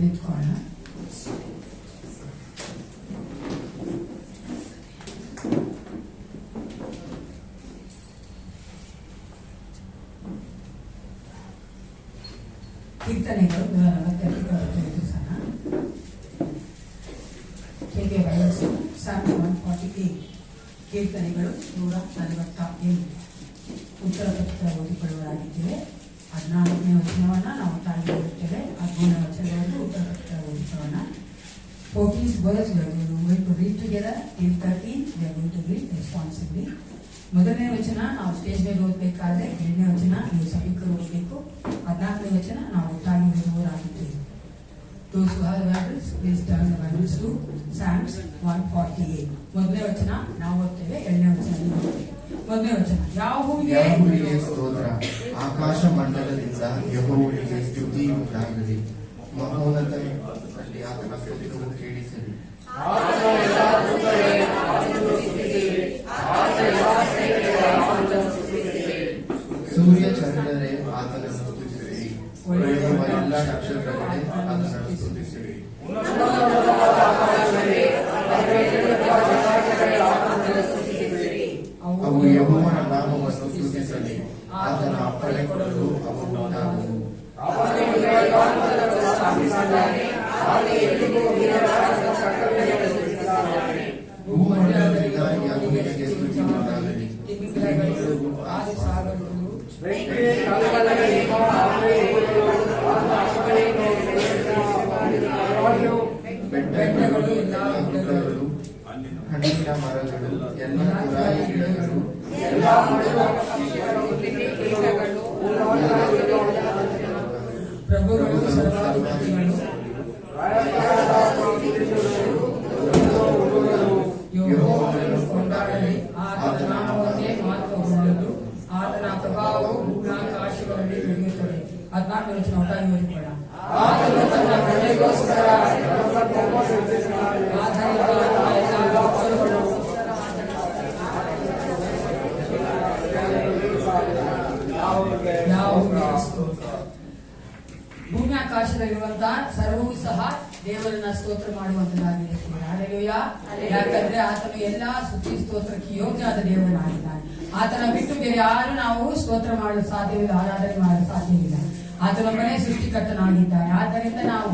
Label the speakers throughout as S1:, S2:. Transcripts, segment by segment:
S1: ನಿಂತ್ಕೊಳ್ಳೋಣ. ಕೀರ್ತನೆಗಳು 145 ಸಹ ಹೇಗೆ ವಯಸ್ಸು Psalm 148 ಕೀರ್ತನೆಗಳು 148 ಉತ್ತರ ಪತ್ರ ಓದಿಕೊಳ್ಳುವರಾಗಿದ್ದೇವೆ. 14ನೇ ವಚನವನ್ನ ನಾವು ತಾಯಿ ಓದುತ್ತೇವೆ. 13ನೇ ವಚನವನ್ನು ಉತ್ತರ ಪತ್ರ ಓದಿಕೊಳ್ಳೋಣ. 14th verse we are going to read together. Till 13 we are going to read responsibly. ಮೊದಲನೇ ವಚನ ನಾವು ಸ್ಟೇಜ್ ಮೇಲೆ ಓದಬೇಕಾದ್ರೆ, 2ನೇ ವಚನ ನೀವು ಸಭಿಕರು ಓದಬೇಕು, 14ನೇ ವಚನ ನಾವು ತಾಯಿ ಓದುವವರಾಗಿದ್ದೇವೆ. Those who have the Bibles, please turn the Bibles to Psalms 148. ಮೊದಲನೇ ವಚನ ನಾವು ಓದ್ತೇವೆ, 2ನೇ ವಚನ ನೀವು ಓದ್ತೇವೆ. ಮೊದಲನೇ ವಚನ, ಯೆಹೋವನಿಗೆ
S2: ಸ್ತೋತ್ರ, ಆಕಾಶ ಮಂಡಲದಿಂದ ಯೆಹೋವನಿಗೆ ಸ್ತುತಿ ಉಂಟಾಗಲಿ. ಮಹೋನ್ನತದಲ್ಲಿ ಆತನ ಸ್ತುತಿಗಳನ್ನು ಕೇಳಿಸಿರಿ. ಸೂರ್ಯ ಚಂದ್ರರೇ ಆತನನ್ನು ಸ್ತುತಿಸಿರಿ, ಹೊಳೆಯುವ ಎಲ್ಲ ನಕ್ಷತ್ರಗಳೇ ಆತನನ್ನು ಸ್ತುತಿಸಿರಿ. ಅವು ಯೆಹೋವನ ನಾಮವನ್ನು ಸ್ತುತಿಸಲಿ, ಆತನ ಅಪ್ಪಣೆ ಕೊಡಲು ಅವು ಉಂಟಾದವು. ಭೂಮಂಡಲದಿಂದ ಯೆಹೋವನಿಗೆ ಸ್ತುತಿ ಉಂಟಾಗಲಿ. ಬೆಟ್ಟಗಳು, ಗುಡ್ಡಗಳು, ಹಣ್ಣಿನ ಮರಗಳು, ಎಲ್ಲ ತುರಾಯಿ ಗಿಡಗಳು,
S1: ಪ್ರಭುಗಳು, ಸರ್ವಾಧಿಕಾರಿಗಳು, ಯೆಹೋವನನ್ನು ಕೊಂಡಾಡಲಿ. ಆತನ ನಾಮವನ್ನೇ ಮಹತ್ವವುಳ್ಳದ್ದು, ಆತನ ಪ್ರಭಾವವು ಭೂಮ್ಯಾಕಾಶಗಳಲ್ಲಿ ಬೆಳೆಯುತ್ತದೆ. 14ನೇ ವಚನ ಒಟ್ಟಾಗಿ ಓದಿಕೊಳ್ಳೋಣ. ಆತನು ತನ್ನ ಪ್ರಜೆಗೋಸ್ಕರ ಭೂಮ್ಯಾಕಾಶದಲ್ಲಿರುವಂತಹ ಸರ್ವವೂ ಸಹ ದೇವರನ್ನ ಸ್ತೋತ್ರ ಮಾಡುವಂತದ್ದಾಗಿದೆ. ಹಲ್ಲೆಲೂಯಾ. ಯಾಕಂದ್ರೆ ಆತನು ಎಲ್ಲಾ ಸ್ತುತಿ ಸ್ತೋತ್ರಕ್ಕೆ ಯೋಗ್ಯವಾದ ದೇವನಾಗಿದ್ದಾನೆ. ಆತನ ಬಿಟ್ಟು ಬೇರೆ ಯಾರು ನಾವು ಸ್ತೋತ್ರ ಮಾಡಲು ಸಾಧ್ಯವಿಲ್ಲ, ಆರಾಧನೆ ಮಾಡಲು ಸಾಧ್ಯವಿಲ್ಲ. ಆತನೊಬ್ಬನೇ ಸೃಷ್ಟಿಕರ್ತನಾಗಿದ್ದಾನೆ. ಆದ್ದರಿಂದ ನಾವು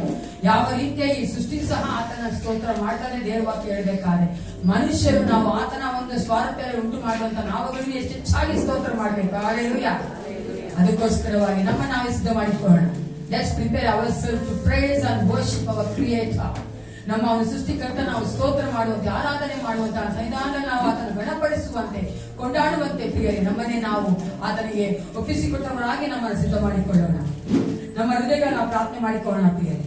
S1: ಯಾವ ರೀತಿಯ ಈ ಸೃಷ್ಟಿ ಸಹ ಆತನ ಸ್ತೋತ್ರ ಮಾಡ್ತಾನೆ ದೇವವಾಕ್ಯ ಹೇಳಬೇಕಾದ್ರೆ, ಮನುಷ್ಯರು ನಾವು ಆತನ ಒಂದು ಸ್ವಾರ್ಥ ಉಂಟು ಮಾಡುವಂತ ನಾವುಗಳಿಗೆ ಹೆಚ್ಚೆಚ್ಚಾಗಿ ಸ್ತೋತ್ರ ಮಾಡಬೇಕು. ಹಲ್ಲೆಲೂಯಾ. ಅದಕ್ಕೋಸ್ಕರವಾಗಿ ನಮ್ಮ ನಾವೇ ಸಿದ್ಧ ಮಾಡಿಕೊಳ್ಳೋಣ. Let's prepare ourselves to praise and worship our Creator. ನಮ್ಮ ಒಂದು ಸೃಷ್ಟಿಕರ್ತ ನಾವು ಸ್ತೋತ್ರ ಮಾಡುವಂತೆ, ಆರಾಧನೆ ಮಾಡುವಂತಹ ಸನ್ನಿಧಾನದಲ್ಲಿ ನಾವು ಆತನ ಗಣಪಡಿಸುವಂತೆ, ಕೊಂಡಾಡುವಂತೆ ಪ್ರಿಯರೇ ನಮ್ಮನ್ನೇ ನಾವು ಆತನಿಗೆ ಒಪ್ಪಿಸಿಕೊಟ್ಟವರಾಗಿ ನಮ್ಮನ್ನು ಸಿದ್ಧ ಮಾಡಿಕೊಳ್ಳೋಣ. ನಮ್ಮ ಹೃದಯಗಳ ನಾವು ಪ್ರಾರ್ಥನೆ ಮಾಡಿಕೊಳ್ಳೋಣ ಪ್ರಿಯರೇ.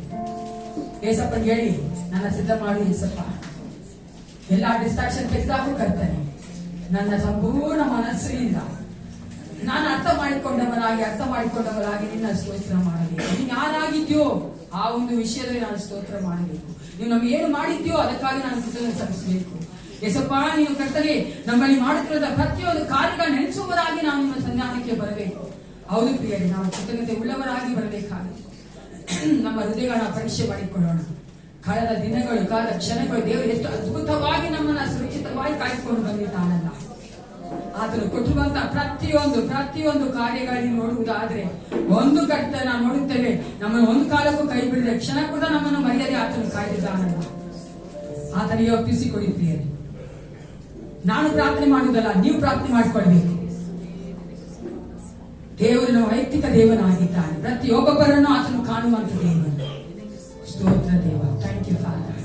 S1: ಏಸಪ್ಪನಿಗೆ ಹೇಳಿ, ನನ್ನ ಸಿದ್ಧ ಮಾಡು ಏಸಪ್ಪ. ಎಲ್ಲಾ ಡಿಸ್ಟ್ರಾಕ್ಷನ್ ತೆಗೆದಾಕು ಕರ್ತನೆ. ನನ್ನ ಸಂಪೂರ್ಣ ಮನಸ್ಸಿನಿಂದ ನಾನು ಅರ್ಥ ಮಾಡಿಕೊಂಡವರಾಗಿ ನಿನ್ನ ಸ್ತೋತ್ರ ಮಾಡಬೇಕು. ನೀನು ಯಾರಾಗಿದ್ಯೋ ಆ ಒಂದು ವಿಷಯದಲ್ಲಿ ನಾನು ಸ್ತೋತ್ರ ಮಾಡಬೇಕು. ನೀವು ನಮ್ಗೆ ಏನು ಮಾಡಿದ್ಯೋ ಅದಕ್ಕಾಗಿ ನಾನು ಕೃತಜ್ಞತೆ ಸಲ್ಲಿಸಬೇಕು. ಯೇಸಪ್ಪ, ನೀನು ಕರ್ತನೆ ನಮ್ಮಲ್ಲಿ ಮಾಡುತ್ತಿರುವ ಪ್ರತಿಯೊಂದು ಕಾರ್ಯಗಳ ನೆನೆಸುವವರಾಗಿ ನಾವು ನಿಮ್ಮ ಸನ್ನಿಧಾನಕ್ಕೆ ಬರಬೇಕು. ಹೌದು ಪ್ರಿಯರೇ, ನಾವು ಕೃತಜ್ಞತೆ ಉಳ್ಳವರಾಗಿ ಬರಬೇಕಾಗುತ್ತೆ. ನಮ್ಮ ಹೃದಯಗಳನ್ನ ಪರೀಕ್ಷೆ ಮಾಡಿಕೊಳ್ಳೋಣ. ಕಳೆದ ದಿನಗಳು, ಕಳೆದ ಕ್ಷಣಗಳು ದೇವರು ಎಷ್ಟು ಅದ್ಭುತವಾಗಿ ನಮ್ಮನ್ನ ಸುರಕ್ಷಿತವಾಗಿ ಕಾಯ್ದುಕೊಂಡು ಬಂದಿದ್ದಾನಲ್ಲ. ಆತನು ಕೊಟ್ಟಿರುವಂತಹ ಪ್ರತಿಯೊಂದು ಕಾರ್ಯಗಳಲ್ಲಿ ನೋಡುವುದಾದ್ರೆ, ಒಂದು ಕಷ್ಟ ನಾವು ನೋಡುತ್ತೇವೆ, ನಮ್ಮನ್ನು ಒಂದು ಕಾಲಕ್ಕೂ ಕೈ ಬಿಡದೆ ಕ್ಷಣ ಕೂಡ ನಮ್ಮನ್ನು ಮರ್ಯಾದೆ ಆತನು ಕಾಯ್ದಿದ್ದಾನಲ್ಲ. ಆತನಿಗೆ ಒಪ್ಪಿಸಿಕೊಡಿದ್ದೀರಿ. ನಾನು ಪ್ರಾರ್ಥನೆ ಮಾಡುವುದಲ್ಲ, ನೀವು ಪ್ರಾರ್ಥನೆ ಮಾಡಿಕೊಳ್ಬೇಕು. ದೇವರನ್ನು ವೈಯಕ್ತಿಕ ದೇವನಾಗಿದ್ದಾನೆ. ಪ್ರತಿಯೊಬ್ಬೊಬ್ಬರನ್ನು ಆತನು ಕಾಣುವಂತ ದೇವ. ಸ್ತೋತ್ರ ದೇವ. Thank you father.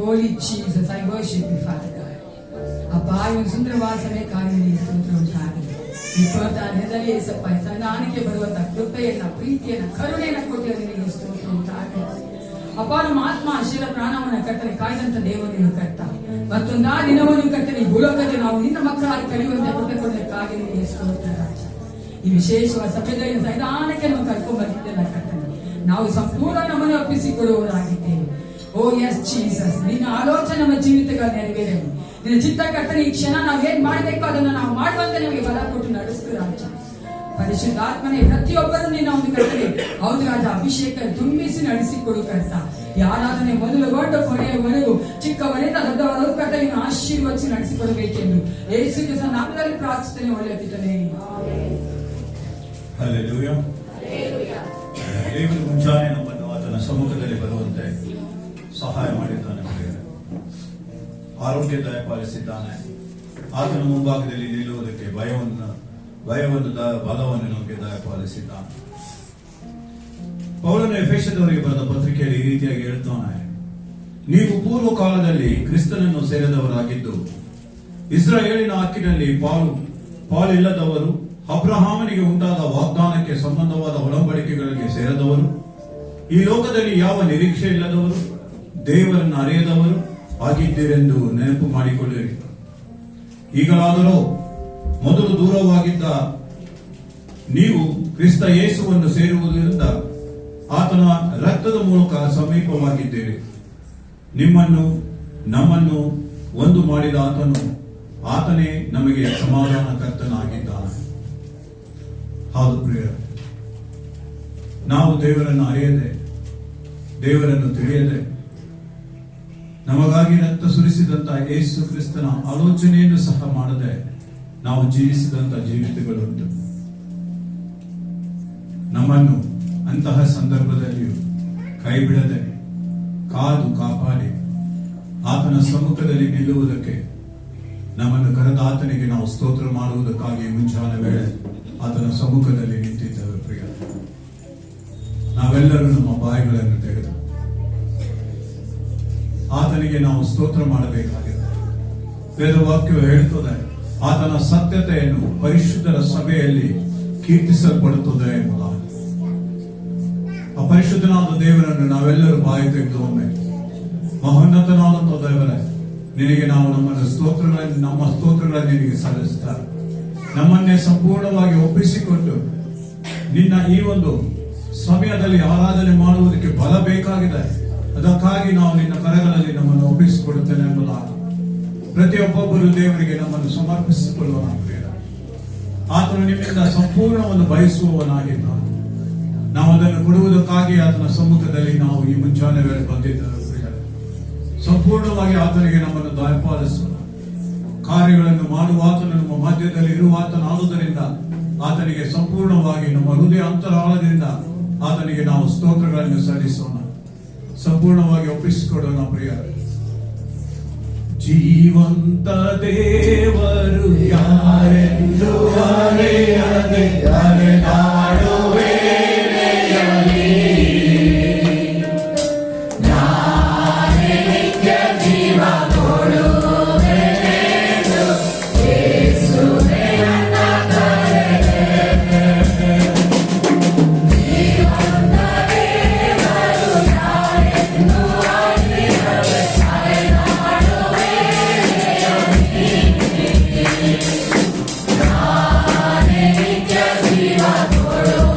S1: Holy Jesus, I worship you father. ಅಪ್ಪ, ಇವು ಸುಂದರವಾದ ಸಮಯಕ್ಕಾಗಲಿ ಸ್ತೋತ್ರ ಉಂಟಾಗಲಿ. ನೆರದಲ್ಲಿ ಏಸಪ್ಪ ಸನ್ನಿಧಾನಕ್ಕೆ ಬರುವಂತ ಕೃಪೆಯನ್ನ, ಪ್ರೀತಿಯನ್ನ, ಕರುಣೆಯನ್ನ ಕೊಟ್ಟಿರೋ ನಿನಗೆ ಸ್ತೋತ್ರ ಉಂಟಾಗಲಿ. ಅಪ್ಪ, ನಮ್ಮ ಆತ್ಮ ಶರೀರ ಪ್ರಾಣವನ್ನ ಕರ್ತನೆ ಕಾಯ್ದಂತ ದೇವರನ್ನು ಕರ್ತ ಮತ್ತೊಂದಾ ದಿನವನ್ನು ಕರ್ತನೆ ಭೂಲೋಕದಲ್ಲಿ ನಾವು ನಿನ್ನ ಮಕ್ಕಳಾಗಿ ಕಲಿಯುವಂತೆ ಕೃಪೆ ಕೊಡಲಿಕ್ಕಾಗಿ ನಿನಗೆ ಸ್ತೋತ್ರ ರಾಜ. ಈ ವಿಶೇಷವಾದ ಸಭೆಗಳಿಗೆ ಸನ್ನಿಧಾನಕ್ಕೆ ನಾವು ಕರ್ಕೊಂಡ್ ಬಂದಿದ್ದೇವೆ ಕರ್ತನೆ. ನಾವು ಸಂಪೂರ್ಣ ನಮ್ಮನ್ನು ಒಪ್ಪಿಸಿಕೊಡುವವರಾಗಿದ್ದೇವೆ. ಓ ಎಸ್ ಜೀಸಸ್, ನಿನ್ನ ಆಲೋಚನೆ ನಮ್ಮ ಜೀವಿತಗಳ ನೆರವೇರಲಿ. ನಿನ್ನ ಚಿತ್ತ ಕರ್ತನೆ ಈ ಕ್ಷಣ ನಾವು ಏನ್ ಮಾಡಬೇಕು ಅದನ್ನ ನಾವು ಮಾಡುವಂತೆ ನಮಗೆ ಬಲ ಕೊಟ್ಟು ನಡೆಸ್ತು ರಾಜ. ಪರಿಶುದ್ಧಾತ್ಮನೇ ಪ್ರತಿಯೊಬ್ಬರು ನಿನ್ನ ಒಂದು ಕರ್ತನೆ ಹೌದು ರಾಜ ಅಭಿಷೇಕ ತುಂಬಿಸಿ ನಡೆಸಿಕೊಡು ಕರ್ತ. ಈ ಆರಾಧನೆ ಮೊದಲುಗೊಂಡು ಕೊನೆಯವರೆಗೂ ಚಿಕ್ಕವರಿಂದ ದೊಡ್ಡವರೆಗೂ ಕರ್ತ ಇನ್ನು ಆಶೀರ್ವದಿಸಿ ನಡೆಸಿಕೊಡಬೇಕೆಂದು ಯೇಸು ಕ್ರಿಸ್ತನ ನಾಮದಲ್ಲಿ ಪ್ರಾರ್ಥಿಸುತ್ತೇನೆ, ಒಳ್ಳೆಯ ಪಿತನೇ.
S3: ಹಲ್ಲೆಲೂಯಾ. ದೇವರು ಮುಂಜಾನೆ ನಮ್ಮನ್ನು ಆತನ ಸಮ್ಮುಖದಲ್ಲಿ ಬರುವಂತೆ ಸಹಾಯ ಮಾಡಿದ್ದಾನೆ. ಆರೋಗ್ಯ ದಯಪಾಲಿಸಿದ್ದಾನೆ. ಆತನ ಮುಂಭಾಗದಲ್ಲಿ ನಿಲ್ಲುವುದಕ್ಕೆ ಭಯವನ್ನು ಬಲವನ್ನು ನಮಗೆ ದಯಪಾಲಿಸಿದ್ದಾನೆ. ಪೌಲನು ಎಫೆಸದವರಿಗೆ ಬರೆದ ಪತ್ರಿಕೆಯಲ್ಲಿ ಈ ರೀತಿಯಾಗಿ ಹೇಳ್ತಾನೆ, ನೀವು ಪೂರ್ವ ಕಾಲದಲ್ಲಿ ಕ್ರಿಸ್ತನನ್ನು ಸೇರಿದವರಾಗಿದ್ದು ಇಸ್ರಾಯೇಲಿನ ಹಕ್ಕಿನಲ್ಲಿ ಪಾಲಿಲ್ಲದವರು, ಅಬ್ರಹಾಮನಿಗೆ ಉಂಟಾದ ವಾಗ್ದಾನಕ್ಕೆ ಸಂಬಂಧವಾದ ಒಡಂಬಡಿಕೆಗಳಿಗೆ ಸೇರಿದವರು, ಈ ಲೋಕದಲ್ಲಿ ಯಾವ ನಿರೀಕ್ಷೆ ಇಲ್ಲದವರು, ದೇವರನ್ನು ಅರಿಯದವರು ಆಗಿದ್ದೀರೆಂದು ನೆನಪು ಮಾಡಿಕೊಳ್ಳಿರಿ. ಈಗಲಾದರೂ ಮೊದಲು ದೂರವಾಗಿದ್ದ ನೀವು ಕ್ರಿಸ್ತ ಯೇಸುವನ್ನು ಸೇರುವುದರಿಂದ ಆತನ ರಕ್ತದ ಮೂಲಕ ಸಮೀಪವಾಗಿದ್ದೀರಿ. ನಿಮ್ಮನ್ನು ನಮ್ಮನ್ನು ಒಂದು ಮಾಡಿದ ಆತನೇ ನಮಗೆ ಸಮಾಧಾನಕರ್ತನಾಗಿದ್ದಾನೆ. ಹೌದು ಪ್ರಿಯ, ನಾವು ದೇವರನ್ನು ಅರಿಯದೆ, ದೇವರನ್ನು ತಿಳಿಯದೆ, ನಮಗಾಗಿ ರಕ್ತ ಸುರಿಸಿದಂತಹ ಯೇಸು ಕ್ರಿಸ್ತನ ಆಲೋಚನೆಯನ್ನು ಸಹ ಮಾಡದೆ ನಾವು ಜೀವಿಸಿದಂತಹ ಜೀವಿತಗಳುಂಟು. ನಮ್ಮನ್ನು ಅಂತಹ ಸಂದರ್ಭದಲ್ಲಿಯೂ ಕೈ ಬಿಡದೆ ಕಾದು ಕಾಪಾಡಿ ಆತನ ಸಮ್ಮುಖದಲ್ಲಿ ನಿಲ್ಲುವುದಕ್ಕೆ ನಮ್ಮನ್ನು ಕರೆದ ಆತನಿಗೆ ನಾವು ಸ್ತೋತ್ರ ಮಾಡುವುದಕ್ಕಾಗಿ ಮುಂಜಾನೆ ವೇಳೆ ಆತನ ಸಮ್ಮುಖದಲ್ಲಿ ನಿಂತಿದ್ದೇವೆ. ಪ್ರಿಯ, ನಾವೆಲ್ಲರೂ ನಮ್ಮ ಬಾಯಿಗಳನ್ನು ತೆಗೆದು ಆತನಿಗೆ ನಾವು ಸ್ತೋತ್ರ ಮಾಡಬೇಕಾಗಿದೆ. ವೇದವಾಕ್ಯವು ಹೇಳುತ್ತದೆ, ಆತನ ಸತ್ಯತೆಯನ್ನು ಪರಿಶುದ್ಧರ ಸಭೆಯಲ್ಲಿ ಕೀರ್ತಿಸಲ್ಪಡುತ್ತದೆ ಎಂಬುದಾಗಿ. ಅಪರಿಶುದ್ಧನಾದ ದೇವರನ್ನು ನಾವೆಲ್ಲರೂ ಬಾಯಿ ತೆಗೆದು ಒಮ್ಮೆ, ಮಹೋನ್ನತನಾದಂತಹ ದೇವರೇ, ನಿನಗೆ ನಾವು ನಮ್ಮ ಸ್ತೋತ್ರಗಳನ್ನು ನಿನಗೆ ಸಲ್ಲಿಸುತ್ತಾರೆ. ನಮ್ಮನ್ನೇ ಸಂಪೂರ್ಣವಾಗಿ ಒಪ್ಪಿಸಿಕೊಂಡು ನಿನ್ನ ಈ ಒಂದು ಸಮಯದಲ್ಲಿ ಆರಾಧನೆ ಮಾಡುವುದಕ್ಕೆ ಬಲ ಬೇಕಾಗಿದೆ. ಅದಕ್ಕಾಗಿ ನಾವು ನಿನ್ನ ಕರಗಳಲ್ಲಿ ನಮ್ಮನ್ನು ಒಪ್ಪಿಸಿಕೊಡುತ್ತೇನೆ ಎಂಬುದಾಗಿ ಪ್ರತಿಯೊಬ್ಬೊಬ್ಬರು ದೇವರಿಗೆ ನಮ್ಮನ್ನು ಸಮರ್ಪಿಸಿಕೊಳ್ಳುವನಾಗಿದ್ದಾರೆ. ಆತನು ನಿಮ್ಮಿಂದ ಸಂಪೂರ್ಣವನ್ನು ಬಯಸುವವನಾಗಿದ್ದಾನೆ. ನಾವು ಅದನ್ನು ಕೊಡುವುದಕ್ಕಾಗಿ ಆತನ ಸಮ್ಮುಖದಲ್ಲಿ ನಾವು ಈ ಮುಂಚಾನೆ ವೇಳೆ ಬಂದಿದ್ದೇವೆ. ಸಂಪೂರ್ಣವಾಗಿ ಆತನಿಗೆ ನಮ್ಮನ್ನು ದಯಪಾಲಿಸುವ ಕಾರ್ಯಗಳನ್ನು ಮಾಡುವ ಆತನು ನಮ್ಮ ಮಧ್ಯದಲ್ಲಿ ಇರುವ ಆತನಾದುದರಿಂದ ಆತನಿಗೆ ಸಂಪೂರ್ಣವಾಗಿ ನಮ್ಮ ಹೃದಯ ಅಂತರಾಳದಿಂದ ಆತನಿಗೆ ನಾವು ಸ್ತೋತ್ರಗಳನ್ನು ಸಲ್ಲಿಸೋಣ, ಸಂಪೂರ್ಣವಾಗಿ ಒಪ್ಪಿಸಿಕೊಡೋಣ. ಪ್ರಿಯ, ಜೀವಂತ ದೇವರು ಯಾರೆಂದು ಅರಿಯದೆ ಅಲೆದಾಡುವೆ
S4: Jivadoro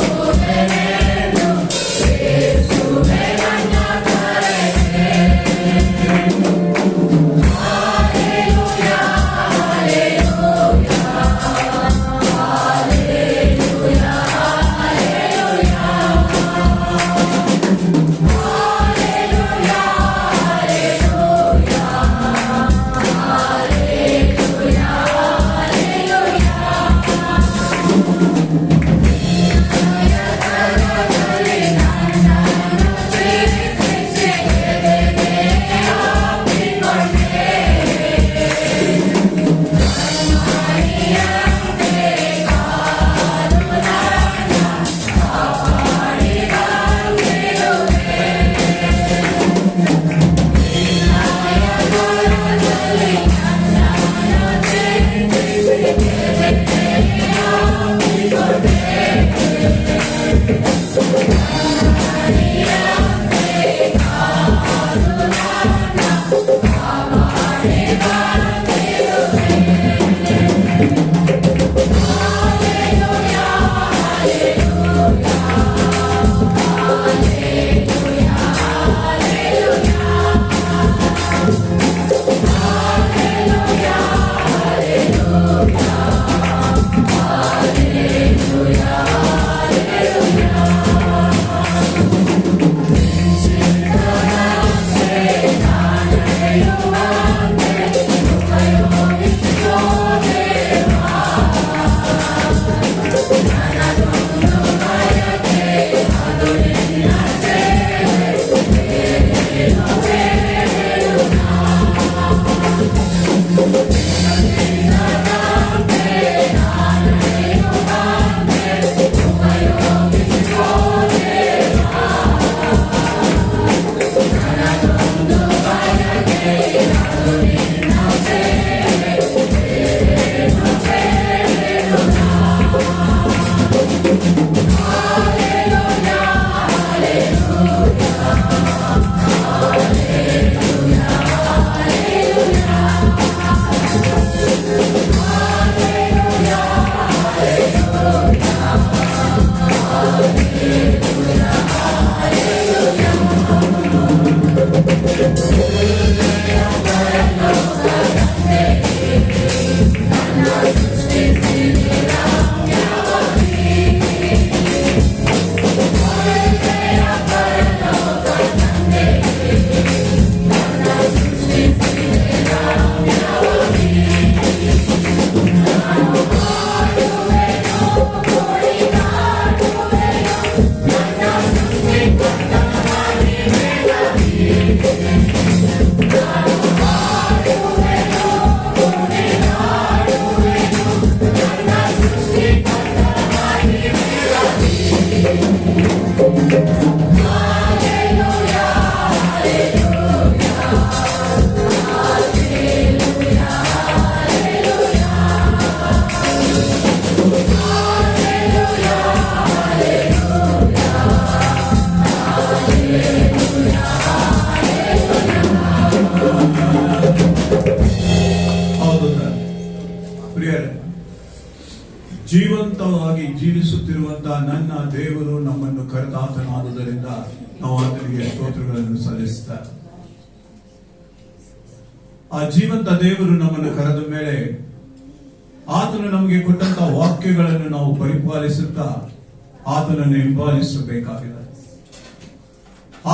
S3: ಜೀವಿಸುತ್ತಿರುವಂತಹ ನನ್ನ ದೇವರು ನಮ್ಮನ್ನು ಕರೆದಾತನಾದುದರಿಂದ ನಾವು ಆತನಿಗೆ ಸ್ತೋತ್ರಗಳನ್ನು ಸಲ್ಲಿಸುತ್ತಾರೆ. ಆ ಜೀವಂತ ದೇವರು ನಮ್ಮನ್ನು ಕರೆದ ಮೇಲೆ ಆತನು ನಮಗೆ ಕೊಟ್ಟಂತಹ ವಾಕ್ಯಗಳನ್ನು ನಾವು ಪರಿಪಾಲಿಸುತ್ತಾ ಆತನನ್ನು ಹಿಂಬಾಲಿಸಬೇಕಾಗಿದೆ.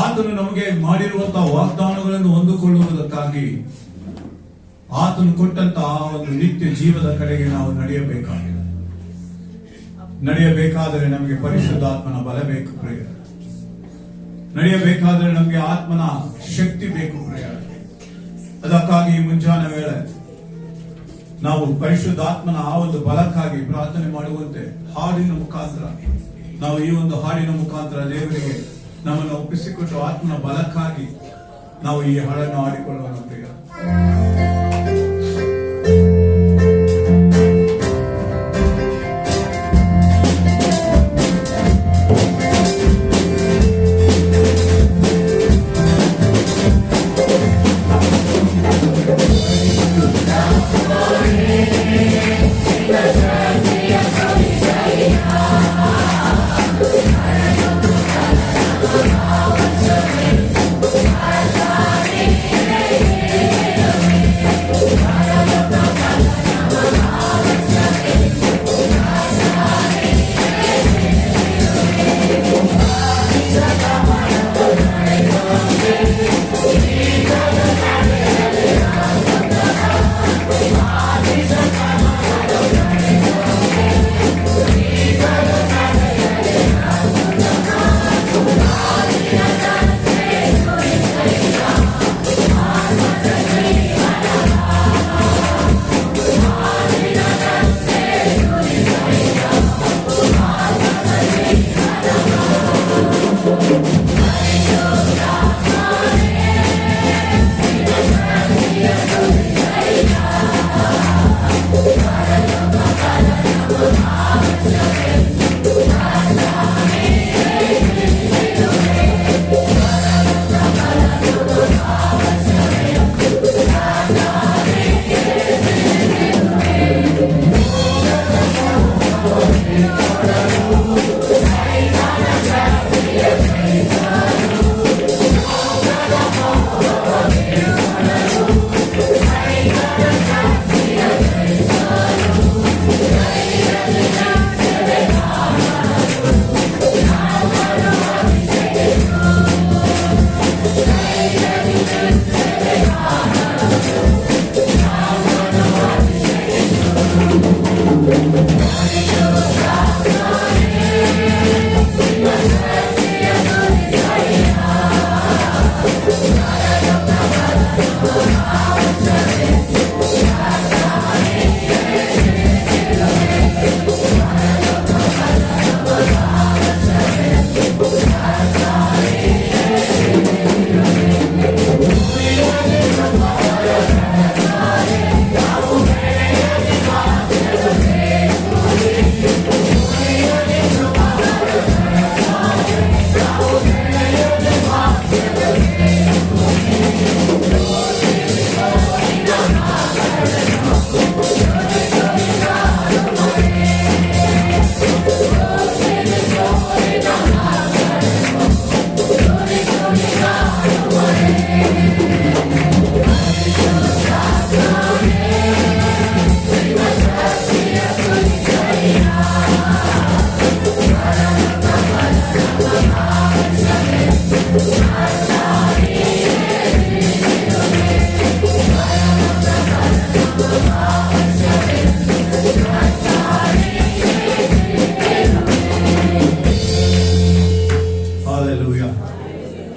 S3: ಆತನು ನಮಗೆ ಮಾಡಿರುವಂತಹ ವಾಗ್ದಾನಗಳನ್ನು ಹೊಂದಿಕೊಳ್ಳುವುದಕ್ಕಾಗಿ ಆತನು ಕೊಟ್ಟಂತಹ ಒಂದು ನಿತ್ಯ ಜೀವದ ಕಡೆಗೆ ನಾವು ನಡೆಯಬೇಕಾದರೆ ನಮಗೆ ಪರಿಶುದ್ಧಾತ್ಮನ ಬಲ ಬೇಕು ಪ್ರಿಯ. ನಡೆಯಬೇಕಾದರೆ ನಮಗೆ ಆತ್ಮನ ಶಕ್ತಿ ಬೇಕು ಪ್ರಿಯ. ಅದಕ್ಕಾಗಿ ಮುಂಜಾನೆ ವೇಳೆ ನಾವು ಪರಿಶುದ್ಧಾತ್ಮನ ಆ ಒಂದು ಬಲಕ್ಕಾಗಿ ಪ್ರಾರ್ಥನೆ ಮಾಡುವಂತೆ ಹಾಡಿನ ಮುಖಾಂತರ ನಾವು ಈ ಒಂದು ಹಾಡಿನ ಮುಖಾಂತರ ದೇವರಿಗೆ ನಮ್ಮನ್ನು ಒಪ್ಪಿಸಿಕೊಟ್ಟು ಆತ್ಮನ ಬಲಕ್ಕಾಗಿ ನಾವು ಈ ಹಾಡನ್ನು ಹಾಡಿಕೊಳ್ಳೋಣ ಪ್ರಿಯ.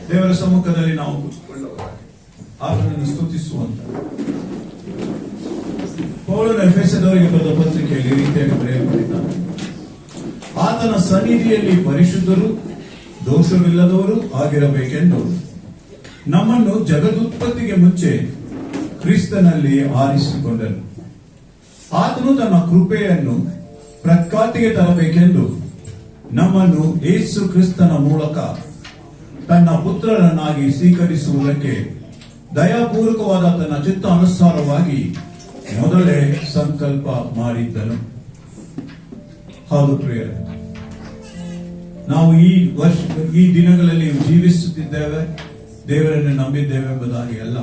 S3: ದೇವರ ಸಮ್ಮುಖದಲ್ಲಿ ನಾವು ಕೂತ್ಕೊಳ್ಳುವ ಆತನನ್ನು ಸ್ತುತಿಸುವಂತ ಪೌಲನು ಎಫೆಸದವರಿಗೆ ಬರೆದ ಪತ್ರಿಕೆಯಲ್ಲಿ ಈ ರೀತಿಯಾಗಿ ಬರೆಯಲ್ಪಟ್ಟಿದ್ದಾನೆ. ಆತನ ಸನ್ನಿಧಿಯಲ್ಲಿ ಪರಿಶುದ್ಧರು ದೋಷವಿಲ್ಲದವರು ಆಗಿರಬೇಕೆಂದು ನಮ್ಮನ್ನು ಜಗದುತ್ಪತ್ತಿಗೆ ಮುಂಚೆ ಕ್ರಿಸ್ತನಲ್ಲಿ ಆರಿಸಿಕೊಂಡನು. ಆತನು ತನ್ನ ಕೃಪೆಯನ್ನು ಪ್ರಖ್ಯಾತಿಗೆ ತರಬೇಕೆಂದು ನಮ್ಮನ್ನು ಯೇಸು ಕ್ರಿಸ್ತನ ಮೂಲಕ ತನ್ನ ಪುತ್ರರನ್ನಾಗಿ ಸ್ವೀಕರಿಸುವುದಕ್ಕೆ ದಯಾಪೂರ್ವಕವಾದ ತನ್ನ ಚಿತ್ತ ಅನುಸಾರವಾಗಿ ಮೊದಲೇ ಸಂಕಲ್ಪ ಮಾಡಿದ್ದನು. ಹೌದು ಪ್ರಿಯರೇ, ನಾವು ಈ ದಿನಗಳಲ್ಲಿ ಜೀವಿಸುತ್ತಿದ್ದೇವೆ, ದೇವರನ್ನು ನಂಬಿದ್ದೇವೆ ಎಂಬುದಾಗಿ ಅಲ್ಲ.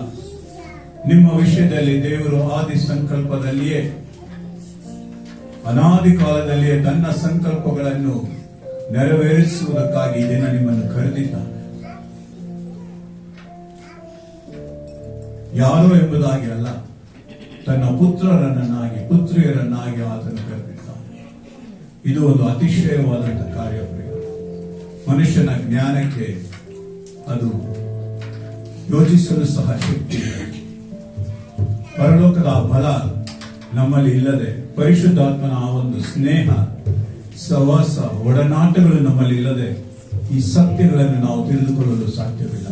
S3: ನಿಮ್ಮ ವಿಷಯದಲ್ಲಿ ದೇವರು ಆದಿ ಸಂಕಲ್ಪದಲ್ಲಿಯೇ, ಅನಾದಿ ಕಾಲದಲ್ಲಿಯೇ ತನ್ನ ಸಂಕಲ್ಪಗಳನ್ನು ನೆರವೇರಿಸುವುದಕ್ಕಾಗಿ ಈ ದಿನ ನಿಮ್ಮನ್ನು ಕರೆದಿದ್ದಾನೆ. ಯಾರೋ ಎಂಬುದಾಗಿ ಅಲ್ಲ, ತನ್ನ ಪುತ್ರಿಯರನ್ನಾಗಿ ಆತನು ಕರೆದಿದ್ದಾನೆ. ಇದು ಒಂದು ಅತಿಶಯವಾದಂತಹ ಕಾರ್ಯ ಪ್ರಿಯ. ಮನುಷ್ಯನ ಜ್ಞಾನಕ್ಕೆ ಅದು ಯೋಚಿಸಲು ಸಹ ಶಕ್ತಿ ಇಲ್ಲ. ಪರಲೋಕದ ಆ ಬಲ ನಮ್ಮಲ್ಲಿ ಇಲ್ಲದೆ, ಪರಿಶುದ್ಧಾತ್ಮನ ಆ ಒಂದು ಸ್ನೇಹ, ಸವಾಸ, ಒಡನಾಟಗಳು ನಮ್ಮಲ್ಲಿ ಇಲ್ಲದೆ ಈ ಸತ್ಯಗಳನ್ನು ನಾವು ತಿಳಿದುಕೊಳ್ಳಲು ಸಾಧ್ಯವಿಲ್ಲ.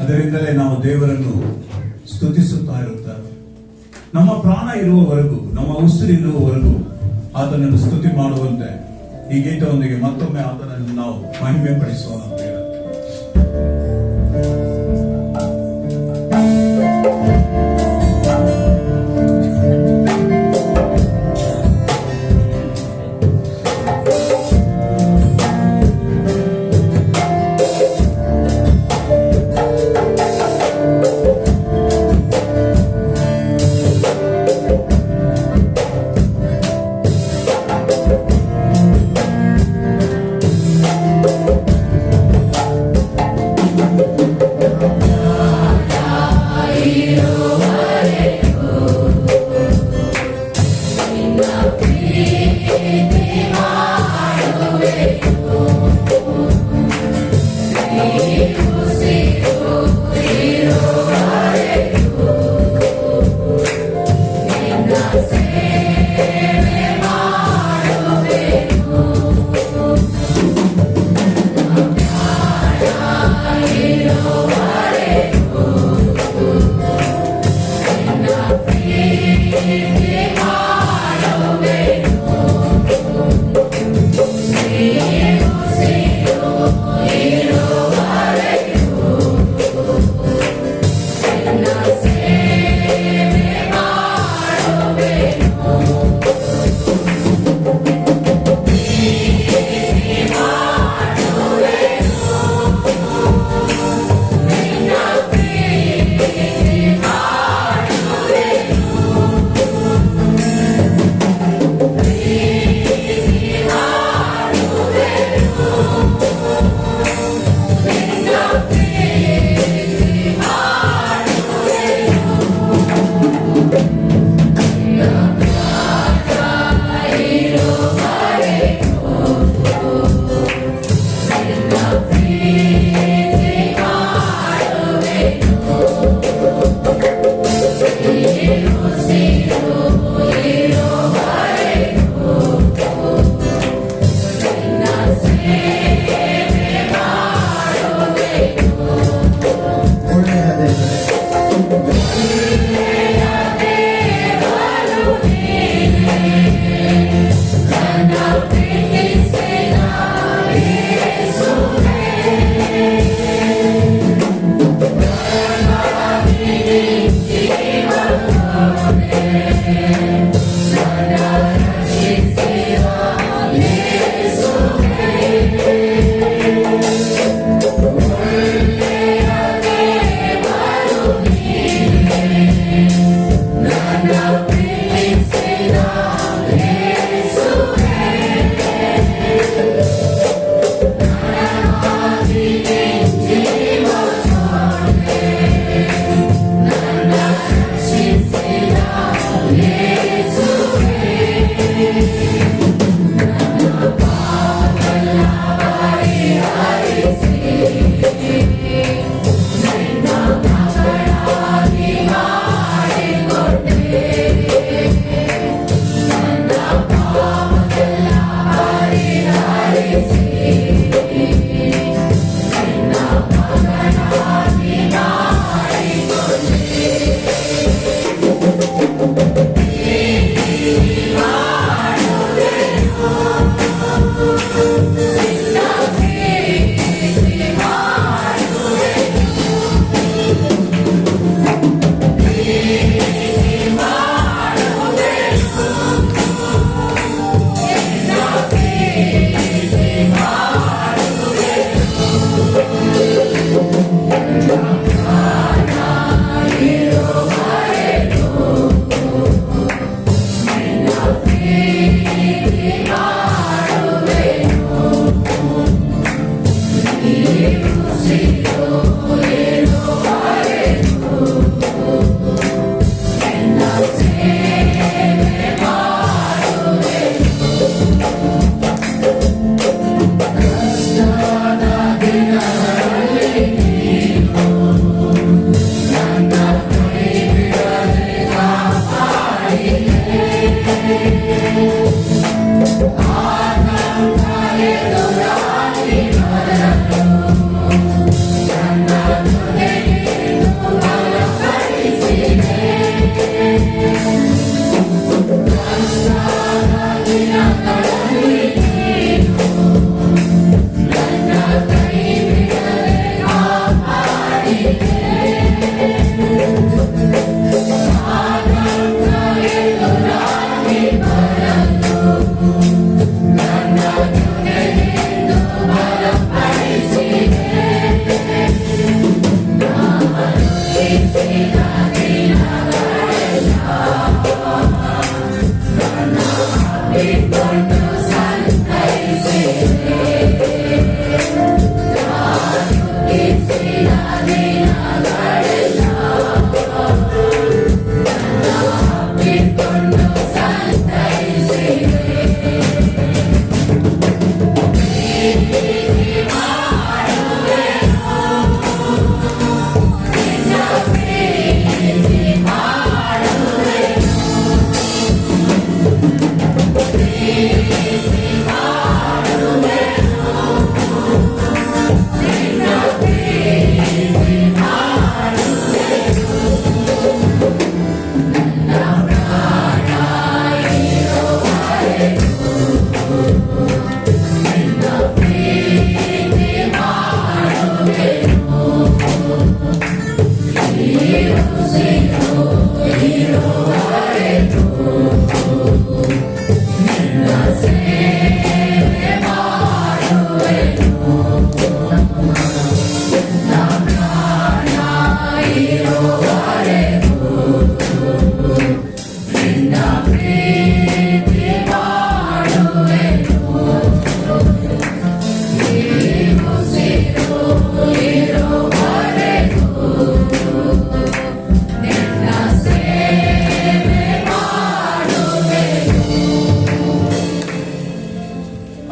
S3: ಅದರಿಂದಲೇ ನಾವು ದೇವರನ್ನು ಸ್ತುತಿಸುತ್ತಾ ಇರುತ್ತಾರೆ. ನಮ್ಮ ಪ್ರಾಣ ಇರುವವರೆಗೂ, ನಮ್ಮ ಉಸಿರು ಇರುವವರೆಗೂ ಆತನನ್ನು ಸ್ತುತಿ ಮಾಡುವಂತೆ ಈ ಗೀತದೊಂದಿಗೆ ಮತ್ತೊಮ್ಮೆ ಆತನನ್ನು ನಾವು ಮಹಿಮೆ ಪಡಿಸೋಣ.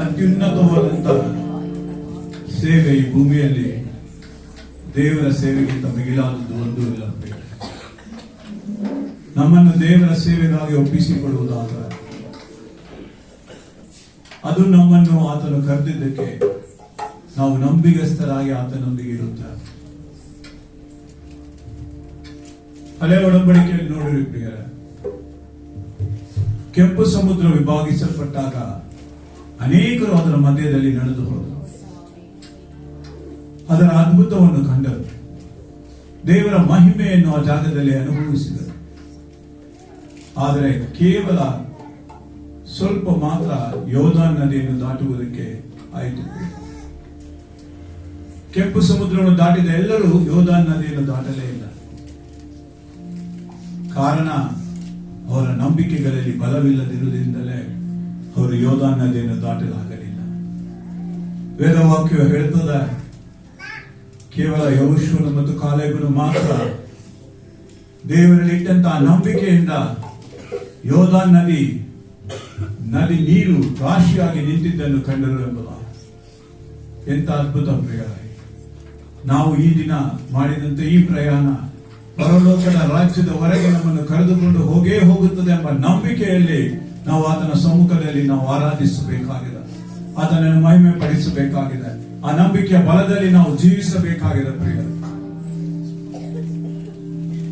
S3: ಅತ್ಯುನ್ನತವಾದಂತಹ ಸೇವೆ ಈ ಭೂಮಿಯಲ್ಲಿ ದೇವರ ಸೇವೆಗಿಂತ ಮಿಗಿಲಾದದ್ದು ಒಂದೂ ಇಲ್ಲ. ನಮ್ಮನ್ನು ದೇವರ ಸೇವೆಗಾಗಿ ಒಪ್ಪಿಸಿಕೊಳ್ಳುವುದಾದರೆ ಅದು ನಮ್ಮನ್ನು ಆತನು ಕರೆದಿದ್ದಕ್ಕೆ ನಾವು ನಂಬಿಗಸ್ತರಾಗಿ ಆತನೊಂದಿಗೆ ಇರುತ್ತೇವೆ. ಹಳೆ ಒಡಂಬಡಿಕೆಯಲ್ಲಿ ನೋಡಿರಿ ಪ್ರಿಯರೇ, ಕೆಂಪು ಸಮುದ್ರ ವಿಭಾಗಿಸಲ್ಪಟ್ಟಾಗ ಅನೇಕರು ಅದರ ಮಧ್ಯದಲ್ಲಿ ನಡೆದು ಹೋದರು, ಅದರ ಅದ್ಭುತವನ್ನು ಕಂಡರು, ದೇವರ ಮಹಿಮೆಯನ್ನು ಆ ಜಾಗದಲ್ಲಿ ಅನುಭವಿಸಿದರು. ಆದರೆ ಕೇವಲ ಸ್ವಲ್ಪ ಮಾತ್ರ ಯೋರ್ದಾನ್ ನದಿಯನ್ನು ದಾಟುವುದಕ್ಕೆ ಆಯಿತು. ಕೆಂಪು ಸಮುದ್ರವನ್ನು ದಾಟಿದ ಎಲ್ಲರೂ ಯೋರ್ದಾನ್ ನದಿಯನ್ನು ದಾಟಲೇ ಇಲ್ಲ. ಕಾರಣ ಅವರ ನಂಬಿಕೆಗಳಲ್ಲಿ ಬಲವಿಲ್ಲದಿರುವುದರಿಂದಲೇ ಅವರು ಯೋರ್ದಾನ್ ನದಿಯನ್ನು ದಾಟಲಾಗಲಿಲ್ಲ. ವೇದವಾಕ್ಯವು ಹೇಳುತ್ತದೆ, ಕೇವಲ ಯೆಹೋಶುವನು ಮತ್ತು ಕಾಲೇಬನು ಮಾತ್ರ ದೇವರಲ್ಲಿಟ್ಟಂತಹ ನಂಬಿಕೆಯಿಂದ ಯೋರ್ದಾನ್ ನದಿ ನೀರು ರಾಶಿಯಾಗಿ ನಿಂತಿದ್ದನ್ನು ಕಂಡರು ಎಂಬುದಾಗಿ. ಎಂತ ಅದ್ಭುತ ಪ್ರಿಯರೇ! ನಾವು ಈ ದಿನ ಮಾಡಿದಂತೆ ಈ ಪ್ರಯಾಣ ಪರಲೋಕದ ರಾಜ್ಯದವರೆಗೆ ನಮ್ಮನ್ನು ಕರೆದುಕೊಂಡು ಹೋಗೇ ಹೋಗುತ್ತದೆ ಎಂಬ ನಂಬಿಕೆಯಲ್ಲಿ ನಾವು ಆತನ ಸಮ್ಮುಖದಲ್ಲಿ ನಾವು ಆರಾಧಿಸಬೇಕಾಗಿದೆ, ಆತನನ್ನು ಮಹಿಮೆ ಪಡಿಸಬೇಕಾಗಿದೆ. ಆ ನಂಬಿಕೆಯ ಬಲದಲ್ಲಿ ನಾವು ಜೀವಿಸಬೇಕಾಗಿದೆ ಪ್ರಿಯರೇ.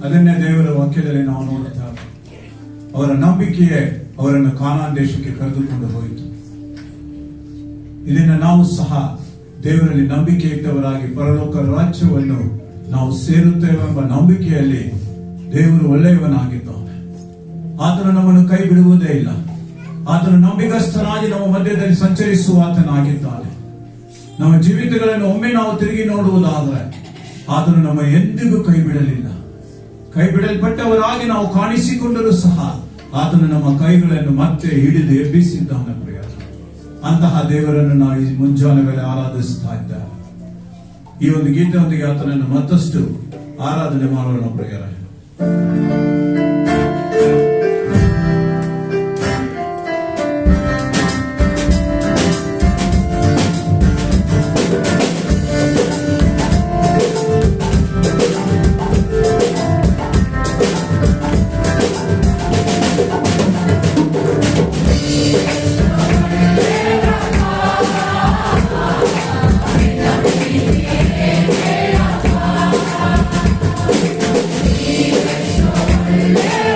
S3: ಅದನ್ನೇ ದೇವರ ವಾಕ್ಯದಲ್ಲಿ ನಾವು ನೋಡುತ್ತೇವೆ. ಅವರ ನಂಬಿಕೆಯೇ ಅವರನ್ನು ಕಾನಾನ್ ದೇಶಕ್ಕೆ ಕರೆದುಕೊಂಡು ಹೋಯಿತು. ಇದನ್ನು ನಾವು ಸಹ ದೇವರಲ್ಲಿ ನಂಬಿಕೆ ಇಟ್ಟವರಾಗಿ ಪರಲೋಕ ರಾಜ್ಯವನ್ನು ನಾವು ಸೇರುತ್ತೇವೆಂಬ ನಂಬಿಕೆಯಲ್ಲಿ ದೇವರು ಒಳ್ಳೆಯವನಾಗಿದ್ದಾನೆ. ಆತನು ನಮ್ಮನ್ನು ಕೈ ಬಿಡುವುದೇ ಇಲ್ಲ. ಆತನು ನಂಬಿಗಸ್ತನಾಗಿ ನಮ್ಮ ಮಧ್ಯದಲ್ಲಿ ಸಂಚರಿಸುವ ಆತನಾಗಿದ್ದಾನೆ. ನಮ್ಮ ಜೀವಿತಗಳನ್ನು ಒಮ್ಮೆ ನಾವು ತಿರುಗಿ ನೋಡುವುದಾದರೆ ಆತನು ನಮ್ಮ ಎಂದಿಗೂ ಕೈ ಬಿಡಲಿಲ್ಲ. ಕೈ ಬಿಡಲ್ಪಟ್ಟವರಾಗಿ ನಾವು ಕಾಣಿಸಿಕೊಂಡರೂ ಸಹ ಆತನು ನಮ್ಮ ಕೈಗಳನ್ನು ಮತ್ತೆ ಹಿಡಿದು ಎಬ್ಬಿಸಿದ್ದಾನೆ ಪ್ರಿಯ. ಅಂತಹ ದೇವರನ್ನು ನಾವು ಈ ಮುಂಜಾನೆ ವೇಳೆ ಆರಾಧಿಸ್ತಾ ಇದ್ದೇವೆ. ಈ ಒಂದು ಗೀತೆಯೊಂದಿಗೆ ಆತನನ್ನು ಮತ್ತಷ್ಟು ಆರಾಧನೆ ಮಾಡೋಣ ಪ್ರಿಯರೇ.
S4: Yeah.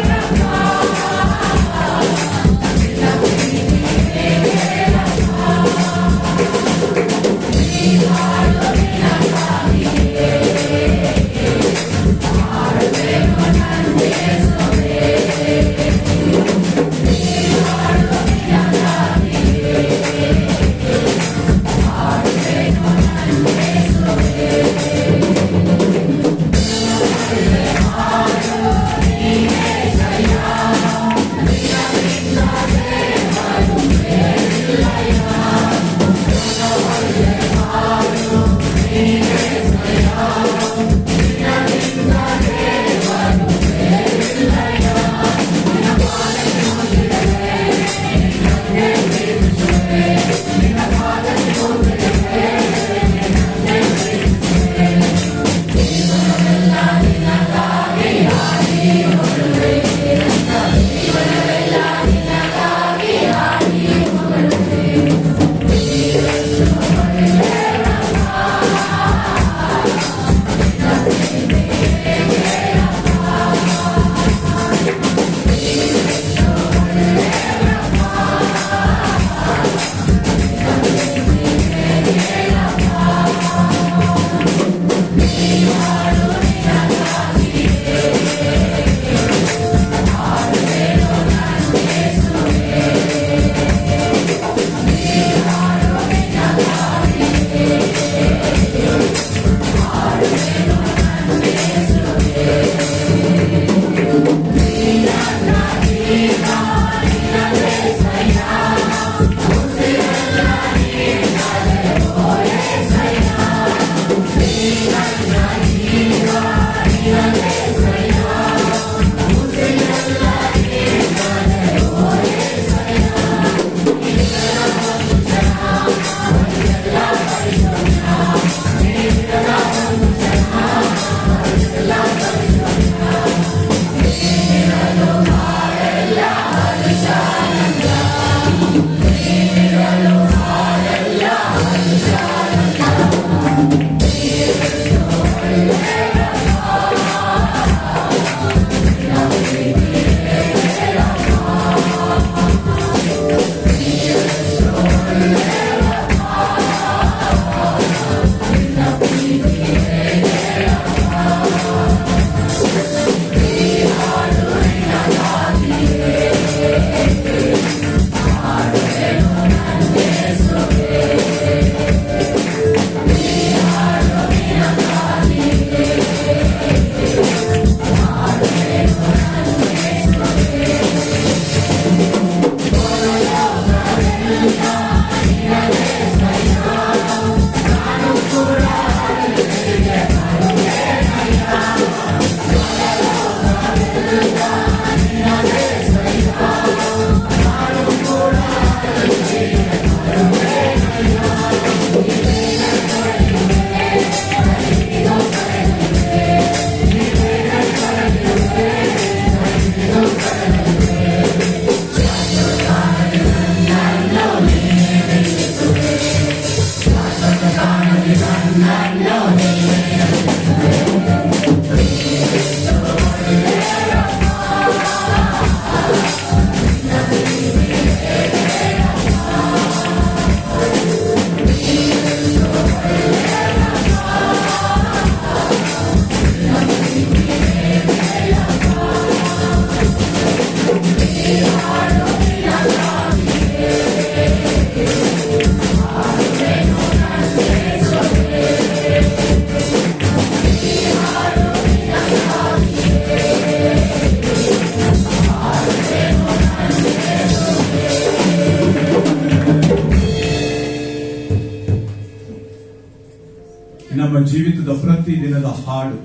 S3: ಜೀವಿತದ ಪ್ರತಿ ದಿನದ ಹಾಡು,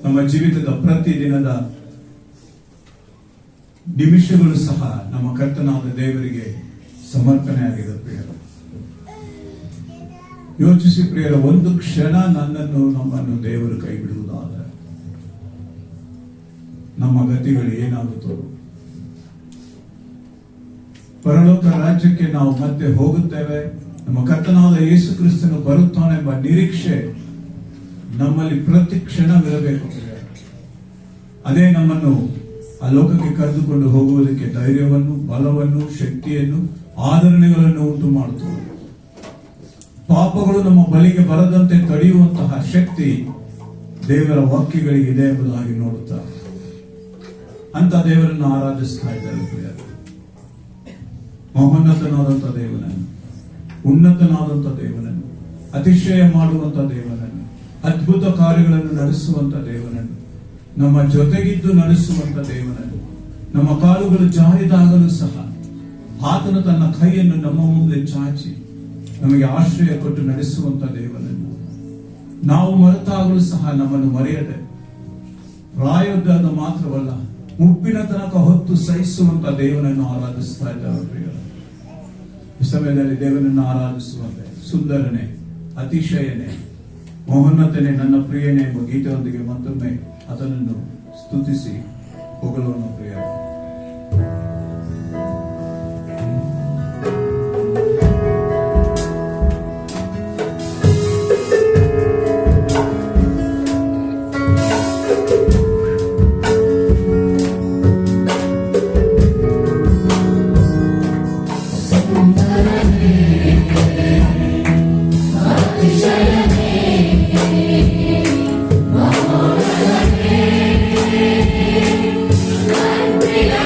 S3: ನಮ್ಮ ಜೀವಿತದ ಪ್ರತಿ ದಿನದ ನಿಮಿಷಗಳು ಸಹ ನಮ್ಮ ಕರ್ತನಾದ ದೇವರಿಗೆ ಸಮರ್ಪಣೆಯಾಗಿದೆ ಪ್ರಿಯರ. ಯೋಚಿಸಿ ಪ್ರಿಯರ, ಒಂದು ಕ್ಷಣ ನಮ್ಮನ್ನು ದೇವರು ಕೈ ಬಿಡುವುದಾದರೆ ನಮ್ಮ ಗತಿಗಳು ಏನಾಗುತ್ತೋ. ಪರಲೋಕ ರಾಜ್ಯಕ್ಕೆ ನಾವು ಮತ್ತೆ ಹೋಗುತ್ತೇವೆ, ನಮ್ಮ ಕರ್ತನಾದ ಯೇಸು ಕ್ರಿಸ್ತನು ಬರುತ್ತಾನೆಂಬ ನಿರೀಕ್ಷೆ ನಮ್ಮಲ್ಲಿ ಪ್ರತಿ ಕ್ಷಣವಿರಬೇಕು. ಅದೇ ನಮ್ಮನ್ನು ಆ ಲೋಕಕ್ಕೆ ಕರೆದುಕೊಂಡು ಹೋಗುವುದಕ್ಕೆ ಧೈರ್ಯವನ್ನು, ಬಲವನ್ನು, ಶಕ್ತಿಯನ್ನು, ಆದರಣೆಗಳನ್ನು ಉಂಟು ಮಾಡುತ್ತದೆ. ಪಾಪಗಳು ನಮ್ಮ ಬಳಿಗೆ ಬರದಂತೆ ತಡೆಯುವಂತಹ ಶಕ್ತಿ ದೇವರ ವಾಕ್ಯಗಳಿಗೆ ಇದೆ ಎಂಬುದಾಗಿ ನೋಡುತ್ತಾರೆ. ಅಂತ ದೇವರನ್ನು ಆರಾಧಿಸ್ತಾ ಇದ್ದಾರೆ ಪ್ರಿಯರೇ. ಮಹೋನ್ನತನಾದಂಥ ದೇವನನ್ನು, ಉನ್ನತನಾದಂಥ ದೇವನನ್ನು, ಅತಿಶಯ ಮಾಡುವಂತ ದೇವನನ್ನು, ಅದ್ಭುತ ಕಾರ್ಯಗಳನ್ನು ನಡೆಸುವಂತ ದೇವನನ್ನು, ನಮ್ಮ ಜೊತೆಗಿದ್ದು ನಡೆಸುವಂತ ದೇವನನ್ನು, ನಮ್ಮ ಕಾಲುಗಳು ಜಾರಿದಾಗಲೂ ಸಹ ಆತನು ತನ್ನ ಕೈಯನ್ನು ನಮ್ಮ ಮುಂದೆ ಚಾಚಿ ನಮಗೆ ಆಶ್ರಯ ಕೊಟ್ಟು ನಡೆಸುವಂತ ದೇವನನ್ನು, ನಾವು ಮರೆತಾಗಲೂ ಸಹ ನಮ್ಮನ್ನು ಮರೆಯದೆ ಪ್ರಾಯೋದ್ಧಾರದ ಮಾತ್ರವಲ್ಲ, ಮುಪ್ಪಿನ ತನಕ ಹೊತ್ತು ಸಹಿಸುವಂತ ದೇವನನ್ನು ಆರಾಧಿಸ್ತಾ ಇದ್ದಾರೆ. ಈ ಸಮಯದಲ್ಲಿ ದೇವನನ್ನು ಆರಾಧಿಸುವಂತೆ ಸುಂದರನೇ, ಅತಿಶಯನೇ, ಮಹೋನ್ನತನೇ, ನನ್ನ ಪ್ರಿಯನೇ ಎಂಬ ಗೀತೆಯೊಂದಿಗೆ ಮತ್ತೊಮ್ಮೆ ಅದನ್ನು ಸ್ತುತಿಸಿ ಹೊಗಳೋಣ ಪ್ರಿಯ.
S4: Yeah.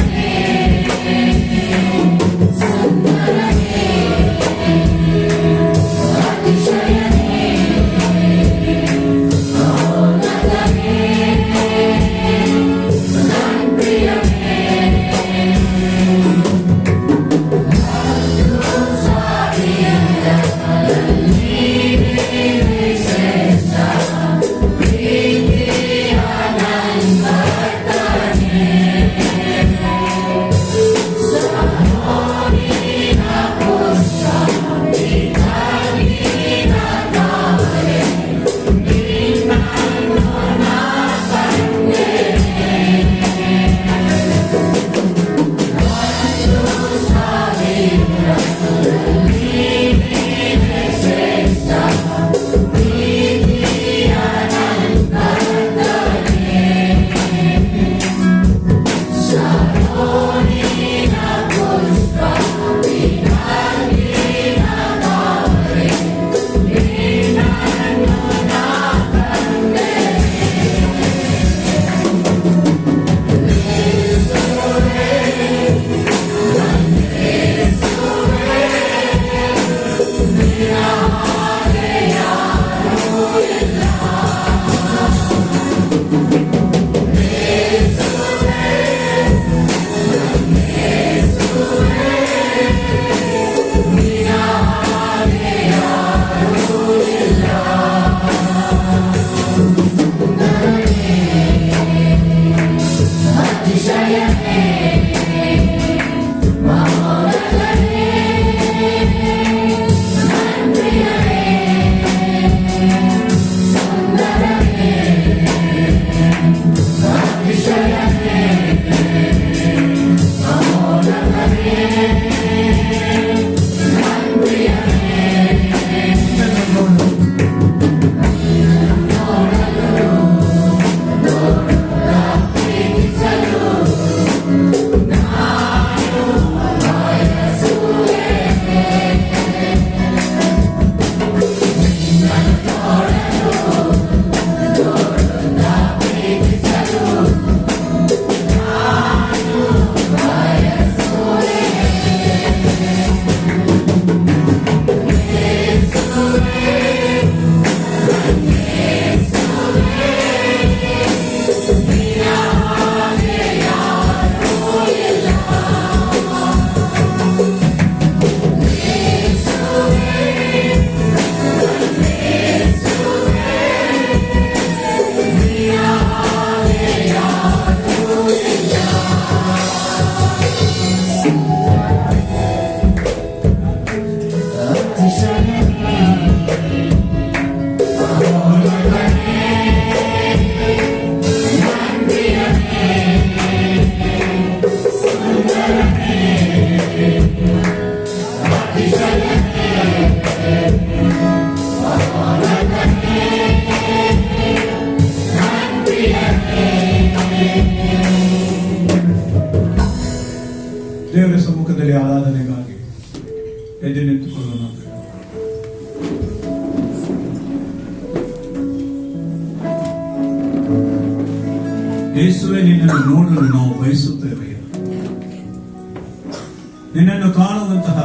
S3: ಸನ್ನಿಧಿಯಲ್ಲಿ ಆರಾಧನೆಗಾಗಿ ಎದ್ದು ನಿಂತುಕೊಳ್ಳೋಣ. ಯೇಸುವೆ, ನಿನ್ನನ್ನು ನೋಡಲು ನಾವು ಬಯಸುತ್ತೇವೆ. ನಿನ್ನನ್ನು ಕಾಣುವಂತಹ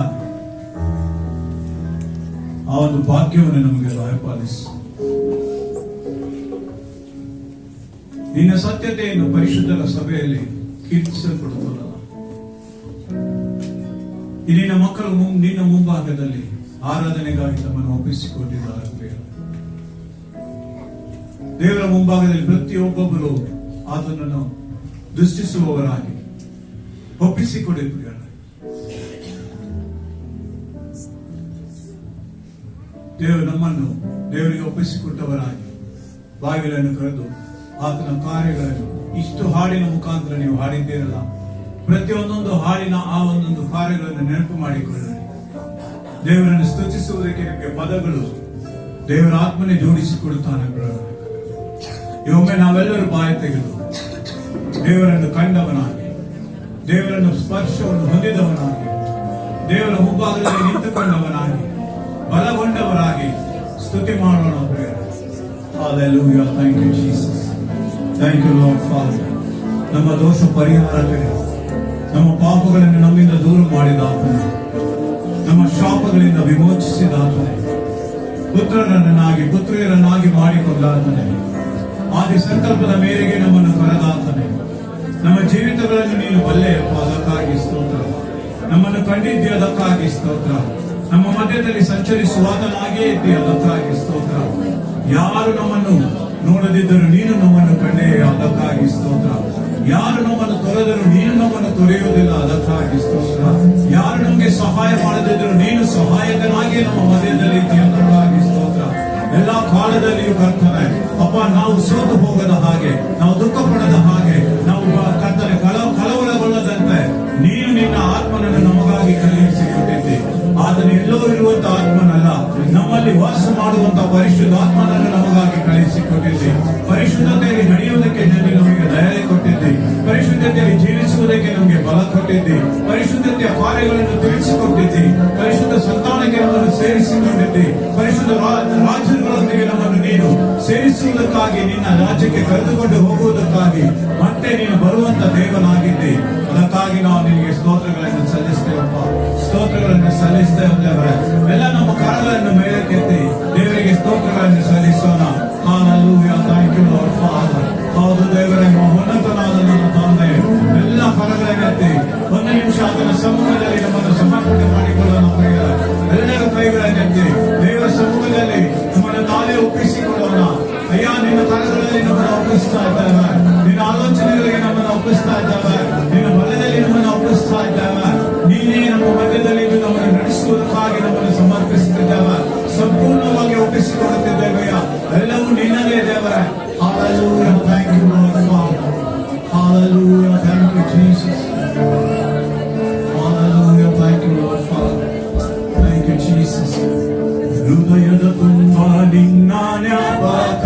S3: ಆ ಒಂದು ಭಾಗ್ಯವನ್ನು ನಮಗೆ ದಯಪಾಲಿಸು. ನಿನ್ನ ಸತ್ಯತೆಯನ್ನು ಪರಿಶುದ್ಧರ ಸಭೆಯಲ್ಲಿ ಕೀರ್ತಿಸಲ್ಪಡುತ್ತಲ್ಲ. ನಿನ್ನ ಮಕ್ಕಳು ನಿನ್ನ ಮುಂಭಾಗದಲ್ಲಿ ಆರಾಧನೆಗಾಗಿ ತಮ್ಮನ್ನು ಒಪ್ಪಿಸಿಕೊಟ್ಟಿದ್ದಾರೆ. ದೇವರ ಮುಂಭಾಗದಲ್ಲಿ ಪ್ರತಿಯೊಬ್ಬೊಬ್ಬರು ಆತನನ್ನು ದೃಷ್ಟಿಸುವವರಾಗಿ ಒಪ್ಪಿಸಿಕೊಡಿದ್ದಾರೆ. ದೇವರು ನಮ್ಮನ್ನು ದೇವರಿಗೆ ಒಪ್ಪಿಸಿಕೊಟ್ಟವರಾಗಿ ಬಾಗಿಲನ್ನು ಕರೆದು ಆತನ ಕಾರ್ಯಗಳನ್ನು ಇಷ್ಟು ಹಾಡಿನ ಮುಖಾಂತರ ನೀವು ಹಾಡಿದ್ದೀರಲ್ಲ, ಪ್ರತಿಯೊಂದೊಂದು ಹಾಡಿನ ಆ ಒಂದೊಂದು ಕಾರ್ಯಗಳನ್ನು ನೆನಪು ಮಾಡಿಕೊಳ್ಳಿ. ದೇವರನ್ನು ಸ್ತುತಿಸುವುದಕ್ಕೆ ನಿಮಗೆ ಪದಗಳು ದೇವರ ಆತ್ಮನೇ ಜೋಡಿಸಿಕೊಡುತ್ತಾನೆ. ಒಮ್ಮೆ ನಾವೆಲ್ಲರೂ ಬಾಯಿ ತೆಗೆದು ದೇವರನ್ನು ಕಂಡವನಾಗಿ, ದೇವರನ್ನು ಸ್ಪರ್ಶವನ್ನು ಹೊಂದಿದವನಾಗಿ, ದೇವರ ಮುಂಭಾಗದಲ್ಲಿ ನಿಂತುಕೊಂಡವನಾಗಿ, ಬಲಗೊಂಡವರಾಗಿ ಸ್ತುತಿ ಮಾಡೋಣ. Hallelujah. Thank you, Jesus. Thank you, Lord Father. ನಮ್ಮ ದೋಷ ಪರಿಹಾರಕ್ಕೆ, ನಮ್ಮ ಪಾಪಗಳನ್ನು ನಮ್ಮಿಂದ ದೂರ ಮಾಡಿದ ಆತನೇ, ನಮ್ಮ ಶಾಪಗಳಿಂದ ವಿಮೋಚಿಸಿದ ಆತನೇ, ಪುತ್ರಿಯರನ್ನಾಗಿ ಮಾಡಿಕೊಂಡ ಆತನೇ, ಆದಿ ಸಂಕಲ್ಪದ ಮೇರೆಗೆ ನಮ್ಮನ್ನು ಕರೆದಾತನೇ, ನಮ್ಮ ಜೀವಿತಗಳನ್ನು ನೀನು ಬಲ್ಲೆಯಪ್ಪ, ಅದಕ್ಕಾಗಿ ಸ್ತೋತ್ರ. ನಮ್ಮನ್ನು ಕಂಡಿದ್ದೆ, ಅದಕ್ಕಾಗಿ ಸ್ತೋತ್ರ. ನಮ್ಮ ಮಧ್ಯದಲ್ಲಿ ಸಂಚರಿಸುವಾತನಾಗೇ ಇದ್ದೆ, ಅದಕ್ಕಾಗಿ ಸ್ತೋತ್ರ. ಯಾರು ನಮ್ಮನ್ನು ನೋಡದಿದ್ದರೂ ನೀನು ನಮ್ಮನ್ನು ಕಂಡೇ, ಅದಕ್ಕಾಗಿ ಸ್ತೋತ್ರ. ಯಾರು ನಮ್ಮನ್ನು ತೊರೆದರೂ ನೀನು ನಮ್ಮನ್ನು ತೊರೆಯುವುದಿಲ್ಲ, ಅದಕ್ಕಾಗಿ ಸ್ತೋತ್ರ. ಯಾರು ನಮಗೆ ಸಹಾಯ ಮಾಡದಿದ್ದರೂ ನೀನು ಸಹಾಯಕನಾಗಿ ನಮ್ಮ ಮಧ್ಯದಲ್ಲಿ ಇದ್ದೀಯ, ಅದಕ್ಕಾಗಿ ಸ್ತೋತ್ರ. ಎಲ್ಲಾ ಕಾಲದಲ್ಲಿಯೂ ಕರ್ತನೆ ಅಪ್ಪ, ನಾವು ಸೋತು ಹೋಗದ ಹಾಗೆ, ನಾವು ದುಃಖ ಪಡದ ಹಾಗೆ, ನಾವು ಕರ್ತನೆ ಕಳವಳಗೊಳ್ಳದಂತೆ ನೀನು ನಿನ್ನ ಆತ್ಮನನ್ನು ನಮಗಾಗಿ ಕಳುಹಿಸಿಕೊಟ್ಟಿದ್ದೆ. ಆತನು ಎಲ್ಲೋ ಇರುವಂತ ಆತ್ಮನಲ್ಲ, ನಮ್ಮಲ್ಲಿ ವಾಸ ಮಾಡುವಂತ ಪರಿಶುದ್ಧ ಆತ್ಮನನ್ನು ನಮಗಾಗಿ ಕಳುಹಿಸಿಕೊಟ್ಟಿದ್ದೆ. ಪರಿಶುದ್ಧತೆಯಲ್ಲಿ ನಡೆಯುವುದಕ್ಕೆ ನಮಗೆ ಧೈರ್ಯ ಕೊಟ್ಟಿದ್ದೆ. ಪರಿಶುದ್ಧತೆಯಲ್ಲಿ ಜೀವಿಸುವುದಕ್ಕೆ ನಮಗೆ ಬಲ ಕೊಟ್ಟಿದ್ದೆ. ಪರಿಶುದ್ಧತೆಯ ಕಾರ್ಯಗಳನ್ನು ತಿಳಿಸಿಕೊಟ್ಟಿದ್ದೆ. ಪರಿಶುದ್ಧ ಸಂತಾನಕ್ಕೆ ನಮ್ಮನ್ನು ಸೇರಿಸಿಕೊಂಡಿದ್ದೆ. ಪರಿಶುದ್ಧ ರಾಜ್ಯಗಳೊಂದಿಗೆ ನಮ್ಮನ್ನು ನೀನು ಸೇರಿಸುವುದಕ್ಕಾಗಿ, ನಿನ್ನ ರಾಜ್ಯಕ್ಕೆ ಕರೆದುಕೊಂಡು ಹೋಗುವುದಕ್ಕಾಗಿ ಮತ್ತೆ ನೀನು ಬರುವಂತ ದೇವನಾಗಿದ್ದೆ. ಅದಕ್ಕಾಗಿ ನಾವು ನಿನಗೆ ಸ್ತೋತ್ರಗಳನ್ನು ಸಲ್ಲಿಸ್ತೇವಪ್ಪ, ಸ್ತೋತ್ರಗಳನ್ನು ಸಲ್ಲಿಸ್ತೇವೆ. ಎಲ್ಲ ನಮ್ಮ ಕರಗಳನ್ನು ಮೇಲಕ್ಕೆತ್ತಿ ದೇವರಿಗೆ ಸ್ತೋತ್ರಗಳನ್ನು ಸಲ್ಲಿಸೋಣ. Hallelujah. Thank you, Lord Father. ಹೌದು ದೇವರೇ, ಮಹೋನ್ನತನಾದ ನನ್ನ ತಂದೆ, ಎಲ್ಲ ಕರಗಳನ್ನೆತ್ತಿ ಒಂದು ನಿಮಿಷ ಆತನ ಸಮ್ಮುಖದಲ್ಲಿ ನಮ್ಮನ್ನು ಸಮರ್ಪಣೆ ಮಾಡಿಕೊಳ್ಳೋಣ. ಎಲ್ಲರ ಕೈಗಳನ್ನೆತ್ತಿ ದೇವರ ಸಮ್ಮುಖದಲ್ಲಿ ನಮ್ಮನ್ನು ನಾವೇ ಒಪ್ಪಿಸಿಕೊಳ್ಳೋಣ. ಅಯ್ಯ, ನಿನ್ನ ಕರಗಳಲ್ಲಿ ನಮ್ಮನ್ನು ಒಪ್ಪಿಸ್ತಾ ಇದ್ದೇವೆ, ನಿನ್ನ ಆಲೋಚನೆಗಳಿಗೆ ನಮ್ಮನ್ನು ಒಪ್ಪಿಸ್ತಾ ಇದ್ದೇವೆ, ನಿನ್ನ ಬಲದಲ್ಲಿ ನಮ್ಮನ್ನು ಒಪ್ಪಿಸ್ತಾ ಇದ್ದೇವೆ. ನೀನೇ ನಮ್ಮ ಮಧ್ಯದಲ್ಲಿ ನಮ್ಮನ್ನು ನಡೆಸುವುದಕ್ಕಾಗಿ ನಮ್ಮನ್ನು ಸಮರ್ಪಿಸುತ್ತಿದ್ದೇವೆ, ಸಂಪೂರ್ಣವಾಗಿ ಒಪ್ಪಿಸಿಕೊಳ್ಳುತ್ತಿದ್ದೇವೆ. ಎಲ್ಲವೂ ನಿನ್ನದೇ ದೇವರೇ. Hallelujah. Thank you, Lord Father. Hallelujah. Thank you, Jesus. Hallelujah. Thank you, Lord Father. Thank you, Jesus. ಹೃದಯದ ತುಂಬ ನಿನ್ನ ಜ್ಞಾಪಕ,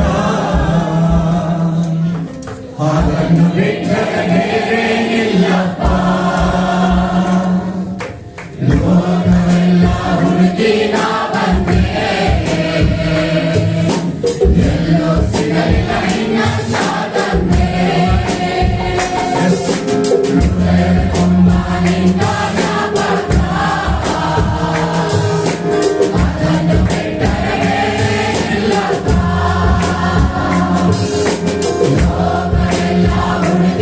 S3: ಅದನ್ನು ಬಿಟ್ಟರೆ ಬೇರೇನಿಲ್ಲಪ್ಪ. ಲೋಕವೆಲ್ಲ ಹುಡುಕಿ ನಾ ಬಂದೆ, ಎಲ್ಲೋ ಸಿಗಲಿಲ್ಲ ನಿನ್ನ ಸಾಧನೆ. ಹೃದಯದ ತುಂಬ ನಿನ್ನ ಜ್ಞಾಪಕ, ಅದನ್ನು ಬಿಟ್ಟರೆ ಬೇರೇನಿಲ್ಲಪ್ಪ. ಲೋಕವೆಲ್ಲ ಹುಡುಕಿ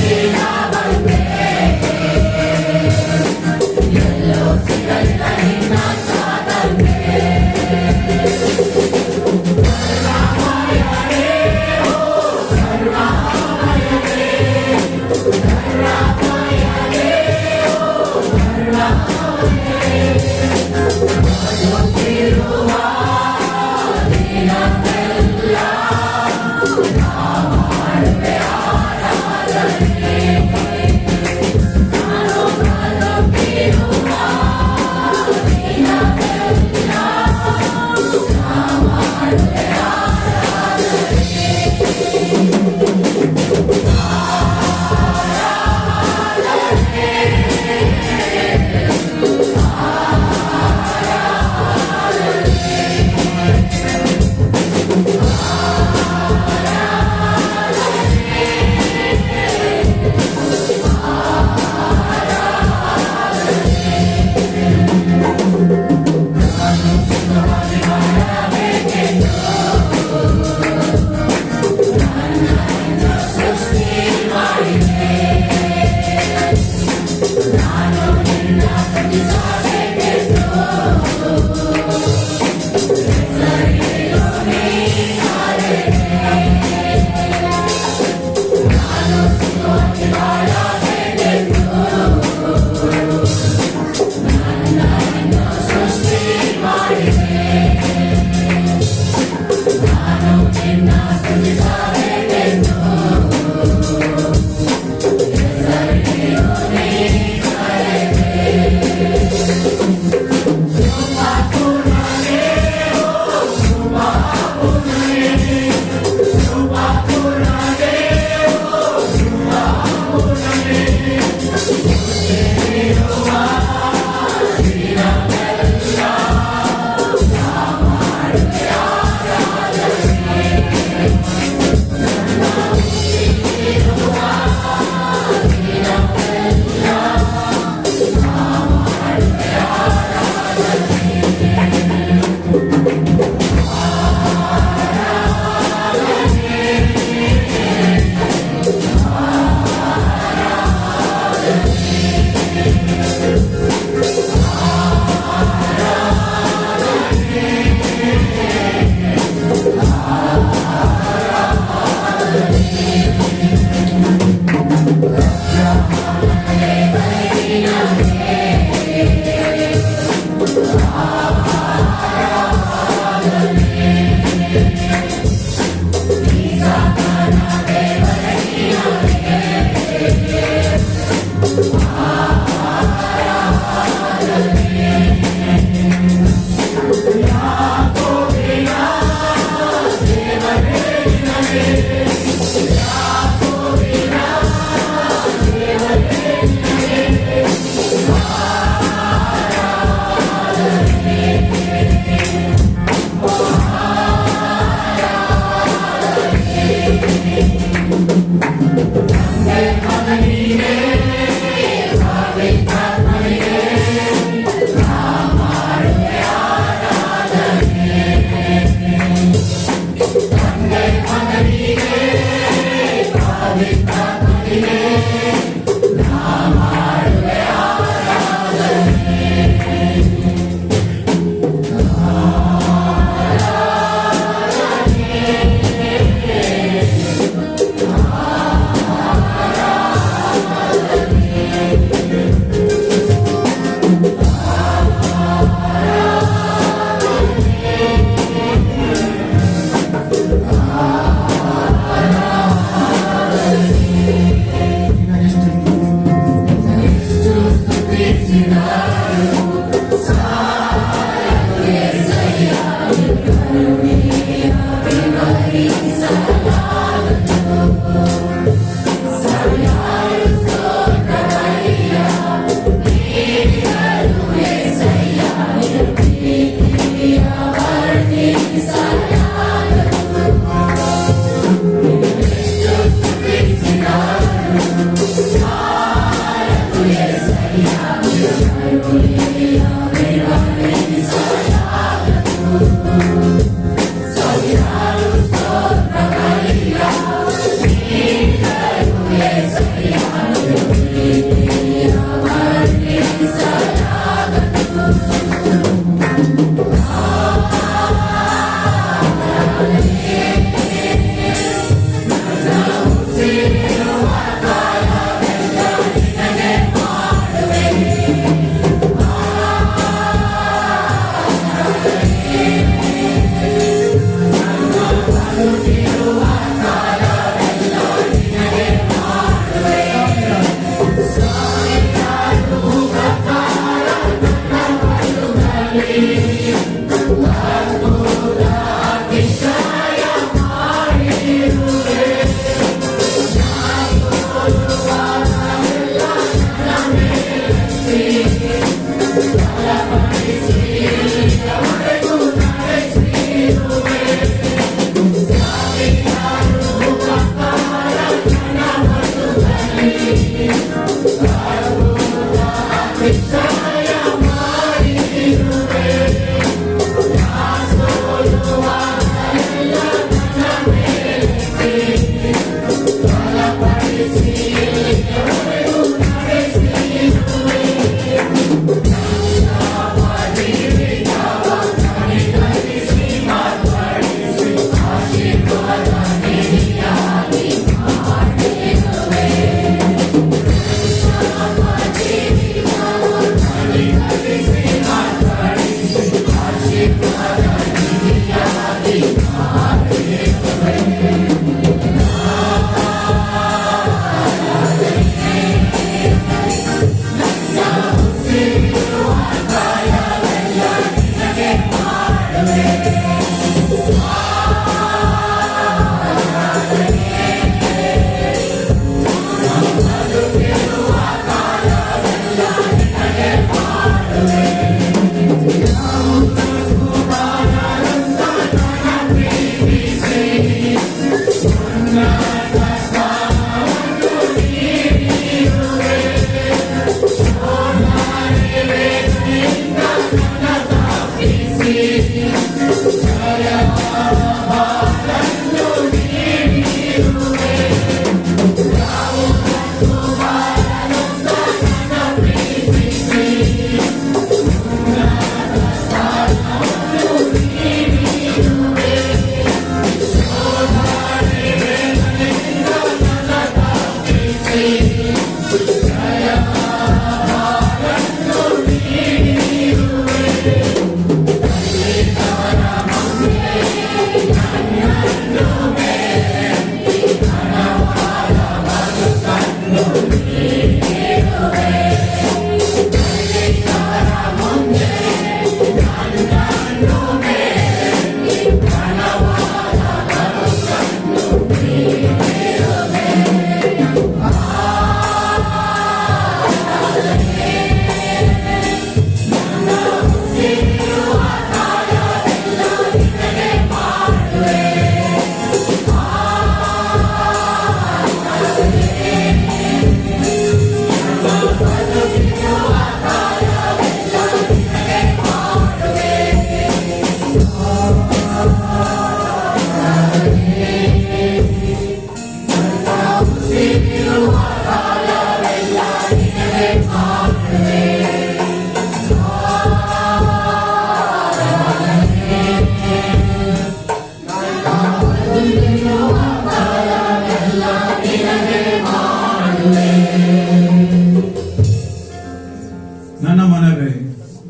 S3: ನನ್ನ ಮನವೇ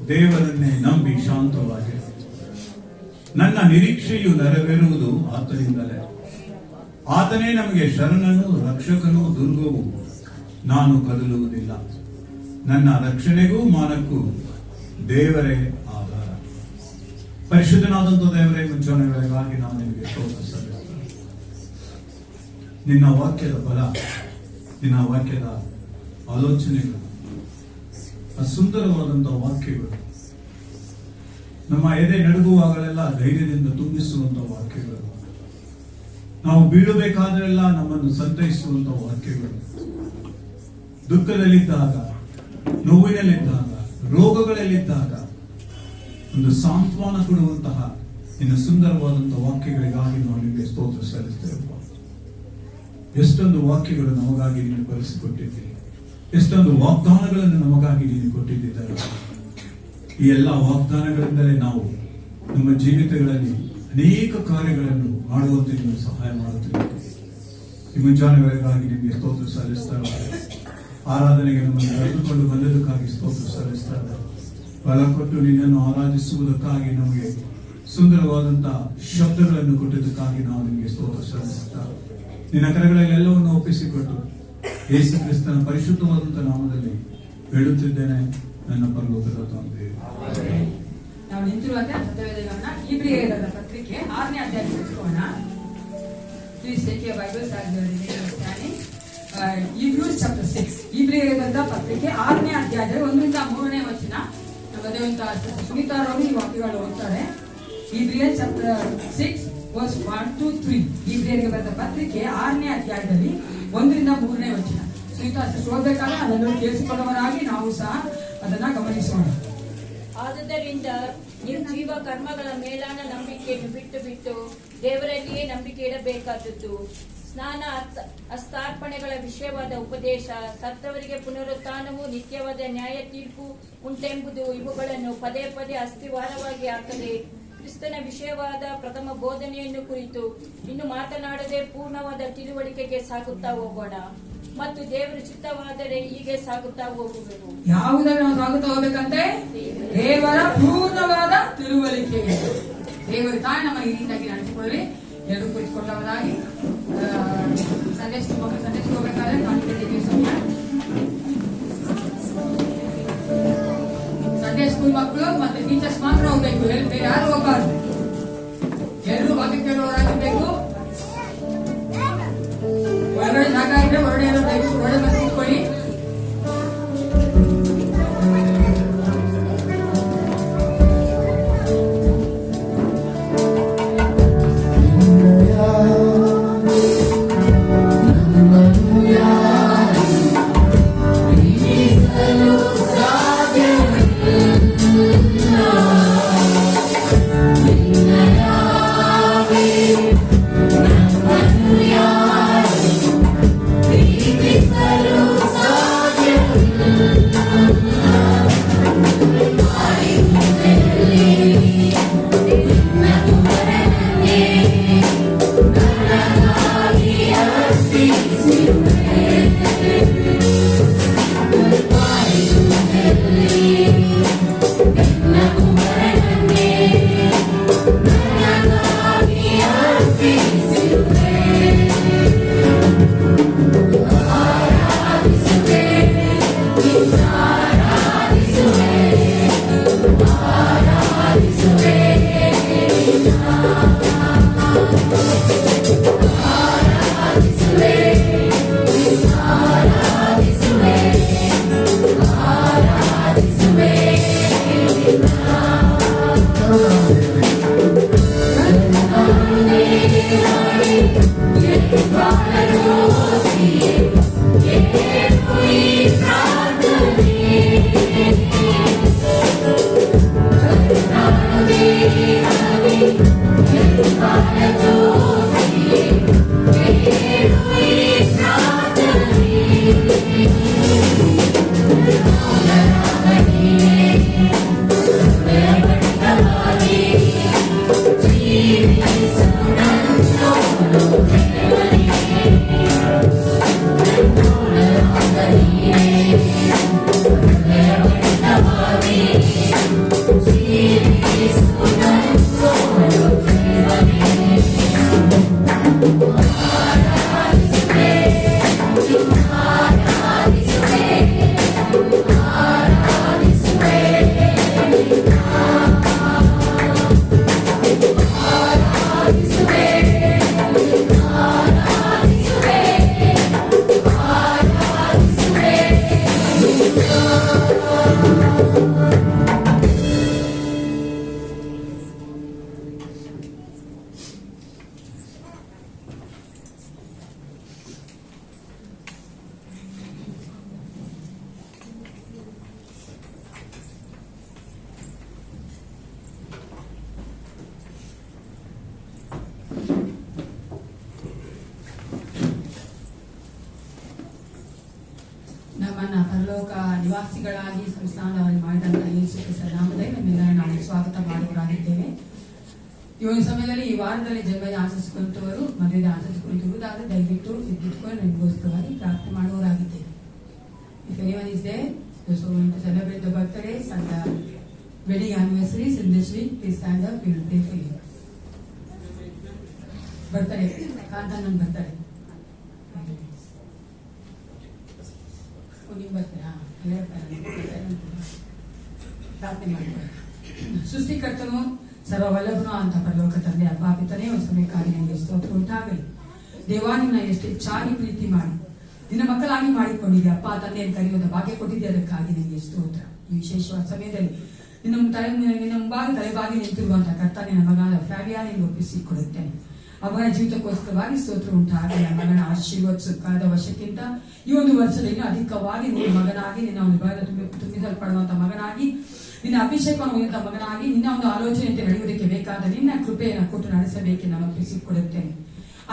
S3: ದೇವರನ್ನೇ ನಂಬಿ ಶಾಂತವಾಗಿ, ನನ್ನ ನಿರೀಕ್ಷೆಯು ನೆರವೇರುವುದು ಆತನಿಂದಲೇ. ಆತನೇ ನಮಗೆ ಶರಣನು, ರಕ್ಷಕನು, ದುರ್ಗವು. ನಾನು ಕದಲುವುದಿಲ್ಲ. ನನ್ನ ರಕ್ಷಣೆಗೂ ಮಾನಕ್ಕೂ ದೇವರೇ ಆಧಾರ. ಪರಿಶುದ್ಧನಾದಂಥ ದೇವರೇ, ಮುಂಚಾನೆ ವೇಳೆಗಾಗಿ ನಾನು ನಿಮಗೆ ಸ್ತೋತ್ರ ಸಲ್ಲಿಸುತ್ತೇನೆ. ನಿನ್ನ ವಾಕ್ಯದ ಬಲ, ನಿನ್ನ ವಾಕ್ಯದ ಆಲೋಚನೆಗಳು, ಸುಂದರವಾದಂತಹ ವಾಕ್ಯಗಳು ನಮ್ಮ ಎದೆ ನಡುಗುವಾಗಲೆಲ್ಲ ಧೈರ್ಯದಿಂದ ತುಂಬಿಸುವಂತಹ ವಾಕ್ಯಗಳು, ನಾವು ಬೀಳಬೇಕಾದ್ರೆಲ್ಲ ನಮ್ಮನ್ನು ಸಂತೈಸುವಂತಹ ವಾಕ್ಯಗಳು, ದುಃಖದಲ್ಲಿದ್ದಾಗ, ನೋವಿನಲ್ಲಿದ್ದಾಗ, ರೋಗಗಳಲ್ಲಿದ್ದಾಗ ಒಂದು ಸಾಂತ್ವನ ಕೊಡುವಂತಹ ಇನ್ನು ಸುಂದರವಾದಂತಹ ವಾಕ್ಯಗಳಿಗಾಗಿ ನಾವು ನಿಮಗೆ ಸ್ತೋತ್ರ ಸಲ್ಲಿಸ್ತೇವೆ. ಎಷ್ಟೊಂದು ವಾಕ್ಯಗಳು ನಮಗಾಗಿ ನೀನು ಬರೆಸಿಕೊಟ್ಟಿದ್ದೀರಿ, ಎಷ್ಟೊಂದು ವಾಗ್ದಾನಗಳನ್ನು ನಮಗಾಗಿ ನೀನು ಕೊಟ್ಟಿದ್ದಾರೆ. ಈ ಎಲ್ಲ ವಾಗ್ದಾನಗಳಿಂದಲೇ ನಾವು ನಮ್ಮ ಜೀವಿತಗಳಲ್ಲಿ ಅನೇಕ ಕಾರ್ಯಗಳನ್ನು ಮಾಡುವಂತೆ ನೀವು ಸಹಾಯ ಮಾಡುತ್ತಿದ್ದೀರಿ. ಈ ಮುಂಜಾನೆ ವೇಳೆಗಾಗಿ ನಿಮಗೆ ಸ್ತೋತ್ರ ಸಲ್ಲಿಸ್ತಾರೆ. ಆರಾಧನೆಗೆ ನಮ್ಮನ್ನು ಕರೆದುಕೊಂಡು ಬಂದದಕ್ಕಾಗಿ ಸ್ತೋತ್ರ ಸಲ್ಲಿಸ್ತಾರೆ. ಬಲ ಕೊಟ್ಟು ನಿನ್ನನ್ನು ಆರಾಧಿಸುವುದಕ್ಕಾಗಿ ನಮಗೆ ಸುಂದರವಾದಂತಹ ಶಬ್ದಗಳನ್ನು ಕೊಟ್ಟಿದ್ದಕ್ಕಾಗಿ ನಾವು ನಿಮಗೆ ಸ್ತೋತ್ರ ಸಲ್ಲಿಸುತ್ತಾರೆ. ನಿನ್ನ ಕರೆಗಳಲ್ಲಿ ಎಲ್ಲವನ್ನು ಒಪ್ಪಿಸಿಕೊಟ್ಟು ಯೇಸು ಕ್ರಿಸ್ತನ ಪರಿಶುದ್ಧವಾದಂತಹ ನಾಮದಲ್ಲಿ ಹೇಳುತ್ತಿದ್ದೇನೆ, ನನ್ನ ಪರಲೋಕದ ತಂದೆ.
S1: ನಾವು ನಿಂತಿರುವಂತೆ ಸತ್ಯವೇದಗಳನ್ನ ಇಬ್ರಿಯರ ಪತ್ರಿಕೆ 6ನೇ ಅಧ್ಯಾಯ ತಿಳಿಸ್ಕೋಣ. Please take your Bibles as you are standing. Hebrews chapter 6. ಇಬ್ರಿಯರ ಪತ್ರಿಕೆ 6ನೇ ಅಧ್ಯಾಯದ 1ರಿಂದ 3ನೇ ವಚನ. ನಮ್ಮ ಸುನೀತಾರವರು ಈ ವಾಕ್ಯಗಳು ಓದ್ತಾರೆ. Hebrews chapter 6 verse 1 to 3. ಇಬ್ರಿಯರಿಗೆ ಬರೆದ ಪತ್ರಿಕೆ 6ನೇ ಅಧ್ಯಾಯದಲ್ಲಿ 1ರಿಂದ 3ನೇ ವಚನ. ಸುನೀತಾ ಓದಬೇಕಾದ್ರೆ ಅದನ್ನು ಕೇಳಿಸಿಕೊಳ್ಳುವವರಾಗಿ ನಾವು ಸಹ ಅದನ್ನ ಗಮನಿಸೋಣ.
S4: ಆದುದರಿಂದ ನಿರ್ಜೀವ ಕರ್ಮಗಳ ಮೇಲಾನ ನಂಬಿಕೆಯನ್ನು ಬಿಟ್ಟು ಬಿಟ್ಟು ದೇವರಲ್ಲಿಯೇ ನಂಬಿಕೆ ಇಡಬೇಕಾದದ್ದು. ಸ್ನಾನ, ಹಸ್ತಾರ್ಪಣೆಗಳ ವಿಷಯವಾದ ಉಪದೇಶ, ಸತ್ತವರಿಗೆ ಪುನರುತ್ಥಾನವು, ನಿತ್ಯವಾದ ನ್ಯಾಯ ತೀರ್ಪು ಉಂಟೆಂಬುದು, ಇವುಗಳನ್ನು ಪದೇ ಪದೇ ಅಸ್ಥಿವಾರವಾಗಿ ಹಾಕದೆ ಕ್ರಿಸ್ತನ ವಿಷಯವಾದ ಪ್ರಥಮ ಬೋಧನೆಯನ್ನು ಕುರಿತು ಇನ್ನು ಮಾತನಾಡದೆ ಪೂರ್ಣವಾದ ತಿಳುವಳಿಕೆಗೆ ಸಾಗುತ್ತಾ ಹೋಗೋಣ. ಮತ್ತು ದೇವರ ಚಿತ್ತವಾದರೆ ಹೀಗೆ ಸಾಗುತ್ತಾ ಹೋಗುವೆವು.
S1: ಯಾವುದನ್ನು ನಾವು ಸಾಗುತ್ತಾ ಹೋಗ್ಬೇಕಂತೆ? ದೇವರ ಪೂರ್ಣವಾದ ತಿಳುವಳಿಕೆ. ದೇವರು ತಾಯಿ ನಮ್ಮ ಈ ರೀತಿಯಾಗಿ ನಡೆಸಿಕೊಳ್ಳಿ. ಎರಡು ಕುಳಿತುಕೊಂಡವರಾಗಿ ಸಂಡೇ ಹೋಗ್ಬೇಕಾದ್ರೆ ಸಮಯ ಸಂಡೇ ಸ್ಕೂಲ್ ಮಕ್ಕಳು ಮತ್ತೆ ಟೀಚರ್ಸ್ ಮಾತ್ರ ಹೋಗ್ಬೇಕು, ಬೇರೆ ಯಾರು ಹೋಗಬಾರ್ದು. ಎಲ್ಲರೂ ವಾಕ್ಯ ಕೇಳುವವರಾಗಿರ್ಬೇಕು. ಹೊರಗಡೆ ಜಾಗ ಇದ್ರೆ ಹೊರಗಡೆ ಇರಬೇಕು, ಹೊರಗಡೆ ಬಂದು ಕೂತ್ಕೊಳ್ಳಿ.
S5: Please,
S1: ನಮ್ಮನ್ನ ಪರಲೋಕ ನಿವಾಸಿಗಳಾಗಿ ಸಂಸ್ಥಾನವಾಗಿ ಮಾಡಿದಂತಹ ಯೇಸು ಕ್ರಿಸ್ತರ ನಾಮದಲ್ಲಿ ನಮ್ಮೆಲ್ಲರ ನಾವು ಸ್ವಾಗತ ಮಾಡುವರಾಗಿದ್ದೇವೆ. ಈ ಒಂದು ಸಮಯದಲ್ಲಿ ಈ ವಾರದಲ್ಲಿ ಜನ್ಮದ ಆಚರಿಸಿಕೊಂಡವರು ಮದುವೆ ಆಚರಿಸಿಕೊಂಡಿರುವುದಾದ್ರೆ ದಯವಿಟ್ಟು ಇದ್ದುಕೊಂಡು ನನಗೋಸ್ಕರವಾಗಿ ಪ್ರಾರ್ಥನೆ ಮಾಡುವವರಾಗಿದ್ದೇವೆ. If anyone is there who is going to celebrate the birthdays and the wedding anniversaries in this week, please stand up. We will pray for you. Birthday, Kantanan birthday. ಪ್ರಾರ್ಥನೆ ಮಾಡ್ತಾರೆ. ಸೃಷ್ಟಿಕರ್ತನು ಸರ್ವವಲ್ಲಭನು ಅಂತ ಪರಲೋಕ ತಂದೆ ಅಪ್ಪ ಪಿತನೇ ಒಂದು ಸಮಯಕ್ಕಾಗಿ ನನಗೆ ಸ್ತೋತ್ರ ಉಂಟಾಗಲಿ. ದೇವಾ ನಿನ್ನ ಎಷ್ಟು ಹೆಚ್ಚಾಗಿ ಪ್ರೀತಿ ಮಾಡಿ ನಿನ್ನ ಮಕ್ಕಳಾಗಿ ಮಾಡಿಕೊಂಡಿದ್ದೆ ಅಪ್ಪ ತಂದೆಯನ್ನು ಕರೆಯುವ ಭಾಗ್ಯ ಕೊಟ್ಟಿದ್ದೆ, ಅದಕ್ಕಾಗಿ ನನಗೆ ಸ್ತೋತ್ರ. ಈ ವಿಶೇಷವಾದ ಸಮಯದಲ್ಲಿ ನಿನ್ನ ಮುಂಭಾಗಿ ತಲೆಬಾಗಿ ನಿಂತಿರುವಂತಹ ಕರ್ತನೆ ನನ್ನ ಮಗನ ಫ್ಯಾಬಿಯಾನಿಗೆ ಒಪ್ಪಿಸಿಕೊಡುತ್ತೇನೆ. ಮಗನ ಜೀವಿತಕ್ಕೋಸ್ಕರವಾಗಿ ಸ್ತೋತ್ರ ಉಂಟಾಗಲಿ. ಮಗನ ಆಶೀರ್ವದಿಸು. ಕಳೆದ ವರ್ಷಕ್ಕಿಂತ ಈ ಒಂದು ವರ್ಷದಲ್ಲಿ ಅಧಿಕವಾಗಿ ನಿನ್ನ ಮಗನಾಗಿ ನಿನ್ನ ಒಂದು ಬಲ ತುಂಬಿಸಲ್ಪಡುವಂತ ಮಗನಾಗಿ ನಿನ್ನ ಅಭಿಷೇಕವನ್ನು ಹೊಂದಿದ ಮಗನಾಗಿ ನಿನ್ನ ಒಂದು ಆಲೋಚನೆಯಂತೆ ನಡೆಯುವುದಕ್ಕೆ ಬೇಕಾದ ನಿನ್ನ ಕೃಪೆಯನ್ನು ಕೊಟ್ಟು ನಡೆಸಬೇಕೆ ನಾನು ಒಪ್ಪಿಸಿಕೊಡುತ್ತೇನೆ.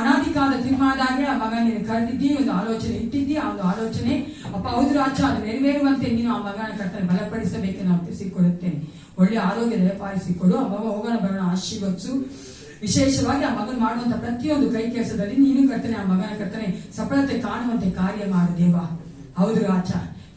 S1: ಅನಾಧಿಕಾದ ತೀರ್ಮಾನದಾಗೆ ಆ ಮಗ ನೀನು ಕರೆದಿದ್ದಿ, ಒಂದು ಆಲೋಚನೆ ಇಟ್ಟಿದ್ದಿ. ಆ ಒಂದು ಆಲೋಚನೆ ಅಪ್ಪ ಹೌದು ರಾಜ ಅದು ನೆರವೇರುವಂತೆ ನೀನು ಆ ಮಗನ ಕರ್ತನೆ ಬಲಪಡಿಸಬೇಕೆ ನಾನು ಒಪ್ಪಿಸಿಕೊಡುತ್ತೇನೆ. ಒಳ್ಳೆ ಆರೋಗ್ಯ ದಯಪಾಲಿಸಿಕೊಡು. ಆ ಮಗ ಹೋಗೋಣ ಬರೋಣ ಆಶೀರ್ವದಿಸು. ವಿಶೇಷವಾಗಿ ಆ ಮಗನ ಮಾಡುವಂತ ಪ್ರತಿಯೊಂದು ಕೈ ಕೆಲಸದಲ್ಲಿ ನೀನು ಕರ್ತನೆ ಆ ಮಗನ ಕರ್ತನೆ ಸಫಲತೆ ಕಾಣುವಂತೆ ಕಾರ್ಯ ಮಾಡು ದೇವ. ಹೌದು ರಾಜ,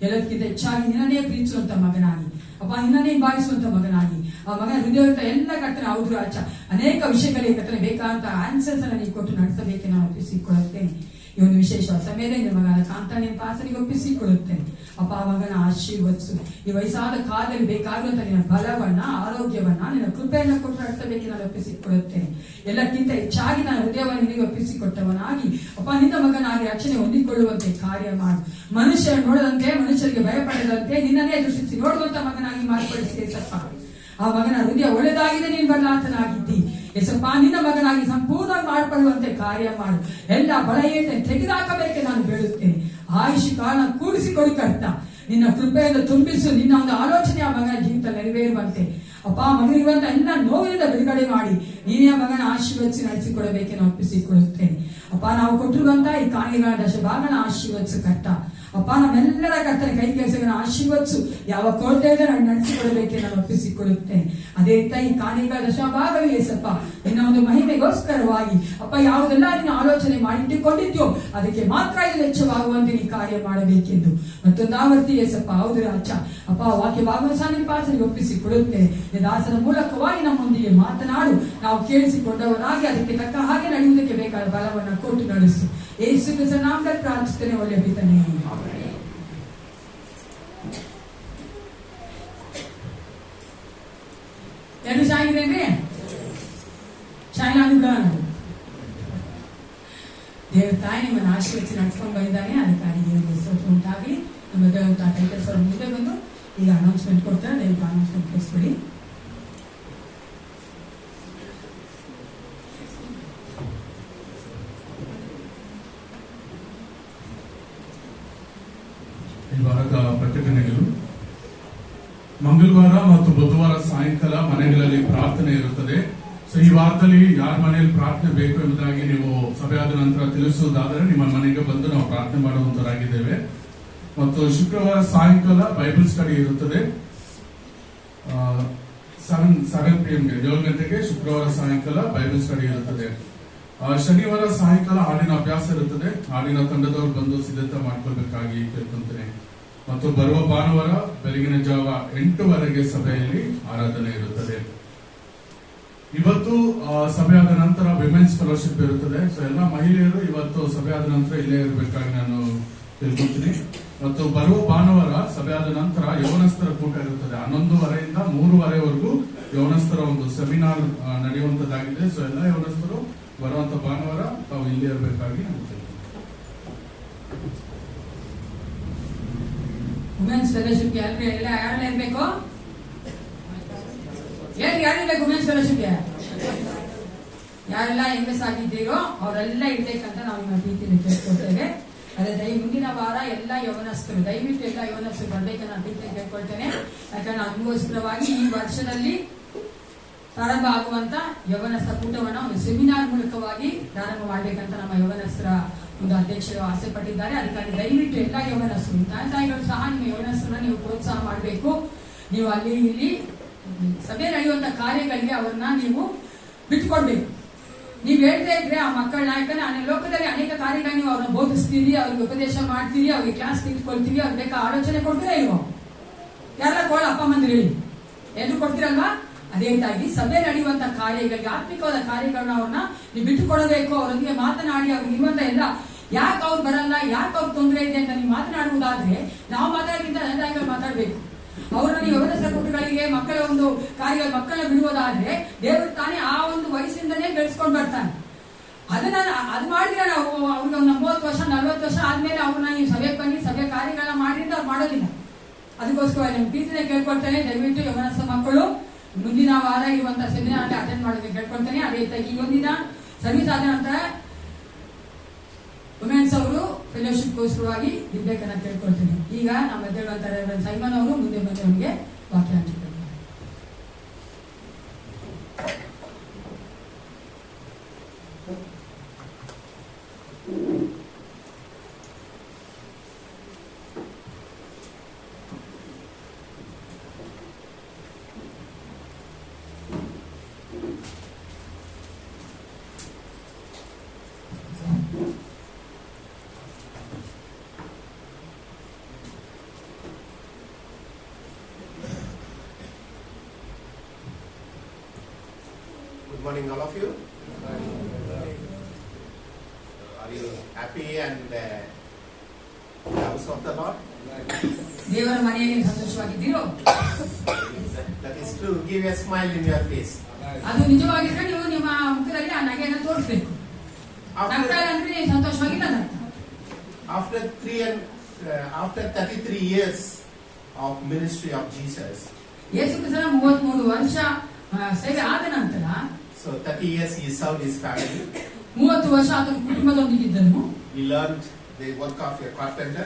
S1: ಎಲ್ಲದಕ್ಕಿಂತ ಹೆಚ್ಚಾಗಿ ನಿನ್ನನ್ನೇ ಪ್ರೀತಿಸುವಂತ ಮಗನಾಗಿ ಅಪ್ಪ ನಿನ್ನನ್ನೇ ಭಾವಿಸುವಂತ ಮಗನಾಗಿ ಆ ಮಗನ ಹೃದಯವಂತ ಎಲ್ಲ ಕರ್ತನೆ ಹೌದು ರಾಜ ಅನೇಕ ವಿಷಯಗಳಿಗೆ ಕರ್ತನೆ ಬೇಕಾದಂತ ಆನ್ಸರ್ಸ್ ಅನ್ನ ನೀವು ಕೊಟ್ಟು ನಡೆಸಬೇಕೆ ನಾನು ಒಪ್ಪಿಸಿಕೊಳ್ಳುತ್ತೇನೆ. ಈ ಒಂದು ವಿಶೇಷವಾದ ಸಮಯದಲ್ಲಿ ನಿಮ್ಮ ಮಗನ ಕಾಂತಾನೆ ಪಾಸನಿಗೆ ಒಪ್ಪಿಸಿಕೊಳ್ಳುತ್ತೇನೆ. ಅಪ್ಪ ಆ ಮಗನ ಆಶೀರ್ವದಿಸು. ಈ ವಯಸ್ಸಾದ ಕಾಲದಲ್ಲಿ ಬೇಕಾಗುವಂತ ನಿನ್ನ ಬಲವನ್ನ ಆರೋಗ್ಯವನ್ನ ನಿನ್ನ ಕೃಪೆಯನ್ನ ಕೊಟ್ಟು ನಡೆಸಬೇಕೆ ನಾನು ಒಪ್ಪಿಸಿಕೊಳ್ಳುತ್ತೇನೆ. ಎಲ್ಲಕ್ಕಿಂತ ಹೆಚ್ಚಾಗಿ ನಾನು ಹೃದಯವನ್ನು ನಿನಗೆ ಒಪ್ಪಿಸಿಕೊಟ್ಟವನಾಗಿ ಅಪ್ಪ ನಿನ್ನ ಮಗನಾಗಿ ರಕ್ಷಣೆ ಹೊಂದಿಕೊಳ್ಳುವಂತೆ ಕಾರ್ಯ ಮಾಡು. ಮನುಷ್ಯರು ನೋಡದಂತೆ, ಮನುಷ್ಯರಿಗೆ ಭಯಪಡದಂತೆ ನಿನ್ನನ್ನೇ ದೃಷ್ಟಿಸಿ ನೋಡುವಂತ ಮಗನಾಗಿ ಮಾರ್ಪಡಿಸಿದೆ ಸಪ್ಪ. ಆ ಮಗನ ಹೃದಯ ಒಳ್ಳೆದಾಗಿದೆ, ನೀನು ಬದಲಾತನಾಗಿದ್ದಿ ಎಸಪ್ಪ. ನಿನ್ನ ಮಗನಾಗಿ ಸಂಪೂರ್ಣ ಮಾರ್ಪಡುವಂತೆ ಕಾರ್ಯ ಮಾಡು. ಎಲ್ಲ ಬಳೆಯನ್ನು ತೆಗೆದುಹಾಕಬೇಕೆ ನಾನು ಬೇಡುತ್ತೇನೆ. ಆಯುಷ್ ಕಾಲ ಕೂಡಿಸಿಕೊಡು ಕರ್ತ. ನಿನ್ನ ಕೃಪೆಯನ್ನು ತುಂಬಿಸು. ನಿನ್ನ ಒಂದು ಆಲೋಚನೆ ಆ ಮಗನ ಜೀವಿತ ನೆರವೇರುವಂತೆ ಅಪ್ಪ ಮಗನಿರುವಂತ ಎಲ್ಲ ನೋವಿನಿಂದ ಬಿಡುಗಡೆ ಮಾಡಿ ನೀನೇ ಆ ಮಗನ ಆಶೀರ್ವದಿಸಿ ನಡೆಸಿಕೊಡಬೇಕೆ ನಾನು ಒಪ್ಪಿಸಿಕೊಳ್ಳುತ್ತೇನೆ. ಅಪ್ಪ ನಾವು ಕೊಟ್ಟಿರುವಂತಹ ಈ ಕಾಣಿಕೆಗಳ ದಶಭಾಗನ ಆಶೀರ್ವದಿಸು ಕರ್ತ. ಅಪ್ಪ ನಮ್ಮೆಲ್ಲರ ಕರ್ತನ ಕೈ ಕೆಲಸಗಳನ್ನ ಆಶೀರ್ವದಿಸು. ಯಾವ ಕೊರತೆ ನಾನು ನಡೆಸಿಕೊಡಬೇಕೆ ನಾನು ಒಪ್ಪಿಸಿಕೊಳ್ಳುತ್ತೇನೆ. ಅದೇ ರೀತಿ ಈ ಕಾಣಿಕೆಗಳ ದಶಭಾಗವೇ ಏಸಪ್ಪ ನಿನ್ನ ಒಂದು ಮಹಿಮೆಗೋಸ್ಕರವಾಗಿ ಅಪ್ಪ ಯಾವುದೆಲ್ಲ ನಿನ್ನ ಆಲೋಚನೆ ಮಾಡಿಟ್ಟುಕೊಂಡಿದ್ಯೋ ಅದಕ್ಕೆ ಮಾತ್ರ ಇದು ವೆಚ್ಚವಾಗುವಂತೆ ನೀ ಕಾರ್ಯ ಮಾಡಬೇಕೆಂದು ಮತ್ತೊಂದು ಆವರ್ತಿ ಏಸಪ್ಪ ಹೌದು ರಾಜ ಅಪ್ಪ ವಾಕ್ಯವಾಗುವ ಸಾನಿನ ಪಾಸನಿಗೆ ಒಪ್ಪಿಸಿಕೊಡುತ್ತೇನೆ. ದಾಸನ ಮೂಲಕವಾಗಿ ನಮ್ಮೊಂದಿಗೆ ಮಾತನಾಡು. ನಾವು ಕೇಳಿಸಿಕೊಂಡವರಾಗಿ ಅದಕ್ಕೆ ತಕ್ಕ ಹಾಗೆ ನಡೆಯುವುದಕ್ಕೆ ಬೇಕಾದ ಬಲವನ್ನು ಕೊಟ್ಟು ನಡೆಸು. ಯೇಸು ಕ್ರಿಸ್ತನ ನಾಮದಲ್ಲಿ ಪ್ರಾರ್ಥಿಸುತ್ತೇನೆ ಒಳ್ಳೆಯ ಪಿತನೇ. ಎರಡು ಶಾಯಿದೇನ್ರಿ ಶಾಯಿಲಾಗಿ ಬಿಡೋಣ. ದೇವ್ರ ತಾಯಿ ನಿಮ್ಮನ್ನು ಆಶೀರ್ವದಿಸಿ ನಡೆಸ್ಕೊಂಡು ಬಂದಿದ್ದಾನೆ. ಅದಕ್ಕಾಗಿ ದೇವರಿಗೆ ಸ್ತೋತ್ರ ಉಂಟಾಗಲಿ. ನಮ್ಮ ದೇವಂತ ಟೈಟಲ್ಸ್ ಅವ್ರ ಮುಂದೆ ಬಂದು ಈಗ ಅನೌನ್ಸ್ಮೆಂಟ್ ಕೊಡ್ತಾರೆ. ದಯವಿಟ್ಟು ಅನೌನ್ಸ್ಮೆಂಟ್ ಕಳಿಸ್ಬಿಡಿ.
S5: ಈ ವಾರದ ಪ್ರಕಟಣೆಗಳು ಮಂಗಳವಾರ ಮತ್ತು ಬುಧವಾರ ಸಾಯಂಕಾಲ ಮನೆಗಳಲ್ಲಿ ಪ್ರಾರ್ಥನೆ ಇರುತ್ತದೆ. ಸೊ ಈ ವಾರದಲ್ಲಿ ಯಾರ ಮನೆಯಲ್ಲಿ ಪ್ರಾರ್ಥನೆ ಬೇಕು ಎಂಬುದಾಗಿ ನೀವು ಸಭೆಯಾದ ನಂತರ ತಿಳಿಸುವುದಾದರೆ ನಿಮ್ಮ ಮನೆಗೆ ಬಂದು ನಾವು ಪ್ರಾರ್ಥನೆ ಮಾಡುವಂತರಾಗಿದ್ದೇವೆ. ಮತ್ತು ಶುಕ್ರವಾರ ಸಾಯಂಕಾಲ ಬೈಬಲ್ ಸ್ಟಡಿ ಇರುತ್ತದೆ 7 PM 7 ಗಂಟೆಗೆ ಶುಕ್ರವಾರ ಸಾಯಂಕಾಲ ಬೈಬಲ್ ಸ್ಟಡಿ ಇರುತ್ತದೆ. ಶನಿವಾರ ಸಾಯಂಕಾಲ ಹಾಡಿನ ಅಭ್ಯಾಸ ಇರುತ್ತದೆ. ಹಾಡಿನ ತಂಡದವರು ಬಂದು ಸಿದ್ಧತೆ ಮಾಡ್ಕೊಳ್ಬೇಕಾಗಿ ಕೇಳ್ಕೊಂತೇನೆ. ಮತ್ತು ಬರುವ ಭಾನುವಾರ ಬೆಳಗಿನ ಜಾವ 8 ಸಭೆಯಲ್ಲಿ ಆರಾಧನೆ ಇರುತ್ತದೆ. ಇವತ್ತು ಸಭೆಯಾದ ನಂತರ ವಿಮೆನ್ಸ್ ಫೆಲೋಶಿಪ್ ಇರುತ್ತದೆ. ಸೊ ಎಲ್ಲ ಮಹಿಳೆಯರು ಇವತ್ತು ಸಭೆಯಾದ ನಂತರ ಇಲ್ಲೇ ಇರಬೇಕಾಗಿ ನಾನು ತಿಳ್ಕೊತೀನಿ. ಮತ್ತು ಬರುವ ಭಾನುವಾರ ಸಭೆಯಾದ ನಂತರ ಯೌವನಸ್ಥರ ಕೂಟ ಇರುತ್ತದೆ. 11:30 3:30 ಯೌವನಸ್ಥರ ಒಂದು ಸೆಮಿನಾರ್ ನಡೆಯುವಂತದ್ದಾಗಿದೆ. ಸೊ ಎಲ್ಲ ಯೌವನಸ್ಥರು ಬರುವಂತ ಭಾನುವಾರ ತಾವು ಇಲ್ಲೇ ಇರಬೇಕಾಗಿ ನಾನು
S1: ವುಮೆನ್ಸ್ ಫೆಲೋಶಿಪ್ ಎಲ್ಲ ಯಾರೆಲ್ಲ ಇರ್ಬೇಕು? ಯಾರಿರ್ಬೇಕು ವುಮೆನ್ಸ್ ಫೆಲೋಶಿಪ್ಗೆ? ಯಾರೆಲ್ಲ MS ಆಗಿದ್ದೀರೋ ಅವರೆಲ್ಲ ಇರ್ಬೇಕಂತ ನಾವು ನಿಮ್ಮ ಪ್ರೀತಿಯಿಂದ ಕೇಳ್ಕೊಳ್ತೇವೆ. ಅದೇ ಮುಂದಿನ ವಾರ ಎಲ್ಲ ಯೌವನಸ್ಥರು ದಯವಿಟ್ಟು ಎಲ್ಲ ಯೌವನಸ್ಥರು ಬರ್ಬೇಕಂತ ನಾನು ಪ್ರೀತಿಯಿಂದ ಕೇಳ್ಕೊಳ್ತೇನೆ. ಯಾಕಂದ್ರೆ ಅದಕ್ಕೋಸ್ಕರವಾಗಿ ಈ ವರ್ಷದಲ್ಲಿ ಪ್ರಾರಂಭ ಆಗುವಂತ ಯೌವನಸ್ಥ ಕೂಟವನ್ನ ಒಂದು ಸೆಮಿನಾರ್ ಮೂಲಕವಾಗಿ ಪ್ರಾರಂಭ ಮಾಡ್ಬೇಕಂತ ನಮ್ಮ ಯೌವನಸ್ಥರ ಒಂದು ಅಧ್ಯಕ್ಷರು ಆಸೆ ಪಟ್ಟಿದ್ದಾರೆ. ಅದಕ್ಕಾಗಿ ದಯವಿಟ್ಟು ಎಲ್ಲ ಯೌವನಸ್ಥರು, ತಂದೆ ತಾಯಿಗಳು ಸಹ ನಿಮ್ಮ ಯೌವನಸ್ಥರನ್ನ ನೀವು ಪ್ರೋತ್ಸಾಹ ಮಾಡಬೇಕು. ನೀವು ಅಲ್ಲಿ ಇಲ್ಲಿ ಸಭೆ ನಡೆಯುವಂತ ಕಾರ್ಯಗಳಿಗೆ ಅವ್ರನ್ನ ನೀವು ಬಿಟ್ಕೊಡ್ಬೇಕು. ನೀವ್ ಹೇಳ್ತಾ ಇದ್ರೆ ಆ ಮಕ್ಕಳನ್ನ, ಯಾಕಂದ್ರೆ ಲೋಕದಲ್ಲಿ ಅನೇಕ ಕಾರ್ಯಗಳು ನೀವು ಅವ್ರನ್ನ ಬೋಧಿಸ್ತೀರಿ, ಅವ್ರಿಗೆ ಉಪದೇಶ ಮಾಡ್ತೀರಿ, ಅವ್ರಿಗೆ ಕ್ಲಾಸ್ ನಿಂತ್ಕೊಳ್ತೀವಿ, ಅವ್ರ ಬೇಕಾ ಆಲೋಚನೆ ಕೊಡ್ತೀರಾ ಇಲ್ವೋ? ಯಾರ ಕೋಳ ಅಪ್ಪ ಮಂದಿರ ಹೇಳಿ ಎಲ್ರು ಕೊಡ್ತೀರಲ್ವಾ? ಅದೇ ರೀತಿಯಾಗಿ ಸಭೆ ನಡೆಯುವಂತ ಕಾರ್ಯಗಳಿಗೆ, ಆತ್ಮಿಕವಾದ ಕಾರ್ಯಗಳನ್ನ ಅವ್ರನ್ನ ನೀವು ಬಿಟ್ಟುಕೊಡಬೇಕು. ಅವರೊಂದಿಗೆ ಮಾತನಾಡಿ ಅವ್ರಿಗೆ ಇರುವಂತ ಎಲ್ಲ ಯಾಕೆ ಅವ್ರು ಬರಲ್ಲ, ಯಾಕೆ ಅವ್ರು ತೊಂದರೆ ಇದೆ ಅಂತ ನೀವು ಮಾತನಾಡುವುದಾದ್ರೆ, ನಾವು ಮಾತಾಡೋದ್ರಿಂದ ತಂದೆ ಮಾತಾಡ್ಬೇಕು. ಅವ್ರನ್ನ ನೀವು ಯೌವನಸ್ಥರ ಕೂಟಗಳಿಗೆ ಮಕ್ಕಳ ಒಂದು ಕಾರ್ಯ ಮಕ್ಕಳನ್ನ ಬಿಡುವುದಾದ್ರೆ ದೇವರು ತಾನೇ ಆ ಒಂದು ವಯಸ್ಸಿಂದನೇ ಬೆಳೆಸ್ಕೊಂಡು ಬರ್ತಾನೆ. ಅದು ಮಾಡಿದ್ರೆ ನಾವು ಅವ್ರಿಗೆ ಒಂದು 30 ವರ್ಷ 40 ವರ್ಷ ಆದ್ಮೇಲೆ ಅವ್ರನ್ನ ನೀವು ಸಭೆಗೆ ಬನ್ನಿ ಸಭೆ ಕಾರ್ಯಗಳನ್ನ ಮಾಡಿ ಅಂತ ಅವ್ರು ಮಾಡೋದಿಲ್ಲ. ಅದಕ್ಕೋಸ್ಕರ ನಿಮ್ ಪ್ರೀತಿನ ಕೇಳ್ಕೊಳ್ತೇನೆ, ದಯವಿಟ್ಟು ಯೌವನಸ್ಥ ಮಕ್ಕಳು ಮುಂದಿನ ವಾರ ಇರುವಂತಹ ಸೆಮಿನಾರ್ ಅಟೆಂಡ್ ಮಾಡೋದಕ್ಕೆ ಕೇಳ್ಕೊಳ್ತೇನೆ. ಅದೇ ರೀತಿಯಾಗಿ ಈ ಒಂದಿನ ಸರ್ವಿಸ್ ಆದ ನಂತರ ವುಮೆನ್ಸ್ ಅವರು ಫೆಲೋಶಿಪ್ಗೋಸ್ಕರವಾಗಿ ಇರ್ಬೇಕನ್ನ ಕೇಳ್ಕೊಳ್ತೀನಿ. ಈಗ ನಮ್ಮ ಮಧ್ಯೆ ಸೈಮನ್ ಅವರು ಮುಂದೆ ಬಂದು ಅವನಿಗೆ ವಾಕ್ಯ ಹಂಚಿಕೊಳ್ತಾರೆ.
S2: Good morning, all of you. Are you happy and the house of the Lord?
S1: ದೇವರ ಮನೆಯಲ್ಲಿ ಸಂತೋಷವಾಗಿದ್ದೀರೋ?
S2: That is to give a smile in your face.
S1: ಅದು ನಿಜವಾಗಿದ್ರೆ ನೀವು ನಿಮ್ಮ ಮುಖದಲ್ಲಿ ಆ ನಗೆಯನ್ನು ತೋರಿಸಬೇಕು. ನಗ್ತಾ ಅಂದ್ರೆ ನೀವು ಸಂತೋಷವಾಗಿಲ್ಲ ಅಂತ.
S2: After 33 years of ministry of Jesus.
S1: ಯೇಸು ಕ್ರಿಸ್ತನ 33 ವರ್ಷ ಸೇವೆ ಆದ ನಂತರ,
S2: so 30 years he served his family.
S1: 30 ವರ್ಷ ಆತನ ಕುಟುಂಬದೊಂದಿಗಿದ್ದನು.
S2: He learned the work of a carpenter.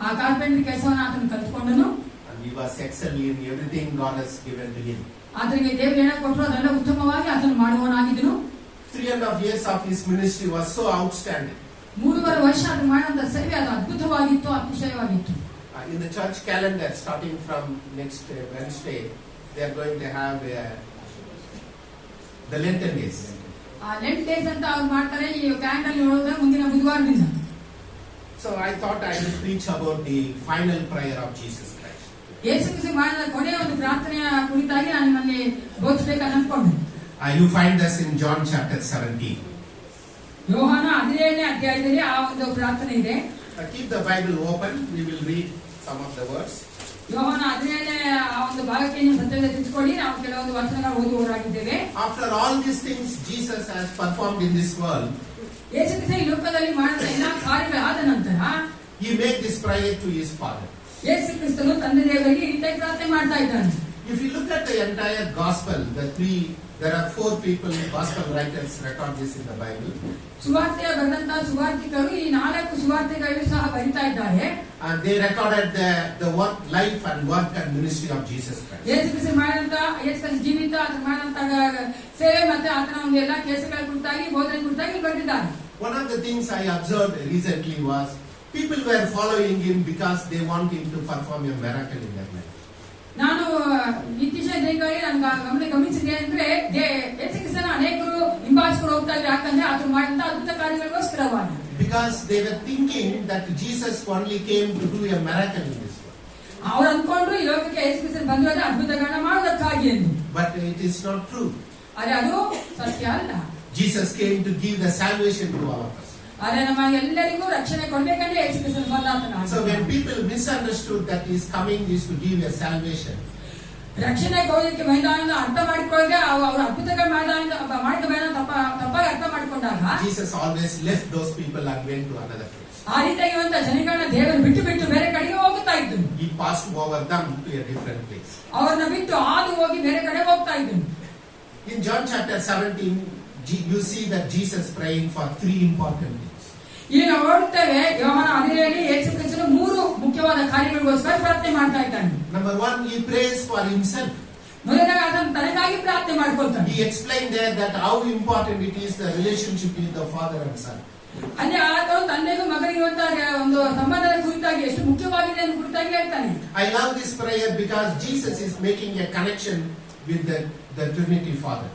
S1: ಆ ಕಾರ್ಪೆಂಟರ್ ಕೆಲಸವನ್ನು ಆತನು ಕಲಿತುಕೊಂಡನು.
S2: And he was excelling in everything God has given to him.
S1: ಆತನಿಗೆ ದೇವರು ಏನ ಕೊಟ್ಟರು ಅದೆಲ್ಲ ಉತ್ತಮವಾಗಿ ಆತನು ಮಾಡುವವನಾಗಿದ್ದನು.
S2: 3.5 years of his ministry was so outstanding.
S1: 3.5 ವರ್ಷ ಆತನು ಮಾಡಿದಂತ ಸೇವೆ ಅದು ಅದ್ಭುತವಾಗಿತ್ತು, ಅತಿಶಯವಾಗಿತ್ತು.
S2: In the church calendar, starting from next Wednesday, they are going to have the Lenten days.
S1: ಆ ಲೆಂಟ್ ಡೇಸ್ ಅಂತ ಅವ್ರು ಮಾಡ್ತಾರೆ ಈ ಕ್ಯಾಲೆಂಡರ್ ನೋಡಿದ್ರೆ ಮುಂದಿನ ಬುಧವಾರದಿಂದ.
S2: So I thought I would preach about the final prayer of Jesus Christ.
S1: Yesu Krista ಮಾಡಿದ ಕೊನೆಯ ಒಂದು ಪ್ರಾರ್ಥನೆಯ ಕುರಿತಾಗಿ ನಾನು ನಿಮ್ಮಲ್ಲಿ ಬೋಧಿಸಬೇಕಂತ ಅನ್ಕೊಂಡೆ.
S2: You find this in John chapter 17.
S1: ಯೋಹಾನ 17ನೇ ಅಧ್ಯಾಯದಲ್ಲಿ ಆ ಒಂದು ಪ್ರಾರ್ಥನೆ ಇದೆ.
S2: Keep the Bible open. We will read some of the words.
S1: ಯೋಹಾನ 17ನೇ ಆ ಒಂದು ಭಾಗಕ್ಕೆ ನೀವು ಸತ್ಯದ ತಿಳ್ಕೊಳ್ಳಿ. ನಾವು ಕೆಲವೊಂದು ವಚನಗಳು ಓದುವವರಾಗಿದ್ದೇವೆ.
S2: After all these things Jesus has performed in this world,
S1: Yesu Krista ಈ ಲೋಕದಲ್ಲಿ ಮಾಡಿದ ಎಲ್ಲಾ ಕಾರ್ಯಗಳಾದ ನಂತರ
S2: he made this prayer to his Father.
S1: ಯೇಸು ಕ್ರಿಸ್ತನು ತಂದೆ ದೇವರಿಗೆ ಈ ರೀತಿಯಾಗಿ ಪ್ರಾರ್ಥನೆ ಮಾಡ್ತಾ ಇದ್ದಾನೆ.
S2: If you look at the entire gospel, there are 4 people, gospel writers record this in the Bible.
S1: ಸುವಾರ್ತೆಯ ಬರೆದಂತಹ ಸುವಾರ್ತಿಕರು ಈ 4 ಸುವಾರ್ತೆಗಳು ಸಹ ಬರಿತಾ ಇದ್ದಾರೆ.
S2: And they recorded the work, life and work and ministry of Jesus Christ.
S1: Yesu Krista ಮಾಡಿದಂತಹ ಯೇಸು ಕ್ರಿಸ್ತ ಜೀವಿತ ಆತನ ಮಾಡಿದಂತಹ ಸೇವೆ ಮತ್ತೆ ಆತನ ಒಂದು ಎಲ್ಲಾ ಕೆಲಸಗಳ ಕುರಿತಾಗಿ ಬೋಧನೆ ಕುರಿತಾಗಿ ಬರೆದಿದ್ದಾರೆ.
S2: One of the things I observed recently was people were following him because they want him to perform a miracle in their life.
S1: ನಾನು ಇತ್ತೀಚಿನ ದಿನಗಳಲ್ಲಿ ನಾನು ಗಮನಿಸಿದೆ ಅಂದ್ರೆ ಯೇಸು ಕ್ರಿಸ್ತನ ಅನೇಕರು ಹಿಂಬಾಲಿಸಿಕೊಂಡು ಹೋಗ್ತಾ ಇದ್ದಾರೆ. ಯಾಕಂದ್ರೆ ಆತನು ಮಾಡಿದಂತಹ ಅದ್ಭುತ ಕಾರ್ಯಗಳಿಗೋಸ್ಕರವಾಗಿ.
S2: Because they were thinking that Jesus only came to do a miracle in this world.
S1: ಅವ್ರು ಅನ್ಕೊಂಡ್ರು ಈ ಲೋಕಕ್ಕೆ ಯೇಸು ಕ್ರಿಸ್ತನು ಬಂದಿರೋದೇ ಅದ್ಭುತಗಳನ್ನ ಮಾಡೋದಕ್ಕಾಗಿ ಎಂದು.
S2: But it is not true.
S1: ಆದ್ರೆ ಅದು ಸತ್ಯ ಅಲ್ಲ.
S2: Jesus came to give the salvation to all of us.
S1: ಆದ್ರೆ ನಮಗೆಲ್ಲರಿಗೂ ರಕ್ಷಣೆ ಕೊಡ್ಬೇಕಂದ್ರೆ ಯೇಸು ಕ್ರಿಸ್ತನು ಬಂದಾತನ.
S2: So when people misunderstood that he is coming is to give a salvation,
S1: ರಕ್ಷಣೆ ಕೊಡೋದಕ್ಕೆ ಮೈದಾನ ಅರ್ಥ ಮಾಡಿಕೊಳ್ಳದೆ ಅವರು ಅದ್ಭುತಗಳು ಮಾಡಿದ ತಪ್ಪಾಗಿ ಅರ್ಥ ಮಾಡಿಕೊಂಡಾಗ
S2: Jesus always left those people and went to another place.
S1: ಆ ರೀತಿಯಾಗಿರುವಂತಹ ಜನಗಳನ್ನ ದೇವರು ಬಿಟ್ಟು ಬೇರೆ ಕಡೆಗೆ ಹೋಗ್ತಾ ಇದ್ದು.
S2: He passed over them to a different place.
S1: ಅವ್ರನ್ನ ಬಿಟ್ಟು ಹಾದು ಹೋಗಿ ಬೇರೆ ಕಡೆ ಹೋಗ್ತಾ ಇದ್ದು.
S2: In John chapter 17, you see that Jesus praying for 3 important things.
S1: ಇಲ್ಲಿ ನಾವು ನೋಡುತ್ತೇವೆ ಯೋಹಾನ 17ರಲ್ಲಿ ಯೇಸು ಕ್ರಿಸ್ತನು 3 ಮುಖ್ಯವಾದ ಕಾರ್ಯಗಳಿಗೋಸ್ಕರ ಪ್ರಾರ್ಥನೆ ಮಾಡ್ತಾ ಇದ್ದಾನೆ.
S2: Number 1, he prays for himself.
S1: ಮೊದಲಾಗಿ ಆತನು ತನಗಾಗಿ ಪ್ರಾರ್ಥನೆ ಮಾಡ್ಕೊಳ್ತಾನೆ.
S2: He explained there that how important it is the relationship with the father and son.
S1: ಅಲ್ಲಿ ಆತನು ತಂದೆ ಇರುವಂತಹ ಒಂದು ಸಂಬಂಧದ ಕುರಿತಾಗಿ ಎಷ್ಟು ಮುಖ್ಯವಾಗಿದೆ ಎಂದು ಕುರಿತಾಗಿ ಹೇಳ್ತಾನೆ.
S2: I love this prayer because Jesus is making a connection with the Trinity Father.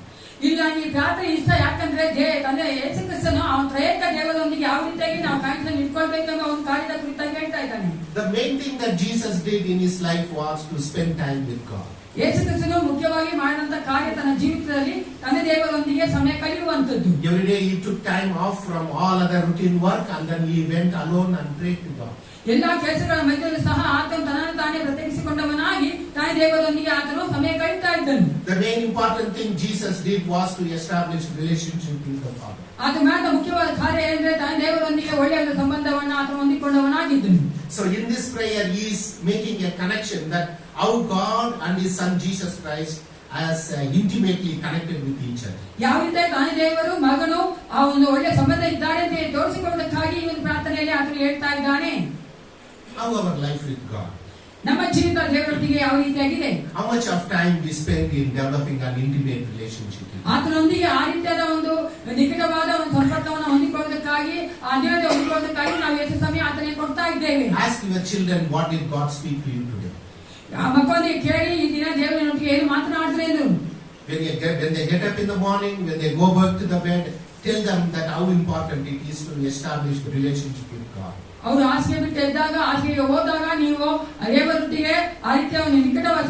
S1: ಇಲ್ಲ ಈ ಪ್ರಾರ್ಥನೆ ಇಷ್ಟ ಯಾಕಂದ್ರೆ ತಂದೆ ಯೇಸು ಕ್ರಿಸ್ತನು ಅವನ ತ್ರಯೇಕ ದೇವರೊಂದಿಗೆ ಯಾವ ರೀತಿಯಾಗಿ ನಾವು ಕನೆಕ್ಷನ್ ಇಟ್ಕೊಳ್ಬೇಕೆಂಬ ಒಂದು ಕಾರ್ಯದ ಕುರಿತಾಗಿ ಹೇಳ್ತಾ ಇದ್ದಾನೆ.
S2: The main thing that Jesus did in his life was to spend time with God.
S1: ಯೇಸು ಕ್ರಿಸ್ತನು ಮುಖ್ಯವಾಗಿ ಮಾಡಿದಂತ ಕಾರ್ಯ ತನ್ನ ಜೀವಿತದಲ್ಲಿ ತಂದೆ ದೇವರೊಂದಿಗೆ ಸಮಯ ಕಳೆಯುವಂತದ್ದು.
S2: Every day he took time off from all other routine work and then he went alone and prayed to God.
S1: ಎಲ್ಲಾ ಕೆಲಸಗಳ ಮಧ್ಯದಲ್ಲಿ ಸಹ ಆತನು ತನ್ನನ್ನು ತಾನೇ ಪ್ರತ್ಯೇಕಿಸಿಕೊಂಡವನಾಗಿ ತಾಯಿ ದೇವರೊಂದಿಗೆ ಆತನು ಸಮಯ ಕಳೆಯುತ್ತಾ ಇದ್ದನು.
S2: The main important thing Jesus did was to establish relationship with the Father.
S1: ಆತ ಮಾಡಿದ ಮುಖ್ಯವಾದ ಕಾರ್ಯ ಏನಂದ್ರೆ ತಾಯಿ ದೇವರೊಂದಿಗೆ ಒಳ್ಳೆಯ ಸಂಬಂಧವನ್ನು ಆತನು ಹೊಂದಿಕೊಂಡವನಾಗಿದ್ದನು.
S2: So in this prayer he is making a connection that how God and his son Jesus Christ as intimately connected with each other.
S1: ಯಾವ ರೀತಿ ತಾಯಿ ದೇವರು ಮಗನು ಆ ಒಂದು ಒಳ್ಳೆಯ ಸಂಬಂಧ ಇದ್ದಾರೆ ಅಂತ ತೋರಿಸಿಕೊಳ್ಳುವುದಕ್ಕಾಗಿ ಈ ಒಂದು ಪ್ರಾರ್ಥನೆಯಲ್ಲಿ ಆತನು ಹೇಳ್ತಾ ಇದ್ದಾನೆ.
S2: How our life with God?
S1: ನಮ್ಮ ಜೀವಿತ ದೇವರೊಂದಿಗೆ ಯಾವ ರೀತಿಯಾಗಿದೆ?
S2: How much of time we spend in developing an intimate relationship?
S1: ಆತನೊಂದಿಗೆ ಆ ರೀತಿಯಾದ ಒಂದು ನಿಕಟವಾದ ಒಂದು ಸಂಪರ್ಕವನ್ನು ಹೊಂದಿಕೊಳ್ಳುವುದಕ್ಕಾಗಿ ಅನ್ಯೋನ್ಯತೆ ಹೊಂದಿಕೊಳ್ಳುವುದಕ್ಕಾಗಿ ನಾವು ಎಷ್ಟು ಸಮಯ ಆತನಿಗೆ ಕೊಡ್ತಾ ಇದ್ದೇವೆ.
S2: Ask your children, what did God speak to you today?
S1: ಆ ಮಕ್ಕಳಿಗೆ ಕೇಳಿ ಈ ದಿನ ದೇವರೊಂದಿಗೆ ಏನು ಮಾತನಾಡಿದ್ರೆ ಎಂದು.
S2: When they get up in the morning, when they go back to the bed, tell them that how important it is to establish the relationship with God.
S1: ಅವರು ಹಾಸಿಗೆ ಬಿಟ್ಟು ಎದ್ದಾಗ ಹಾಸಿಗೆಗೆ ಹೋದಾಗ ನೀವು ದೇವರೊಂದಿಗೆ ಆ ರೀತಿಯ ಒಂದು ನಿಕಟವಾದ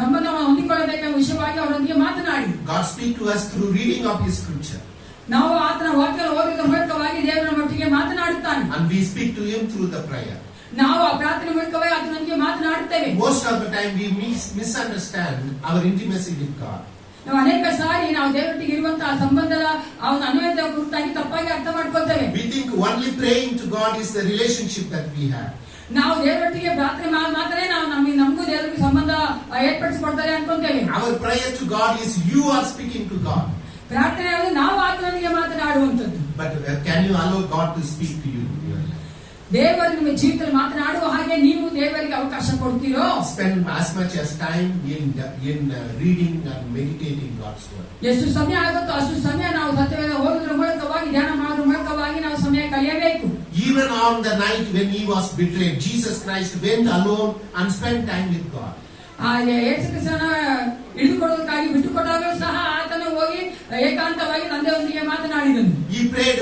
S1: ಸಂಬಂಧವನ್ನು ಹೊಂದಿಕೊಳ್ಳಬೇಕೆಂಬ ವಿಷಯವಾಗಿ ಅವರೊಂದಿಗೆ ಮಾತನಾಡಿ.
S2: God speak to us through reading of His scripture.
S1: ನಾವು ಆತನ ವಾಕ್ಯ ಓದುವುದರ ಮೂಲಕವಾಗಿ ದೇವರ ಮಟ್ಟಿಗೆ ಮಾತನಾಡುತ್ತಾನೆ.
S2: And we speak to Him through the prayer.
S1: ನಾವು ಆ ಪ್ರಾರ್ಥನೆ ಮೂಲಕವಾಗಿ ಆತನೊಂದಿಗೆ ಮಾತನಾಡುತ್ತೇವೆ.
S2: Most of the time we misunderstand our intimacy with God.
S1: ನಾವು ಅನೇಕ ಸಾರಿ ನಾವು ದೇವರೊಟ್ಟಿಗೆ ಇರುವಂತಹ ಸಂಬಂಧದ ಆ ಒಂದು ಅನ್ವಯದ ಕುರಿತಾಗಿ ತಪ್ಪಾಗಿ ಅರ್ಥ ಮಾಡ್ಕೊಳ್ತೇವೆ.
S2: We think only praying to God is the relationship that we have.
S1: ನಾವು ದೇವರೊಟ್ಟಿಗೆ ಪ್ರಾರ್ಥನೆ ಮಾತ್ರ ನಾವು ನಮಗೂ ದೇವರಿಗೆ ಸಂಬಂಧ ಏರ್ಪಡಿಸಿಕೊಡ್ತಾರೆ ಅನ್ಕೊಂತೇವೆ.
S2: Our prayer to God is you are speaking to God.
S1: ಪ್ರಾರ್ಥನೆ ನಾವು ಆತನೊಂದಿಗೆ ಮಾತನಾಡುವಂತದ್ದು.
S2: But can you allow God to speak to you?
S1: ದೇವರು ನಿಮ್ಮ ಜೀವಿತದಲ್ಲಿ ಮಾತನಾಡುವ ಹಾಗೆ ನೀವು ದೇವರಿಗೆ ಅವಕಾಶ ಕೊಡ್ತೀರೋ?
S2: Spend as much as time in reading and meditating God's word.
S1: ಎಷ್ಟು ಸಮಯ ಆಗುತ್ತೋ ಅಷ್ಟು ಸಮಯ ನಾವು ಸತ್ಯವೇದ ಓದುವುದರ ಮೂಲಕವಾಗಿ ಧ್ಯಾನ ಮಾಡುವುದರ ಮೂಲಕವಾಗಿ ನಾವು ಸಮಯ ಕಳೆಯಬೇಕು.
S2: Even on the night when he was betrayed, Jesus Christ went alone and spent time with God.
S1: ಯೇಸು ಕ್ರಿಸ್ತನ ಹಿಡಿದುಕೊಳ್ಳುವುದಕ್ಕಾಗಿ ಬಿಟ್ಟುಕೊಟ್ಟಾಗಲೂ ಸಹ ಆತನು ಹೋಗಿ ಏಕಾಂತವಾಗಿ ತಂದೆಯೊಂದಿಗೆ ಮಾತನಾಡಿದನು.
S2: He prayed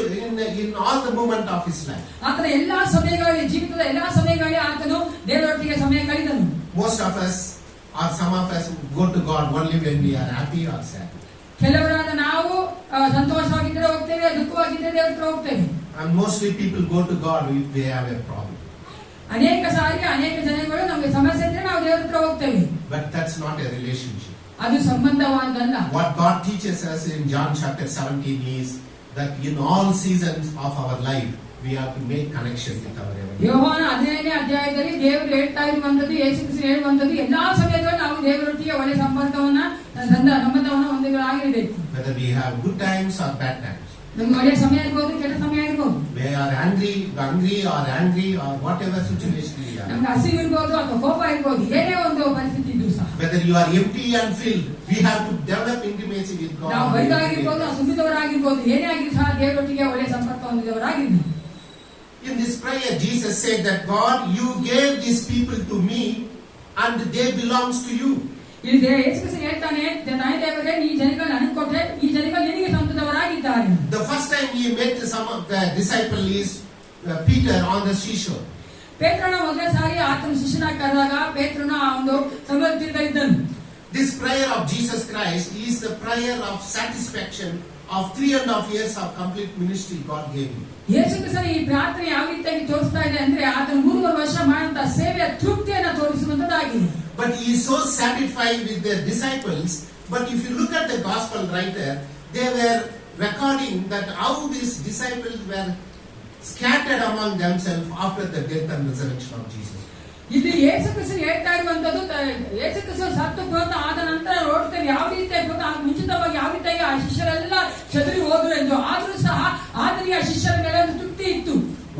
S2: in all the moment of his life.
S1: ಆತನ ಎಲ್ಲಾ ಸಮಯಗಳಲ್ಲಿ ಜೀವಿತದ ಎಲ್ಲಾ ಸಮಯಗಳಲ್ಲಿ ಆತನು ದೇವರೊಟ್ಟಿಗೆ ಸಮಯ ಕಳೆದನು.
S2: Most of us or some of us go to God only when we are happy or sad.
S1: ಕೆಲವರಾದ ನಾವು ಸಂತೋಷವಾಗಿದ್ದರೆ ಹೋಗ್ತೇವೆ, ದುಃಖವಾಗಿದ್ದರೆ ದೇವರ ಹತ್ರ ಹೋಗ್ತೇವೆ.
S2: And mostly people go to God if they have a problem.
S1: ಅನೇಕ ಸಾರಿ ಅನೇಕ ಜನಗಳು ನಮಗೆ ಸಮಸ್ಯೆ ಇದ್ರೆ ನಾವು ದೇವರ ಹತ್ರ ಹೋಗ್ತೇವೆ.
S2: But that's not a relationship.
S1: ಅದು ಸಂಬಂಧವಾದಲ್ಲ.
S2: What God teaches us in John chapter 17 is that in all seasons of our life we have to make connection with our Heavenly Father.
S1: ಯೋಹಾನ 15ನೇ ಅಧ್ಯಾಯದಲ್ಲಿ ದೇವರು ಹೇಳ್ತಾ ಇರುವಂತದ್ದು, ಯೇಸು ಕ್ರಿಸ್ತನು ಹೇಳುವಂತದ್ದು, ಎಲ್ಲಾ ಸಮಯದಲ್ಲೂ ನಾವು ದೇವರೊಟ್ಟಿಗೆ ಒಳ್ಳೆಯ ಸಂಬಂಧವನ್ನು ಹೊಂದಿಗಳಾಗಿರಬೇಕು.
S2: Whether we have good times or bad times.
S1: ನಮ್ಗೆ ಒಳ್ಳೆಯ ಸಮಯ ಇರ್ಬೋದು, ಕೆಟ್ಟ ಸಮಯ ಇರ್ಬೋದು.
S2: We are angry or whatever situation we are.
S1: ನಮ್ಗೆ ಹಸಿವು ಇರ್ಬೋದು ಅಥವಾ ಕೋಪ ಇರ್ಬೋದು, ಏನೇ ಒಂದು ಪರಿಸ್ಥಿತಿ ಇದ್ದು ಸಹ.
S2: Whether you are empty and filled, we have to develop intimacy with God.
S1: ನಾವು ಬರಿದಾಗಿರ್ಬೋದು, ಸುಮ್ಮಿದವರಾಗಿರ್ಬೋದು, ಏನೇ ಆಗಿದ್ರು ಸಹ ದೇವರೊಟ್ಟಿಗೆ ಒಳ್ಳೆಯ ಸಂಪರ್ಕ ಹೊಂದಿದವರಾಗಿರ್ಬೋದು.
S2: In this prayer, Jesus said that God, you gave these people to me and they belongs to you.
S1: ಇಲ್ಲಿ ಯೇಸು ಕ್ರಿಸ್ತನು ಹೇಳ್ತಾನೆ, ತಾಯಿ ದೇವರೇ ಈ ಜನಗಳು ನನಗೆ ಕೊಟ್ಟೆ, ಈ ಜನಗಳು ನಿನಗೆ ಸ್ವಂತದವರಾಗಿದ್ದಾರೆ.
S2: The first time he met some of the disciples is Peter on the seashore.
S1: ಪೇತ್ರನ ಮೊದಲ ಸಾರಿ ಆತನ ಶಿಷ್ಯನಾಗಿ ಕರೆದಾಗ ಪೇತ್ರನ ಆ ಒಂದು ಸಮುದ್ರ ತೀರದ ಇದ್ದನು.
S2: This prayer of Jesus Christ is the prayer of satisfaction of 3.5 years of complete ministry God gave him.
S1: ಯೇಸು ಕ್ರಿಸ್ತನ ಈ ಪ್ರಾರ್ಥನೆ ಯಾವ ರೀತಿಯಾಗಿ ತೋರಿಸ್ತಾ ಇದೆ ಅಂದ್ರೆ ಆತನ 3 ವರ್ಷ ಮಾಡಿದಂತ ಸೇವೆಯ ತೃಪ್ತಿಯನ್ನು ತೋರಿಸುವಂತದ್ದಾಗಿದೆ.
S2: But he is so satisfied with their disciples. But if you look at the gospel writer, they were recording that how these disciples were scattered among themselves after the death and resurrection of Jesus.
S1: ಇಲ್ಲಿ ಯೇಸು ಕ್ರಿಸ್ತನು ಹೇಳ್ತಾ ಇರುವಂತದ್ದು, ಯೇಸು ಕ್ರಿಸ್ತನು ಸತ್ತು ಪುನಃ ಆದ ನಂತರ ನೋಡ್ತೇವೆ ಯಾವ ರೀತಿಯಾಗಿ ಮುಂಚಿತವಾಗಿ ಯಾವ ರೀತಿಯಾಗಿ ಆ ಶಿಷ್ಯರೆಲ್ಲ ಚದುರಿ ಹೋದ್ರು ಎಂದು. ಆದ್ರೂ ಸಹ ಆತನಿಗೆ ಆ ಶಿಷ್ಯರ ಮೇಲೆ ಒಂದು ತೃಪ್ತಿ ಇತ್ತು.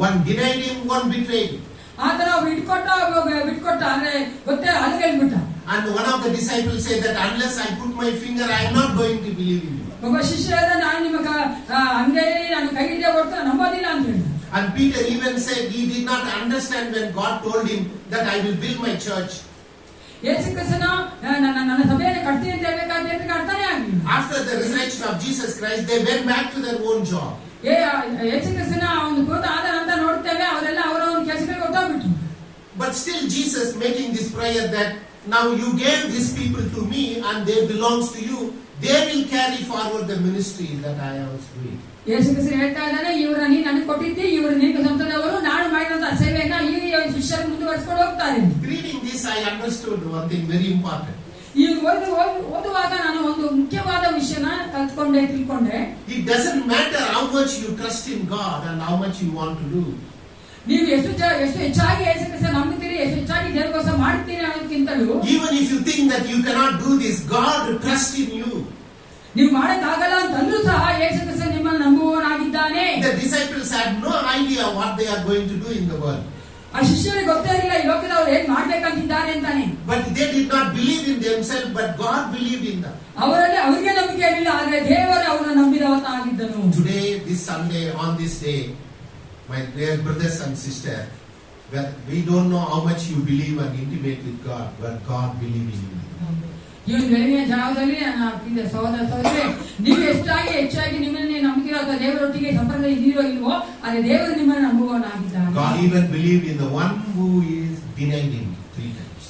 S2: One denied him, one betrayed him.
S1: ಆತನ ಬಿಟ್ಕೊಟ್ಟ ಅಂದ್ರೆ ಗೊತ್ತೇ ಅದು ಹೇಳ್ಬಿಟ್ಟ.
S2: And one of the disciples said that unless I put my finger, I am not going to believe in you.
S1: ಒಬ್ಬ ಶಿಷ್ಯ ನಾನು ನಿಮ್ಮ ಅಂಗೈಯಲ್ಲಿ ನಾನು ಕೈ ಹಿಡಿದೇ ಹೊರತು ನಂಬೋದಿಲ್ಲ ಅಂತ ಹೇಳಿ.
S2: And Peter even said he did not understand when God told him that I will build my church.
S1: ಯೇಸು ಕ್ರಿಸ್ತನು ನನ್ನ ಸಭೆಯನ್ನು ಕಟ್ತೀನಿ ಅಂತ ಹೇಳ್ಬೇಕಾದ್ರೆ ಪೇತ್ರನಿಗೆ ಅರ್ಥನೇ ಆಗಲಿಲ್ಲ.
S2: After the resurrection of Jesus Christ, they went back to their own job.
S1: ಯೇಸು ಕ್ರಿಸ್ತನ ಒಂದು ಪುನರುತ್ಥಾನ ಆದ ನಂತರ ನೋಡ್ತೇವೆ ಅವರೆಲ್ಲ ಅವರ ಒಂದು ಕೆಲಸಗಳಿಗೆ ಹೊರಟೋಗ್ಬಿಟ್ರು.
S2: But still Jesus making this prayer that now you gave these people to me and they belongs to you. They will carry forward the ministry that I was doing.
S1: ಯೇಸು ಕ್ರಿಸ್ತನು ಹೇಳ್ತಾ ಇದ್ದಾನೆ, ಇವರ ನೀನು ನನಗೆ ಕೊಟ್ಟಿದ್ದಿ, ಇವರು ನಿನಗೆ ಸ್ವಂತದವರು, ನಾನು ಮಾಡಿದಂತಹ ಸೇವೆಯನ್ನ ಈ ಶಿಷ್ಯರು ಮುಂದುವರಿಸಿಕೊಂಡು ಹೋಗ್ತಾರೆ.
S2: Reading this, I understood one thing very important.
S1: ಈಗ ಓದುವಾಗ ನಾನು ಒಂದು ಮುಖ್ಯವಾದ ವಿಷಯನ ತಿಳ್ಕೊಂಡೆ.
S2: It doesn't matter how much you trust in God and how much you want to do.
S1: ನೀವು ಎಷ್ಟು ಹೆಚ್ಚಾಗಿ ಯೇಸು ಕ್ರಿಸ್ತ ನಂಬುತ್ತೀರಿ, ಎಷ್ಟು ಹೆಚ್ಚಾಗಿ ದೇವರಿಗೋಸ್ಕರ ಮಾಡ್ತೀರಿ ಅನ್ನೋದಕ್ಕಿಂತಲೂ,
S2: Even if you think that you cannot do this, God trusts in you.
S1: ನೀವು ಮಾಡಕ್ಕಾಗಲ್ಲ ಅಂತಂದ್ರೂ ಸಹ ಯೇಸು ಕ್ರಿಸ್ತ ನಿಮ್ಮನ್ನು ನಂಬುವವನಾಗಿದ್ದಾನೆ.
S2: The disciples had no idea what they are going to do in the world.
S1: ಆ ಶಿಷ್ಯರಿಗೆ ಗೊತ್ತೇ ಇರಲಿಲ್ಲ ಈ ಲೋಕದವ್ರು ಏನ್ ಮಾಡ್ಬೇಕಂತಿದ್ದಾರೆ ಅಂತಾನೆ.
S2: But they did not believe in themselves, but God believed in them.
S1: ಅವರಲ್ಲಿ ಅವರಿಗೆ ನಂಬಿಕೆ ಇರಲಿಲ್ಲ, ಆದ್ರೆ ದೇವರು ಅವರನ್ನು ನಂಬಿದವನಾಗಿದ್ದನು.
S2: Today, this Sunday, on this day, my dear brothers and sisters, we don't know how much you believe and intimate with God, but God believes in you.
S1: ಈ ಒಂದು ಬೆಳಗಿನ ಜಾವದಲ್ಲಿ ನನ್ನ ಪ್ರಿಯ ಸಹೋದರ ಸಹೋದರಿ, ನೀವು ಹೆಚ್ಚಾಗಿ ನಿಮ್ಮನ್ನೇ ನಂಬಿರೋ ಅಥವಾ ದೇವರೊಟ್ಟಿಗೆ ಸಂಪರ್ಕ ಇದೀರೋ ಇಲ್ವೋ, ಆದರೆ ದೇವರು ನಿಮ್ಮನ್ನು ನಂಬುವವನಾಗಿದ್ದಾನೆ.
S2: God even believed in the one who is denied him 3 times.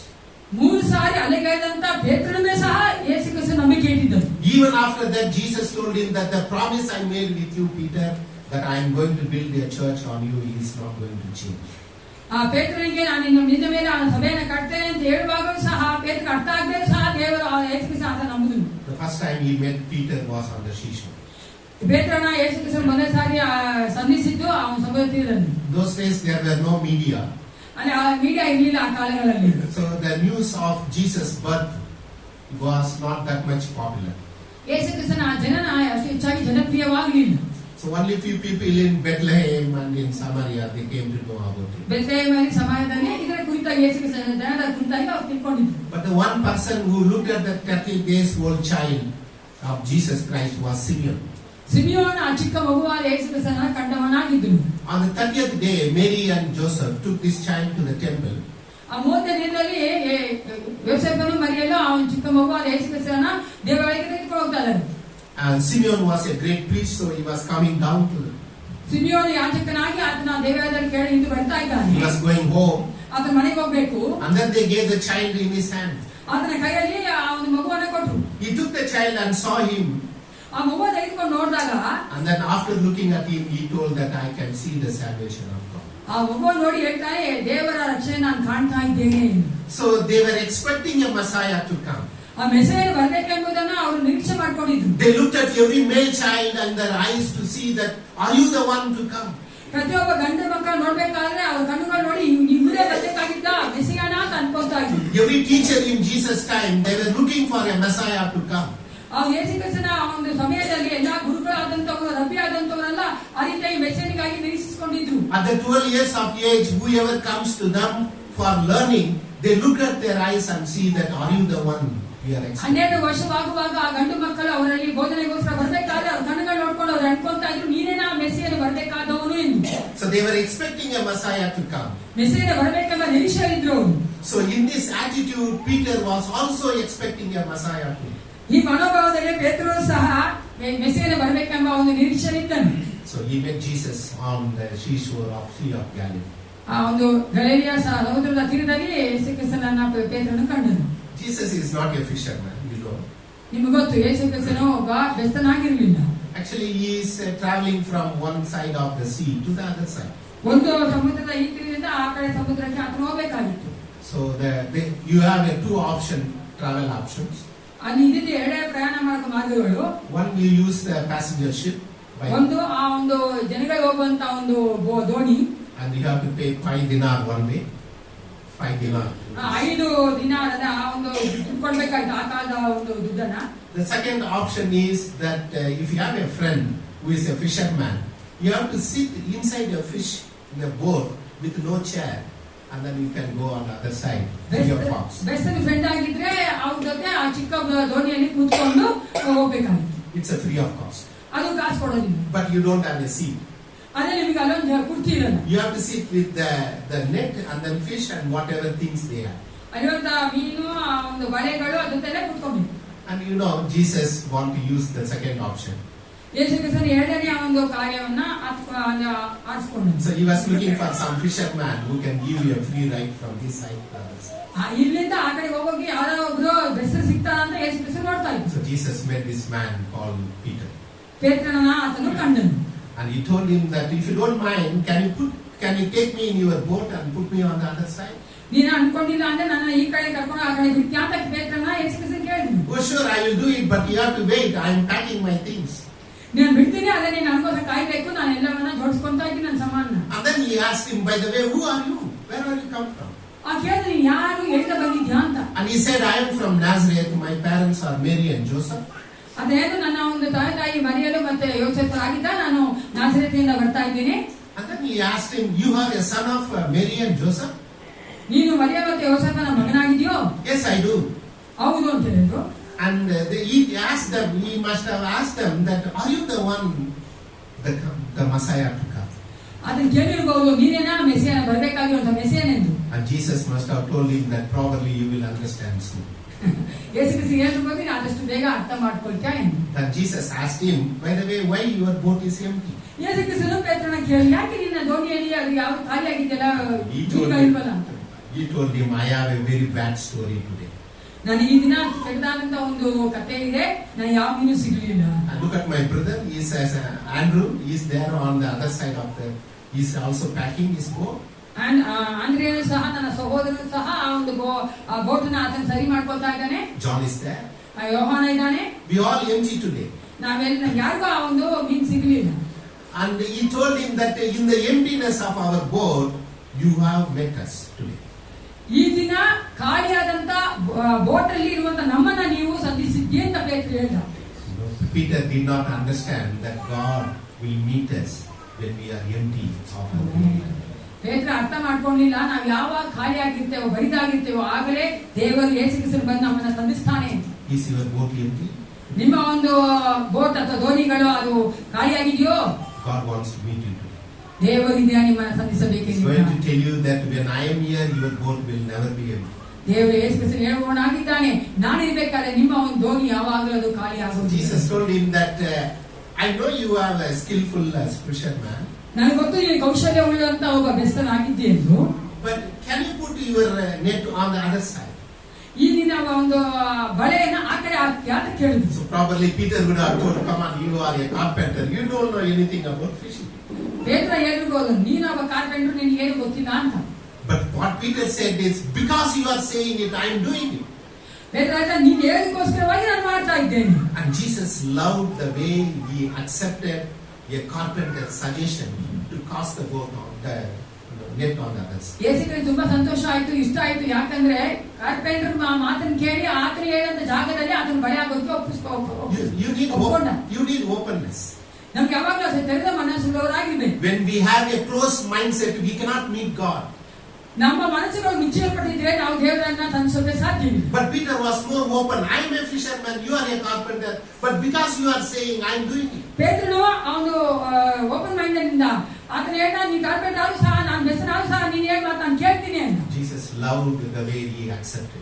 S1: 3 ಸಾರಿ ಅಲೆಗೈದಂತ ಪೇತ್ರನೇ ಸಹ ಯೇಸು ಕ್ರಿಸ್ತನ ನಂಬಿಕೆ ಇಟ್ಟಿದ್ದನು.
S2: Even after that, Jesus told him that the promise I made with you, Peter, that I am going to build a church on you, is not going to change.
S1: ಆ ಪೇತ್ರನಿಗೆ ನಾನು ನಿನ್ನ ಮೇಲೆ ಆ ಸಭೆಯನ್ನು ಕಟ್ತೇನೆ ಅಂತ ಹೇಳುವಾಗ ಸಹ ಪೇತ್ರನಿಗೆ ಅರ್ಥ ಆಗದೆ ಸಹ ದೇವರು ಆ ಯೇಸು ಕ್ರಿಸ್ತ ಆತ ನಂಬುದನು.
S2: The first time he met Peter was on the seashore.
S1: ಪೇತ್ರನ ಯೇಸು ಕ್ರಿಸ್ತ ಮೊದಲ ಸಾರಿ ಸಂಧಿಸಿದ್ದು ಅವನ ಸಭೆಯ ತೀರದಲ್ಲಿ.
S2: Those days there were no media.
S1: ಅಲ್ಲಿ ಆ ಮೀಡಿಯಾ ಇರಲಿಲ್ಲ ಆ ಕಾಲಗಳಲ್ಲಿ.
S2: So the news of Jesus' birth was not that much popular.
S1: ಯೇಸು ಕ್ರಿಸ್ತನ ಜನನ ಅಷ್ಟು ಹೆಚ್ಚಾಗಿ ಜನಪ್ರಿಯವಾಗಲಿಲ್ಲ.
S2: So only few people in Bethlehem and in Samaria, they came to know about it.
S1: ಬೆತ್ಲೆಹೇಮಲ್ಲಿ ಸಮಾಜದಲ್ಲಿ ಇದರ ಕುರಿತಾಗಿ ಯೇಸು ಕ್ರಿಸ್ತನ ಜನರ ಕುರಿತಾಗಿ ಅವರು ತಿಳ್ಕೊಂಡಿದ್ರು.
S2: But the one person who looked at the 30 days old child of Jesus Christ was Simeon.
S1: ಸಿಮಿಯೋನ ಆ ಚಿಕ್ಕ ಮಗುವಾದ ಯೇಸು ಕ್ರಿಸ್ತನ ಕಂಡವನಾಗಿದ್ದನು.
S2: On the 30th day, Mary and Joseph took this child to the temple.
S1: ಆ 30ನೇ ದಿನದಲ್ಲಿ ಯೋಸೇಫನು ಮರಿಯಲು ಆ ಚಿಕ್ಕ ಮಗುವಾದ ಯೇಸು ಕ್ರಿಸ್ತನ ದೇವಾಲಯಕ್ಕೆ ತೆಗೆದುಕೊಂಡು ಹೋಗ್ತಾ ಇದ್ದಾರೆ.
S2: And Simeon was a great priest, so he was coming down to them.
S1: ಸಿಮಿಯೋನು ಯಾಜಕನಾಗಿ ಆತನ ದೇವಾಲಯದಲ್ಲಿ ಕೆಳಗೆ ನಿಂತು ಬರ್ತಾ ಇದ್ದಾನೆ.
S2: He was going home.
S1: ಆತನ ಮನೆಗೆ ಹೋಗ್ಬೇಕು.
S2: And then they gave the child in his hand.
S1: ಆತನ ಕೈಯಲ್ಲಿ ಆ ಒಂದು ಮಗುವನ್ನು ಕೊಟ್ಟರು.
S2: He took the child and saw him.
S1: ಆ ಮಗು ತೆಗೆದುಕೊಂಡು ನೋಡಿದಾಗ,
S2: And then after looking at him, he told that I can see the salvation of God.
S1: ಆ ಮಗುವನ್ನು ನೋಡಿ ಹೇಳ್ತಾರೆ, ದೇವರ ರಕ್ಷಣೆ ನಾನು ಕಾಣ್ತಾ ಇದ್ದೇನೆ.
S2: So they were expecting a Messiah to come.
S1: ಆ ಮೆಸ್ಸಿಯನು ಬರಬೇಕೆಂಬುದನ್ನು ಅವರು ನಿರೀಕ್ಷೆ ಮಾಡಿಕೊಂಡಿದ್ರು.
S2: They looked at every male child and their eyes to see that, are you the one to come?
S1: ಪ್ರತಿಯೊಬ್ಬ ಗಂಡು ಮಕ್ಕಳು ನೋಡ್ಬೇಕಾದ್ರೆ ಅವ್ರ ಕಣ್ಣುಗಳು ನೋಡಿ ಇವರೇ ಬರಬೇಕಾಗಿದ್ದ ಮೆಸ್ಸಿಯನ ಅಂತ ಅನ್ಕೊಂತಾ ಇದ್ರು.
S2: Every teacher in Jesus' time, they were looking for a Messiah to come.
S1: ಆ ಯೇಸು ಕ್ರಿಸ್ತನ ಒಂದು ಸಮಯದಲ್ಲಿ ಎಲ್ಲಾ ಗುರುಗಳಾದಂತವರು, ರಬ್ಬಿ ಆದಂತವರೆಲ್ಲ ಆ ರೀತಿಯಾಗಿ ಮೆಸ್ಸಿಯನಿಗಾಗಿ ನಿರೀಕ್ಷಿಸಿಕೊಂಡಿದ್ರು.
S2: At the 12 years of age, whoever comes to them for learning, they look at their eyes and see that, are you the one we are expecting?
S1: 12 ವರ್ಷವಾಗುವಾಗ ಆ ಗಂಡು ಮಕ್ಕಳು ಅವರಲ್ಲಿ ಬೋಧನೆಗೋಸ್ಕರ ಬರಬೇಕಾದ್ರೆ ಅವ್ರ ಕಣ್ಣುಗಳು ನೋಡ್ಕೊಂಡು ಅವ್ರು ಅನ್ಕೊಂತಾ ಇದ್ರು, ನೀನೇನಾ ಮೆಸ್ಸಿಯನು ಬರಬೇಕಾದವನು ಎಂದು.
S2: So they were expecting a Messiah to come.
S1: ಮೆಸ್ಸಿಯನ ಬರಬೇಕೆಂಬ ನಿರೀಕ್ಷೆಯಲ್ಲಿದ್ರು.
S2: So in this attitude, Peter was also expecting a Messiah to come.
S1: ಈ ಮನೋಭಾವದಲ್ಲಿ ಪೇತ್ರನು ಸಹ ಮೆಸ್ಸಿಯನ ಬರಬೇಕೆಂಬ ಒಂದು ನಿರೀಕ್ಷೆಯಲ್ಲಿದ್ದನು.
S2: So he met Jesus on the seashore of Sea of Galilee.
S1: ಆ ಒಂದು ಗಲಿಲೆಯ ಸಮುದ್ರದ ತೀರದಲ್ಲಿ ಯೇಸು ಕ್ರಿಸ್ತನನ್ನ ಪೇತ್ರನು ಕಂಡನು.
S2: Jesus is not a fisherman, you know.
S1: ನಿಮಗೆ ಗೊತ್ತು, ಯೇಸು ಕ್ರಿಸ್ತನು ಒಬ್ಬ ಬೆಸ್ತನಾಗಿರಲಿಲ್ಲ.
S2: Actually, he is traveling from one side of the sea to the other side.
S1: ಒಂದು ಸಮುದ್ರದ ಈ ತೀರದಿಂದ ಆ ಕಡೆ ಸಮುದ್ರಕ್ಕೆ ಆತನು ಹೋಗಬೇಕಾಗಿತ್ತು.
S2: So you have two travel options.
S1: ಅಲ್ಲಿ ಇದ್ದಿದ್ದು ಎರಡೇ ಪ್ರಯಾಣ ಮಾಡೋ ಮಾರ್ಗಗಳು.
S2: One, you use the passenger ship.
S1: ಒಂದು ಆ ಒಂದು ಜನಗಳು ಹೋಗುವಂತ ಒಂದು ದೋಣಿ.
S2: And you have to pay 5 dinar one way. 5 dinar.
S1: 5 ದಿನಾರದ ಆ ಒಂದು ದುಡ್ಡು ಕೊಡ್ಬೇಕಾಯ್ತು, ಆ ಕಾಲದ ಒಂದು ದುಡ್ಡನ್ನ.
S2: The second option is that if you have a friend who is a fisherman, you have to sit inside a fish in a boat with no chair, and then you can go on the other side with your fox.
S1: Best friend ಆಗಿದ್ರೆ ಅವ್ರ ಜೊತೆ ಆ ಚಿಕ್ಕ ದೋಣಿಯಲ್ಲಿ ಕೂತ್ಕೊಂಡು ಹೋಗ್ಬೇಕಾಗಿತ್ತು.
S2: It's a free of cost.
S1: ಅದು ಕಾಸು ಕೊಡೋದಿಲ್ಲ.
S2: But you don't have a seat.
S1: ಅದೇ ನಿಮಗೆ ಅಲ್ಲೊಂದು ಕುರ್ಚಿ ಇರಲ್ಲ.
S2: You have to sit with the net and then fish and whatever things they have.
S1: ಅಲ್ಲಿರುವಂತ ಮೀನು, ಆ ಒಂದು ಬಳೆಗಳು ಅದಂತೆಲ್ಲ ಕುತ್ಕೊಂಡು.
S2: And you know, Jesus want to use the second option.
S1: ಯೇಸು ಕ್ರಿಸ್ತನ ಎರಡನೇ ಒಂದು ಕಾರ್ಯವನ್ನ ಆರಿಸಿಕೊಂಡು.
S2: So he was looking for some fisherman who can give you a free ride from this side to the other side.
S1: ಇಲ್ಲಿಂದ ಆ ಕಡೆ ಹೋಗೋಗಿ ಯಾರೋ ಒಬ್ರು ಬೆಸ್ಟ್ ಸಿಗ್ತಾರ ಅಂತ ಯೇಸು ಕ್ರಿಸ್ತ ನೋಡ್ತಾ ಇದ್ರು.
S2: So Jesus met this man called Peter.
S1: ಪೇತ್ರನನ್ನ ಆತನು ಕಂಡನು.
S2: And he told him that if you don't mind, can you take me in your boat and put me on the other side?
S1: ನೀನು ಅನ್ಕೊಂಡಿಲ್ಲ ಅಂದ್ರೆ ನನ್ನ ಈ ಕಡೆ ಕರ್ಕೊಂಡು ಆ ಕಡೆ ಬಿಡ್ತೀಯ ಅಂತ ಪೇತ್ರನ ಯೇಸು ಕ್ರಿಸ್ತ ಕೇಳಿದ್ರು.
S2: Oh sure, I will do it, but you have to wait. I am packing my things.
S1: ನಾನು ಬಿಡ್ತೀನಿ, ಅದೇ ನೀನು ನನಗೋಸ್ಕರ ಕಾಯ್ಬೇಕು, ನಾನು ಎಲ್ಲವನ್ನ ಜೋಡಿಸ್ಕೊಂತಾ ಇದ್ದೀನಿ ನನ್ನ ಸಾಮಾನ.
S2: And then he asked him, by the way, who are you? Where are you come from?
S1: ಆ ಕೇಳಿದ್ರೆ ಯಾರು ಎಲ್ಲಿಂದ ಬಂದಿದ್ಯಾ ಅಂತ.
S2: And he said, I am from Nazareth. My parents are Mary and Joseph.
S1: ಅದೇನು ನನ್ನ ಒಂದು ತಾಯಿ ಮರಿಯಲು ಮತ್ತೆ ಯೋಸೇಫರಾಗಿದ್ದ, ನಾನು ನಾಸರೇತಿನಿಂದ ಬರ್ತಾ ಇದ್ದೀನಿ.
S2: And then he asked him, you are a son of Mary and Joseph?
S1: ನೀನು ಮರಿಯ ಮತ್ತೆ ಯೋಸೇಫನ ಮಗನಾಗಿದ್ಯೋ?
S2: Yes, I do.
S1: ಹೌದು ಅಂತ ಹೇಳಿದ್ರು.
S2: And he asked them, he must have asked them that, are you the one, the Messiah to come?
S1: ಅದನ್ನ ಕೇಳಿರ್ಬಹುದು, ನೀನೇನಾ ಮೆಸ್ಸಿಯನ ಬರಬೇಕಾಗಿರುವಂತ ಮೆಸ್ಸಿಯನೆಂದು.
S2: And Jesus must have told him that probably you will understand soon.
S1: Yesu Krista ಹೇಳಿರ್ಬೋದು, ನೀನು ಆದಷ್ಟು ಬೇಗ ಅರ್ಥ ಮಾಡ್ಕೊಳ್ತೀಯ ಎಂದು.
S2: Then Jesus asked him, by the way, why your boat is empty?
S1: ಯೇಸು ಕ್ರಿಸ್ತನು ಪೇತ್ರನ ಕೇಳಿ, ಯಾಕೆ ನಿನ್ನ ದೋಣಿಯಲ್ಲಿ ಅದು ಯಾವ ಖಾಲಿಯಾಗಿದೆಯಲ್ಲ, ಇಲ್ವಲ್ಲ ಅಂತ.
S2: He told him, I have a very bad story today.
S1: ನನಗೆ ಈ ದಿನ ಕೆಟ್ಟದಾದಂತ ಒಂದು ಕಥೆ ಇದೆ, ನನಗೆ ಯಾವ ಮೀನು ಸಿಗಲಿಲ್ಲ.
S2: And look at my brother, he says, Andrew, he is there on the other side of he is also packing his boat.
S1: ಆಂದ್ರೇಯನು ಸಹ, ನನ್ನ ಸಹೋದರನು ಸಹ ಆ ಒಂದು ಬೋಟನ್ನ ಆತನ ಸರಿ ಮಾಡ್ಕೊಳ್ತಾ ಇದ್ದಾನೆ.
S2: John is there.
S1: ಯೋಹಾನ ಇದ್ದಾನೆ.
S2: We all empty today.
S1: ನಾವೆಲ್ಲ ಯಾರಿಗೂ ಆ ಒಂದು ಮೀನು ಸಿಗಲಿಲ್ಲ.
S2: And he told him that in the emptiness of our boat, you have met us today.
S1: ಈ ದಿನ ಖಾಲಿಯಾದಂತ ಬೋಟ್ ಅಲ್ಲಿ ಇರುವಂತ ನಮ್ಮನ್ನ ನೀವು ಸಂಧಿಸಿದ್ದಿ ಅಂತ ಪೇತ್ರ ಹೇಳ್ದ.
S2: Peter did not understand that God will meet us when we are empty of our boat.
S1: ಪೇತ್ರ ಅರ್ಥ ಮಾಡ್ಕೊಂಡಿಲ್ಲ, ನಾವು ಯಾವಾಗ ಖಾಲಿಯಾಗಿರ್ತೇವೋ, ಬರಿದಾಗಿರ್ತೇವೋ ಆಗಲೇ ದೇವರು ಯೇಸು ಕ್ರಿಸ್ತನು ಬಂದು ನಮ್ಮನ್ನ ಸಂಧಿಸ್ತಾನೆ.
S2: Is your boat empty?
S1: ನಿಮ್ಮ ಒಂದು ಬೋಟ್ ಅಥವಾ ದೋಣಿಗಳು ಅದು ಖಾಲಿಯಾಗಿದೆಯೋ?
S2: God wants to meet you today.
S1: ದೇವರು ಇದೆಯಾ ನಿಮ್ಮನ್ನ
S2: He's
S1: ಸಂಧಿಸಬೇಕೆಂದು.
S2: going to tell you that when I am here, your boat will never be empty.
S1: ದೇವರು ಯೇಸು ಕ್ರಿಸ್ತನು ಹೇಳುವವನಾಗಿದ್ದಾನೆ, ನಾನು ಇರ್ಬೇಕಾದ್ರೆ ನಿಮ್ಮ ಒಂದು ದೋಣಿ ಯಾವಾಗಲೂ ಅದು ಖಾಲಿ ಆಗುವುದು.
S2: Jesus told him that I know you are a skillful fisherman,
S1: ನನಗೆ ಗೊತ್ತು ನೀನು ಕೌಶಲ್ಯ ಉಳ್ಳಂತ ಒಬ್ಬ ಬೆಸ್ತನಾಗಿದ್ದೆ ಎಂದು.
S2: but can you put your net on the other side?
S1: ಈ ನಿನ್ನ ಒಂದು ಬಳೆಯನ್ನ ಆ ಕಡೆ ಹಾಕ್ತೀಯಾ ಅಂತ ಕೇಳಿದ್ರು.
S2: So probably Peter would have told, come on, you are a carpenter, you don't know anything about fishing.
S1: ಪೇತ್ರ ಹೇಳಿರ್ಬೋದು, ನೀನು ಒಬ್ಬ ಕಾರ್ಪೆಂಟರ್, ನಿನಗೆ ಏನು ಗೊತ್ತಿಲ್ಲ ಅಂತ.
S2: But what Peter said is, because you are saying it, I am doing it.
S1: ಪೇತ್ರ ನೀನು ಹೇಳಿದಕ್ಕೋಸ್ಕರವಾಗಿ ನಾನು ಮಾಡ್ತಾ ಇದ್ದೇನೆ.
S2: And Jesus loved the way he accepted a carpenter's suggestion to cast the boat on the net on the others.
S1: ಯೇಸುವಿಗೆ ತುಂಬಾ ಸಂತೋಷ ಆಯ್ತು, ಇಷ್ಟ ಆಯ್ತು. ಯಾಕಂದ್ರೆ ಕಾರ್ಪೆಂಟರ್ ಮಾತನ್ನು ಕೇಳಿ ಆತನು ಹೇಳಿದಂತ ಜಾಗದಲ್ಲಿ ಆತನ ಬಳೆ ಆಗೋದಕ್ಕೆ
S2: You need openness.
S1: ನಮ್ಗೆ ಯಾವಾಗಲೂ ತೆರೆದ ಮನಸ್ಸುಳ್ಳವರಾಗಿರ್ಬೇಕು.
S2: When we have a closed mindset, we cannot meet God.
S1: ನಮ್ಮ ಮನಸ್ಸುಗಳು ಮುಚ್ಚಲ್ಪಟ್ಟಿದ್ರೆ ನಾವು ದೇವರನ್ನ ತಂದಿಸೋಕೆ ಸಾಧ್ಯವಿಲ್ಲ.
S2: But Peter was more open. I am a fisherman, you are a carpenter, but because you are saying I am doing it.
S1: ಪೇತ್ರನು ಅವನು open mind ಇಂದ ಆತನ ಹೇಳ್ದ, ನೀ ಕಾರ್ಪೆಂಟರ್ ಆದ್ರೂ ಸಹ, ನಾನು ಬೆಸ್ತನಾದ್ರೂ ಸಹ, ನೀನ್ ಹೇಳಿ ಮಾತು ನಾನು ಕೇಳ್ತೀನಿ ಅಂತ.
S2: Jesus loved the way he accepted.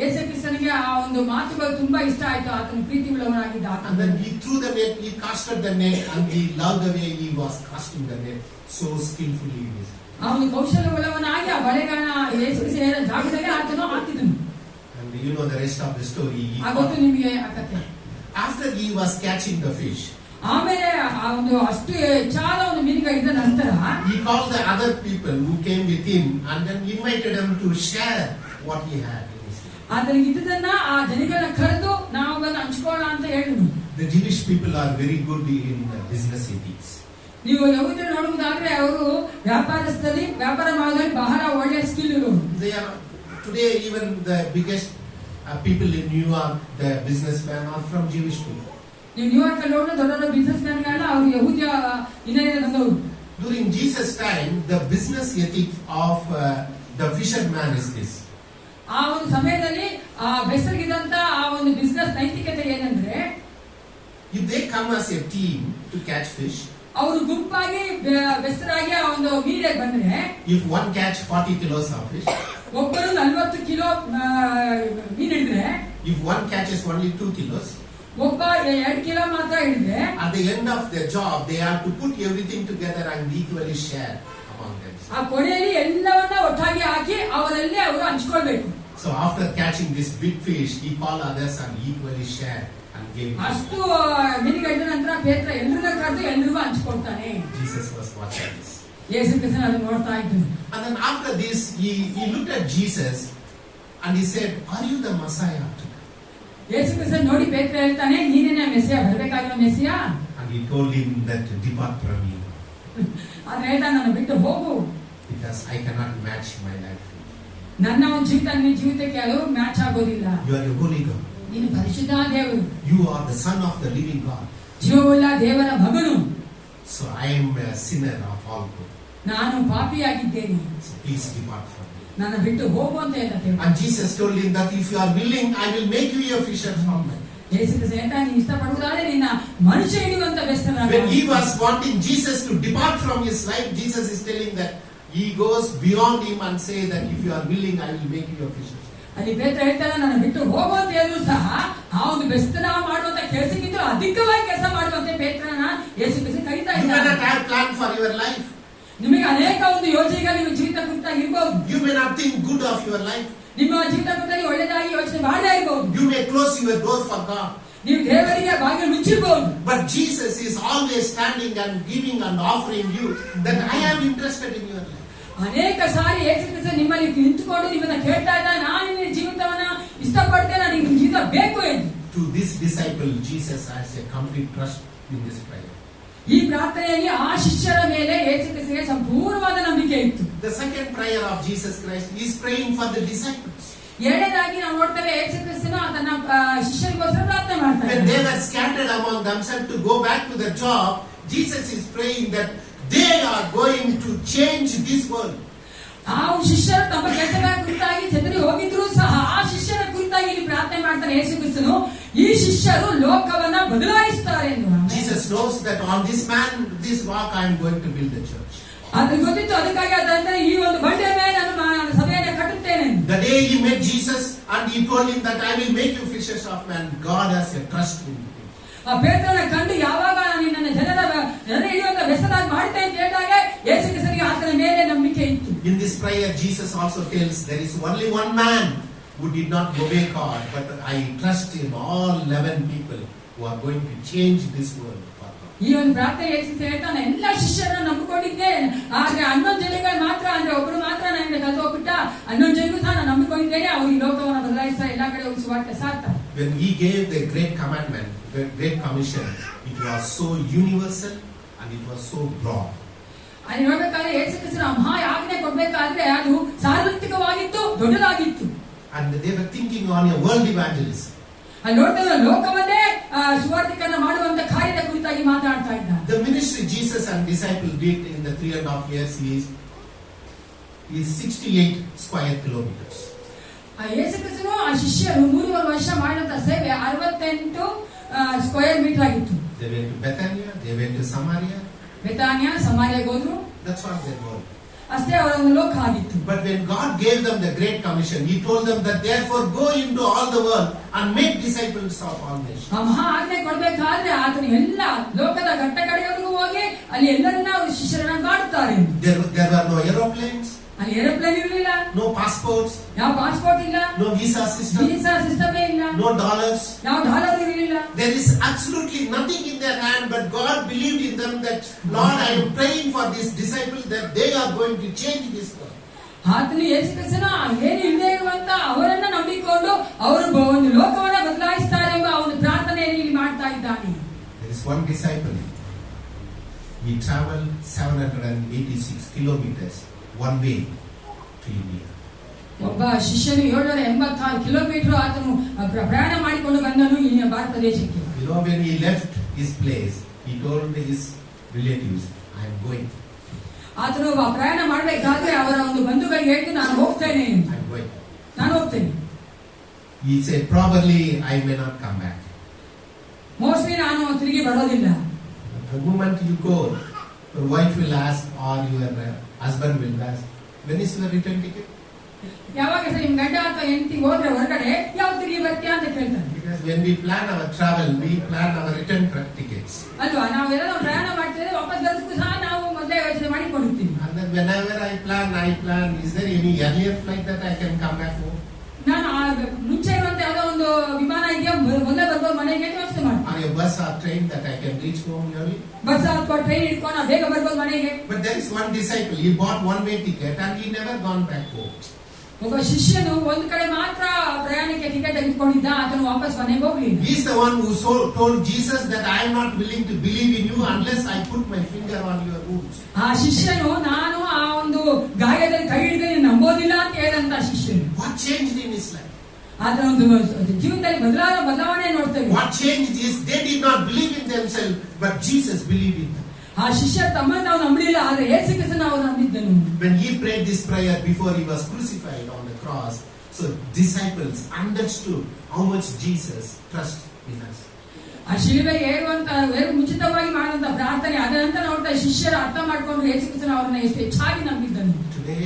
S1: ಯೇಸು ಕ್ರಿಸ್ತನಿಗೆ ಆ ಒಂದು ಮಾತುಗಳು ತುಂಬಾ ಇಷ್ಟ ಆಯ್ತು, ಆತನ ಪ್ರೀತಿ ಉಳ್ಳವನಾಗಿದ್ದ.
S2: And then he threw the net, he casted the net, and he loved the way he was casting the net so skillfully.
S1: ಅವನು ಕೌಶಲ್ಯ ಉಳ್ಳವನಾಗಿ ಆ ಬಳೆಗಳನ್ನ ಯೇಸು ಕ್ರಿಸ್ತ ಹೇಳಿದ ಜಾಗದಲ್ಲಿ ಆತನು ಹಾಕಿದನು.
S2: And you know the rest of the story.
S1: ಗೊತ್ತು ನಿಮಗೆ ಆ ಕಥೆ.
S2: After he was catching the fish,
S1: ಆಮೇಲೆ ಆ ಒಂದು ಅಷ್ಟು ಹೆಚ್ಚಾದ ಒಂದು ಮೀನುಗಳಿದ್ದ ನಂತರ
S2: he called the other people who came with him and then invited them to share what he had.
S1: ಆತನಿಗೆ ಇದ್ದದನ್ನ ಆ ಜನಗಳನ್ನ ಕರೆದು ನಾವು ಬಂದು ಹಂಚ್ಕೊಳ್ಳೋಣ ಅಂತ ಹೇಳಿದ್ರು.
S2: The Jewish people are very good in business ethics.
S1: ನೀವು ಯಹೂದ್ಯರು ನೋಡುವುದಾದ್ರೆ ಅವರು ವ್ಯಾಪಾರ ಮಾಡೋದ್ರಲ್ಲಿ ಬಹಳ ಒಳ್ಳೆಯ ಸ್ಕಿಲ್ ಇರೋರು.
S2: They are today even the biggest people in New York, the businessmen are from Jewish people.
S1: ನೀವು ನ್ಯೂಯಾರ್ಕ್ ಅಲ್ಲಿ ನೋಡಿದ್ರೆ ದೊಡ್ಡ ದೊಡ್ಡ ಬಿಸಿನೆಸ್ ಮ್ಯಾನ್ಗಳನ್ನ ಅವರು ಯಹೂದ್ಯ ಹಿನ್ನೆಲೆಯಿಂದ ಬಂದವರು.
S2: During Jesus' time, the business ethic of the fisherman is this.
S1: ಆ ಒಂದು ಸಮಯದಲ್ಲಿ ಆ ಬೆಸರಿಗಿದಂತ ಆ ಒಂದು ಬಿಸಿನೆಸ್ ನೈತಿಕತೆ ಏನಂದ್ರೆ,
S2: if they come as a team to catch fish,
S1: ಅವರು ಗುಂಪಾಗಿ ಬೆಸ್ತರಾಗಿ ಆ ಒಂದು ಮೀನಿಗೆ ಬಂದ್ರೆ
S2: if one catch 40 kilos of fish,
S1: ಒಬ್ಬರು 40 ಕಿಲೋ ಮೀನ್ ಹಿಡಿದ್ರೆ,
S2: if one catches only 2 kilos,
S1: ಒಬ್ಬ 2 ಕಿಲೋ ಮಾತ್ರ ಹಿಡಿದ್ರೆ,
S2: at the end of their job, they have to put everything together and equally share among them.
S1: ಆ ಕೊನೆಯಲ್ಲಿ ಎಲ್ಲವನ್ನ ಒಟ್ಟಾಗಿ ಹಾಕಿ ಅವರಲ್ಲಿ ಅವರು ಹಂಚ್ಕೊಳ್ಬೇಕು.
S2: So after catching this big fish, he called others and equally share and gave it.
S1: ಅಷ್ಟು ಮೀನಿಗೆ ಹಿಡಿದ ನಂತರ ಪೇತ್ರ ಎಲ್ಲರನ್ನ ಕರೆದು ಎಲ್ಲರಿಗೂ ಹಂಚ್ಕೊಳ್ತಾನೆ.
S2: Jesus was watching this.
S1: ಯೇಸು ಕ್ರಿಸ್ತನು ಅದನ್ನ ನೋಡ್ತಾ ಇದ್ದನು.
S2: And then after this, he looked at Jesus and he said, "Are you the Messiah?"
S1: ಯೇಸು ಕ್ರಿಸ್ತನು ನೋಡಿ ಪೇತ್ರ ಹೇಳ್ತಾನೆ, ನೀನೇನೇ ಮೆಸ್ಸಿಯ, ಬರಬೇಕಾಗಿರೋ ಮೆಸ್ಸಿಯ?
S2: And he told him that, "Depart from me,
S1: ಆದ್ರೆ ಹೇಳ್ತಾನೆ, ನನ್ನ ಬಿಟ್ಟು ಹೋಗು,
S2: because I cannot match my life.
S1: ನನ್ನ ಒಂದು ಜೀವಿತ ನಿನ್ನ ಜೀವಿತಕ್ಕೆ ಅದು ಮ್ಯಾಚ್ ಆಗೋದಿಲ್ಲ.
S2: You are a holy God.
S1: ನೀನು ಪರಿಶುದ್ಧ ದೇವರು,
S2: You are the Son of the living God.
S1: ಜೀವವುಳ್ಳ ದೇವರ ಮಗನು,
S2: So I am a sinner of all good.
S1: ನಾನು ಪಾಪಿಯಾಗಿದ್ದೇನೆ,
S2: So please depart from me."
S1: ನನ್ನ ಬಿಟ್ಟು ಹೋಗು ಅಂತ ಹೇಳ್ತಾರೆ.
S2: And Jesus told him that if you are willing, I will make you a fisher of men.
S1: ಯೇಸು ಕ್ರಿಸ್ತನು ಹೇಳ್ತಾನೆ, ನೀನು ಇಷ್ಟಪಡುವುದಾದ್ರೆ ನಿನ್ನ ಮನುಷ್ಯ ಹಿಡಿಯುವಂತ ಬೆಸ್ತನಾಗ.
S2: When he was wanting Jesus to depart from his life, Jesus is telling that he goes beyond him and say that if you are willing, I will make you a fisher.
S1: ಅಲ್ಲಿ ಪೇತ್ರ ಹೇಳ್ತಾನೆ, ನನ್ನ ಬಿಟ್ಟು ಹೋಗು ಅಂತ ಹೇಳಿದ್ರು ಸಹ ಆ ಒಂದು ಬೆಸ್ತನ ಮಾಡುವಂತ ಕೆಲಸಕ್ಕಿಂತ ಅಧಿಕವಾಗಿ ಕೆಲಸ ಮಾಡುವಂತೆ ಪೇತ್ರನ ಯೇಸು ಕ್ರಿಸ್ತನು ಕರೀತಾ
S2: You may
S1: ಇದ್ದಾನೆ.
S2: not have plan for your life.
S1: ನಿಮಗೆ ಅನೇಕ ಒಂದು ಯೋಜನೆಗಳು ನಿಮ್ಮ ಜೀವಿತ ಕುರಿತಾಗಿ ಇರಬಹುದು.
S2: You may not think good of your life.
S1: ನಿಮ್ಮ ಜೀವಿತ ಕುರಿತಾಗಿ ಒಳ್ಳೆದಾಗಿ ಯೋಚನೆ ಮಾಡದೇ ಇರಬಹುದು.
S2: You may close your door for God.
S1: ನೀವು ದೇವರಿಗೆ ಬಾಗಿಲು ಮುಚ್ಚಿರಬಹುದು.
S2: But Jesus is always standing and giving and offering you that I am interested in your life.
S1: ಅನೇಕ ಸಾರಿ ಯೇಸು ಕ್ರಿಸ್ತನು ನಿಮ್ಮಲ್ಲಿ ನಿಂತುಕೊಂಡು ನಿಮ್ಮನ್ನ ಕೇಳ್ತಾ ಇದ್ದಾನೆ, ನಾನು ನಿನ್ನ ಜೀವಿತವನ್ನ ಇಷ್ಟಪಡ್ತೇನೆ, ನನಗೆ ನಿನ್ನ ಜೀವಿತ ಬೇಕು ಎಂದು.
S2: To this disciple, Jesus has a complete trust in this prayer.
S1: ಈ ಪ್ರಾರ್ಥನೆಯಲ್ಲಿ ಆ ಶಿಷ್ಯರ ಮೇಲೆ ಯೇಸು ಕ್ರಿಸ್ತನಿಗೆ ಸಂಪೂರ್ಣವಾದ ನಂಬಿಕೆ ಇತ್ತು.
S2: The second prayer of Jesus Christ is praying for the disciples.
S1: ಎರಡನೇದಾಗಿ ನಾವು ನೋಡ್ತೇವೆ, ಯೇಸು ಕ್ರಿಸ್ತನು ತನ್ನ ಶಿಷ್ಯರಿಗೋಸ್ಕರ ಪ್ರಾರ್ಥನೆ ಮಾಡ್ತಾರೆ.
S2: When they were scattered among themselves to go back to their job, Jesus is praying that they are going to change this world.
S1: ಆ ಶಿಷ್ಯರು ತಮ್ಮ ಕೆಲಸಗಳ ಕುರಿತಾಗಿ ಚದರಿ ಹೋಗಿದ್ರು ಸಹ ಆ ಶಿಷ್ಯರ ಕುರಿತಾಗಿ ಇಲ್ಲಿ ಪ್ರಾರ್ಥನೆ ಮಾಡ್ತಾನೆ ಯೇಸು ಕ್ರಿಸ್ತನು, ಈ ಶಿಷ್ಯರು ಲೋಕವನ್ನ ಬದಲಾಯಿಸುತ್ತಾರೆ ಎಂದು.
S2: Jesus knows that on this man, this rock, I am going to build the church.
S1: ಅದು ಗೊತ್ತಿತ್ತು, ಅದಕ್ಕಾಗಿ ಆದಂತ ಈ ಒಂದು ಬಂಡೆಯ ಮೇಲೆ ನಾನು ಸಭೆಯನ್ನು ಕಟ್ಟುತ್ತೇನೆ.
S2: The day he met Jesus and he told him that I will make you fishers of men, God has a trust in him.
S1: ಆ ಪೇತ್ರನ ಕಂಡು ಯಾವಾಗ ನಿನ್ನನ್ನು ಜನರ ಹಿಡಿಯುವಂತ ಬೆಸರಾಗಿ ಮಾಡ್ತೇನೆ ಅಂತ ಹೇಳಿದಾಗ ಯೇಸು ಕ್ರಿಸ್ತನಿಗೆ ಆತನ ಮೇಲೆ ನಂಬಿಕೆ ಇತ್ತು.
S2: In this prayer, Jesus also tells there is only one man who did not obey God, but I trust in all 11 people who are going to change this world for God.
S1: ಈ ಒಂದು ಪ್ರಾರ್ಥನೆ ಯೇಸು ಹೇಳ್ತಾನೆ, ಎಲ್ಲ ಶಿಷ್ಯರನ್ನು ನಂಬಿಕೊಂಡಿದ್ದೇನೆ, ಆದ್ರೆ 11 ಜನಗಳು ಮಾತ್ರ, ಅಂದ್ರೆ ಒಬ್ಬರು ಮಾತ್ರ ನನಗೆ ಕಲ್ತು ಹೋಗ್ಬಿಟ್ಟ, 11 ಜನರು ಸಹ ನಾನು ನಂಬಿಕೊಂಡಿದ್ದೇನೆ, ಅವರು ಈ ಲೋಕವನ್ನು ಬದಲಾಯಿಸ್ತಾ ಎಲ್ಲಾ ಕಡೆ ಹೋಗಿ ಸುವಾರ್ತೆ ಸಾರ್ತಾರೆ.
S2: When he gave the great commandment, the great commission, it was so universal and it was so broad.
S1: ಅಲ್ಲಿ ನೋಡ್ಬೇಕಾದ್ರೆ ಯೇಸು ಕ್ರಿಸ್ತನ ಮಹಾ ಆಜ್ಞೆ ಕೊಡ್ಬೇಕಾದ್ರೆ ಅದು ಸಾರ್ವತ್ರಿಕವಾಗಿತ್ತು, ದೊಡ್ಡದಾಗಿತ್ತು.
S2: And they were thinking on a world evangelism.
S1: ಅಲ್ಲಿ ನೋಡ್ತಾ ಲೋಕವನ್ನೇ ಸುವಾರ್ತಿಕರಣ ಮಾಡುವಂತ ಕಾರ್ಯದ ಕುರಿತಾಗಿ ಮಾತಾಡ್ತಾ ಇದ್ದ.
S2: The ministry Jesus and disciples did in the 3.5 years is 68 square kilometers.
S1: ಆ ಯೇಸು ಕ್ರಿಸ್ತನು ಆ ಶಿಷ್ಯರು 3.5 ವರ್ಷ ಮಾಡಿದಂತ ಸೇವೆ 68 ಸ್ಕ್ವೇರ್ ಮೀಟರ್ ಆಗಿತ್ತು.
S2: They went to Bethania, they went to Samaria.
S1: ಬೆತಾನ್ಯ, ಸಮಾರ್ಯಕ್ಕೆ ಹೋದ್ರು,
S2: That's what they were.
S1: ಅಷ್ಟೇ ಅವರ ಒಂದು ಲೋಕ ಆಗಿತ್ತು.
S2: But when God gave them the great commission, he told them that therefore go into all the world and make disciples of all nations.
S1: ಆ ಮಹಾ ಆಜ್ಞೆ ಕೊಡ್ಬೇಕಾದ್ರೆ ಆತನು ಎಲ್ಲ ಲೋಕದ ಘಟ್ಟ ಕಡೆಯವರೆಗೂ ಹೋಗಿ ಅಲ್ಲಿ ಎಲ್ಲರನ್ನ ಅವರು ಶಿಷ್ಯರನ್ನ ಮಾಡುತ್ತಾರೆ.
S2: There were no aeroplanes,
S1: ಅಲ್ಲಿ ಏರೋಪ್ಲೇನ್ ಇರಲಿಲ್ಲ,
S2: no passports,
S1: ಯಾವ ಪಾಸ್ಪೋರ್ಟ್ ಇಲ್ಲ,
S2: no visa system,
S1: ವೀಸಾ ಸಿಸ್ಟಮೇ ಇಲ್ಲ,
S2: no dollars.
S1: ಯಾವ ಡಾಲರ್ ಇರಲಿಲ್ಲ.
S2: There is absolutely nothing in their hand, but God believed in them that, Lord, I am praying for these disciples that they are going to change this world.
S1: ಆತನು ಯೇಸು ಕ್ರಿಸ್ತನ ಏನು ಇಲ್ಲದೆ ಇರುವಂತ ಅವರನ್ನ ನಂಬಿಕೊಂಡು ಅವರು ಒಂದು ಲೋಕವನ್ನ ಬದಲಾಯಿಸ್ತಾರೆ ಎಂಬ ಒಂದು ಪ್ರಾರ್ಥನೆಯನ್ನು ಇಲ್ಲಿ ಮಾಡ್ತಾ ಇದ್ದಾನೆ.
S2: There is one disciple. He traveled 786 kilometers one way to India.
S1: ಒಬ್ಬ ಶಿಷ್ಯನು 786 ಕಿಲೋಮೀಟರ್ ಆತನು ಪ್ರಯಾಣ ಮಾಡಿಕೊಂಡು ಬಂದನು ಈ ಭಾರತ ದೇಶಕ್ಕೆ.
S2: You know, when he left his place, he told his relatives, I am going.
S1: ಆತನು ಪ್ರಯಾಣ ಮಾಡಬೇಕಾದ್ರೆ ಅವರ ಒಂದು ಬಂಧುಗಳಿಗೆ ಹೇಳಿದ್ದು, ನಾನು ಹೋಗ್ತೇನೆ,
S2: I am going.
S1: ನಾನು ಹೋಗ್ತೇನೆ.
S2: He said, probably I may not come back.
S1: Mostly ನಾನು ತಿರುಗಿ ಬರೋದಿಲ್ಲ.
S2: The moment you go, your wife will ask or your husband will ask, when is your return ticket?
S1: ಯಾವಾಗ ಸಹ ನಿಮ್ ಗಂಡ ಅಥವಾ ಹೆಂಡತಿ ಹೋದ್ರೆ ಹೊರಗಡೆ ಯಾವತ್ತಿಗೆ ಬರ್ತೀಯಾ ಅಂತ ಕೇಳ್ತಾನೆ.
S2: Because when we plan our travel, we plan our return tickets.
S1: ಅಲ್ವಾ, ನಾವೆಲ್ಲ ಪ್ರಯಾಣ ಮಾಡ್ತಿದ್ರೆ ವಾಪಸ್ ಬರೋದಕ್ಕೂ ಸಹ ನಾವು ಮೊದಲೇ ಯೋಚನೆ ಮಾಡಿಕೊಂಡಿರ್ತೀವಿ.
S2: And then whenever I plan, is there any earlier flight that I can come back home?
S1: ನಾನು ಮುಂಚೆ ಇರುವಂತ ಯಾವುದೋ ಒಂದು ವಿಮಾನ ಇದೆಯಾ ಮೊದಲೇ ಬರ್ಬೋದು ಮನೆಗೆ ಯೋಚನೆ ಮಾಡ್ತೀನಿ.
S2: Or a bus or train that I can reach home early?
S1: Bus ಅಥವಾ ಟ್ರೈನ್ ಇಟ್ಕೊಂಡು ಬೇಗ ಬರ್ಬೋದು ಮನೆಗೆ.
S2: But there is one disciple, he bought one-way ticket and he never gone back home.
S1: ಒಬ್ಬ ಶಿಷ್ಯನು ಒಂದು ಕಡೆ ಮಾತ್ರ ಪ್ರಯಾಣಕ್ಕೆ ಟಿಕೆಟ್ ತೆಗೆದುಕೊಂಡಿದ್ದ, ಆತನು ವಾಪಸ್ ಮನೆಗೆ ಹೋಗ್ಲಿಲ್ಲ.
S2: He is the one who told Jesus that I am not willing to believe in you unless I put my finger on your wounds.
S1: ಆ ಶಿಷ್ಯನು ನಾನು ಆ ಒಂದು ಗಾಯದಲ್ಲಿ ಕೈ ಹಿಡಿದು ನಂಬೋದಿಲ್ಲ ಅಂತ ಹೇಳಿದಂತ ಶಿಷ್ಯನು.
S2: What changed in his life?
S1: ಆತನ ಒಂದು ಜೀವನದಲ್ಲಿ ಬದಲಾವಣೆ ನೋಡ್ತೇವೆ.
S2: What changed is they did not believe in themselves, but Jesus believed in them.
S1: ಆ ಶಿಷ್ಯ ತಮ್ಮನ್ನು ನಾವು ನಂಬಲಿಲ್ಲ, ಆದ್ರೆ ಯೇಸು ಕ್ರಿಸ್ತನ ನಾವು ನಂಬಿದ್ದನು.
S2: When he prayed this prayer before he was crucified on the cross, so disciples understood how much Jesus trusts in us.
S1: ಆ ಶಿಲುಬೆಗೆ ಏರುವಂತ ಮುಂಚಿತವಾಗಿ ಮಾಡುವಂತ ಪ್ರಾರ್ಥನೆ ಅದರಂತ ನೋಡ್ತಾ ಶಿಷ್ಯರು ಅರ್ಥ ಮಾಡ್ಕೊಂಡು ಯೇಸು ಕ್ರಿಸ್ತನ ಅವರನ್ನ ಎಷ್ಟು ಹೆಚ್ಚಾಗಿ ನಂಬಿದ್ದನು.
S2: Today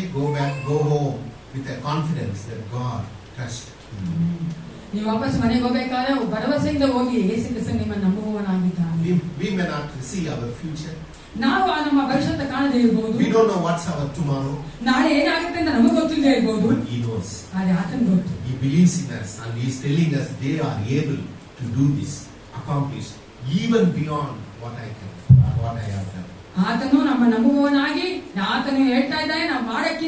S2: go home with a confidence that God trusts you.
S1: ನೀವು ವಾಪಸ್ ಮನೆಗೆ ಹೋಗ್ಬೇಕಾದ್ರೆ ಭರವಸೆಯಿಂದ ಹೋಗಿ ಯೇಸು ಕ್ರಿಸ್ತನ ನಿಮ್ಮನ್ನು ನಂಬುವವನಾಗಿದ್ದಾನೆ.
S2: We may not see our future.
S1: ನಾವು ನಮ್ಮ ಭವಿಷ್ಯದ ಕಾಣದೇ ಇರಬಹುದು.
S2: We don't know what's our tomorrow.
S1: ನಾಳೆ ಏನಾಗುತ್ತೆ ಅಂತ ನಮಗೆ ಗೊತ್ತಿಲ್ಲದೆ ಇರಬಹುದು.
S2: But he knows.
S1: ಆದ್ರೆ ಆತನ ಗೊತ್ತು.
S2: He believes in us and he is telling us they are able to do this, accomplish even beyond what I have done.
S1: ಆತನು ನಮ್ಮ ನಂಬುವವನಾಗಿ ಆತನು ಹೇಳ್ತಾ ಇದ್ದಾನೆ, ನಾವು ಮಾಡಕ್ಕೆ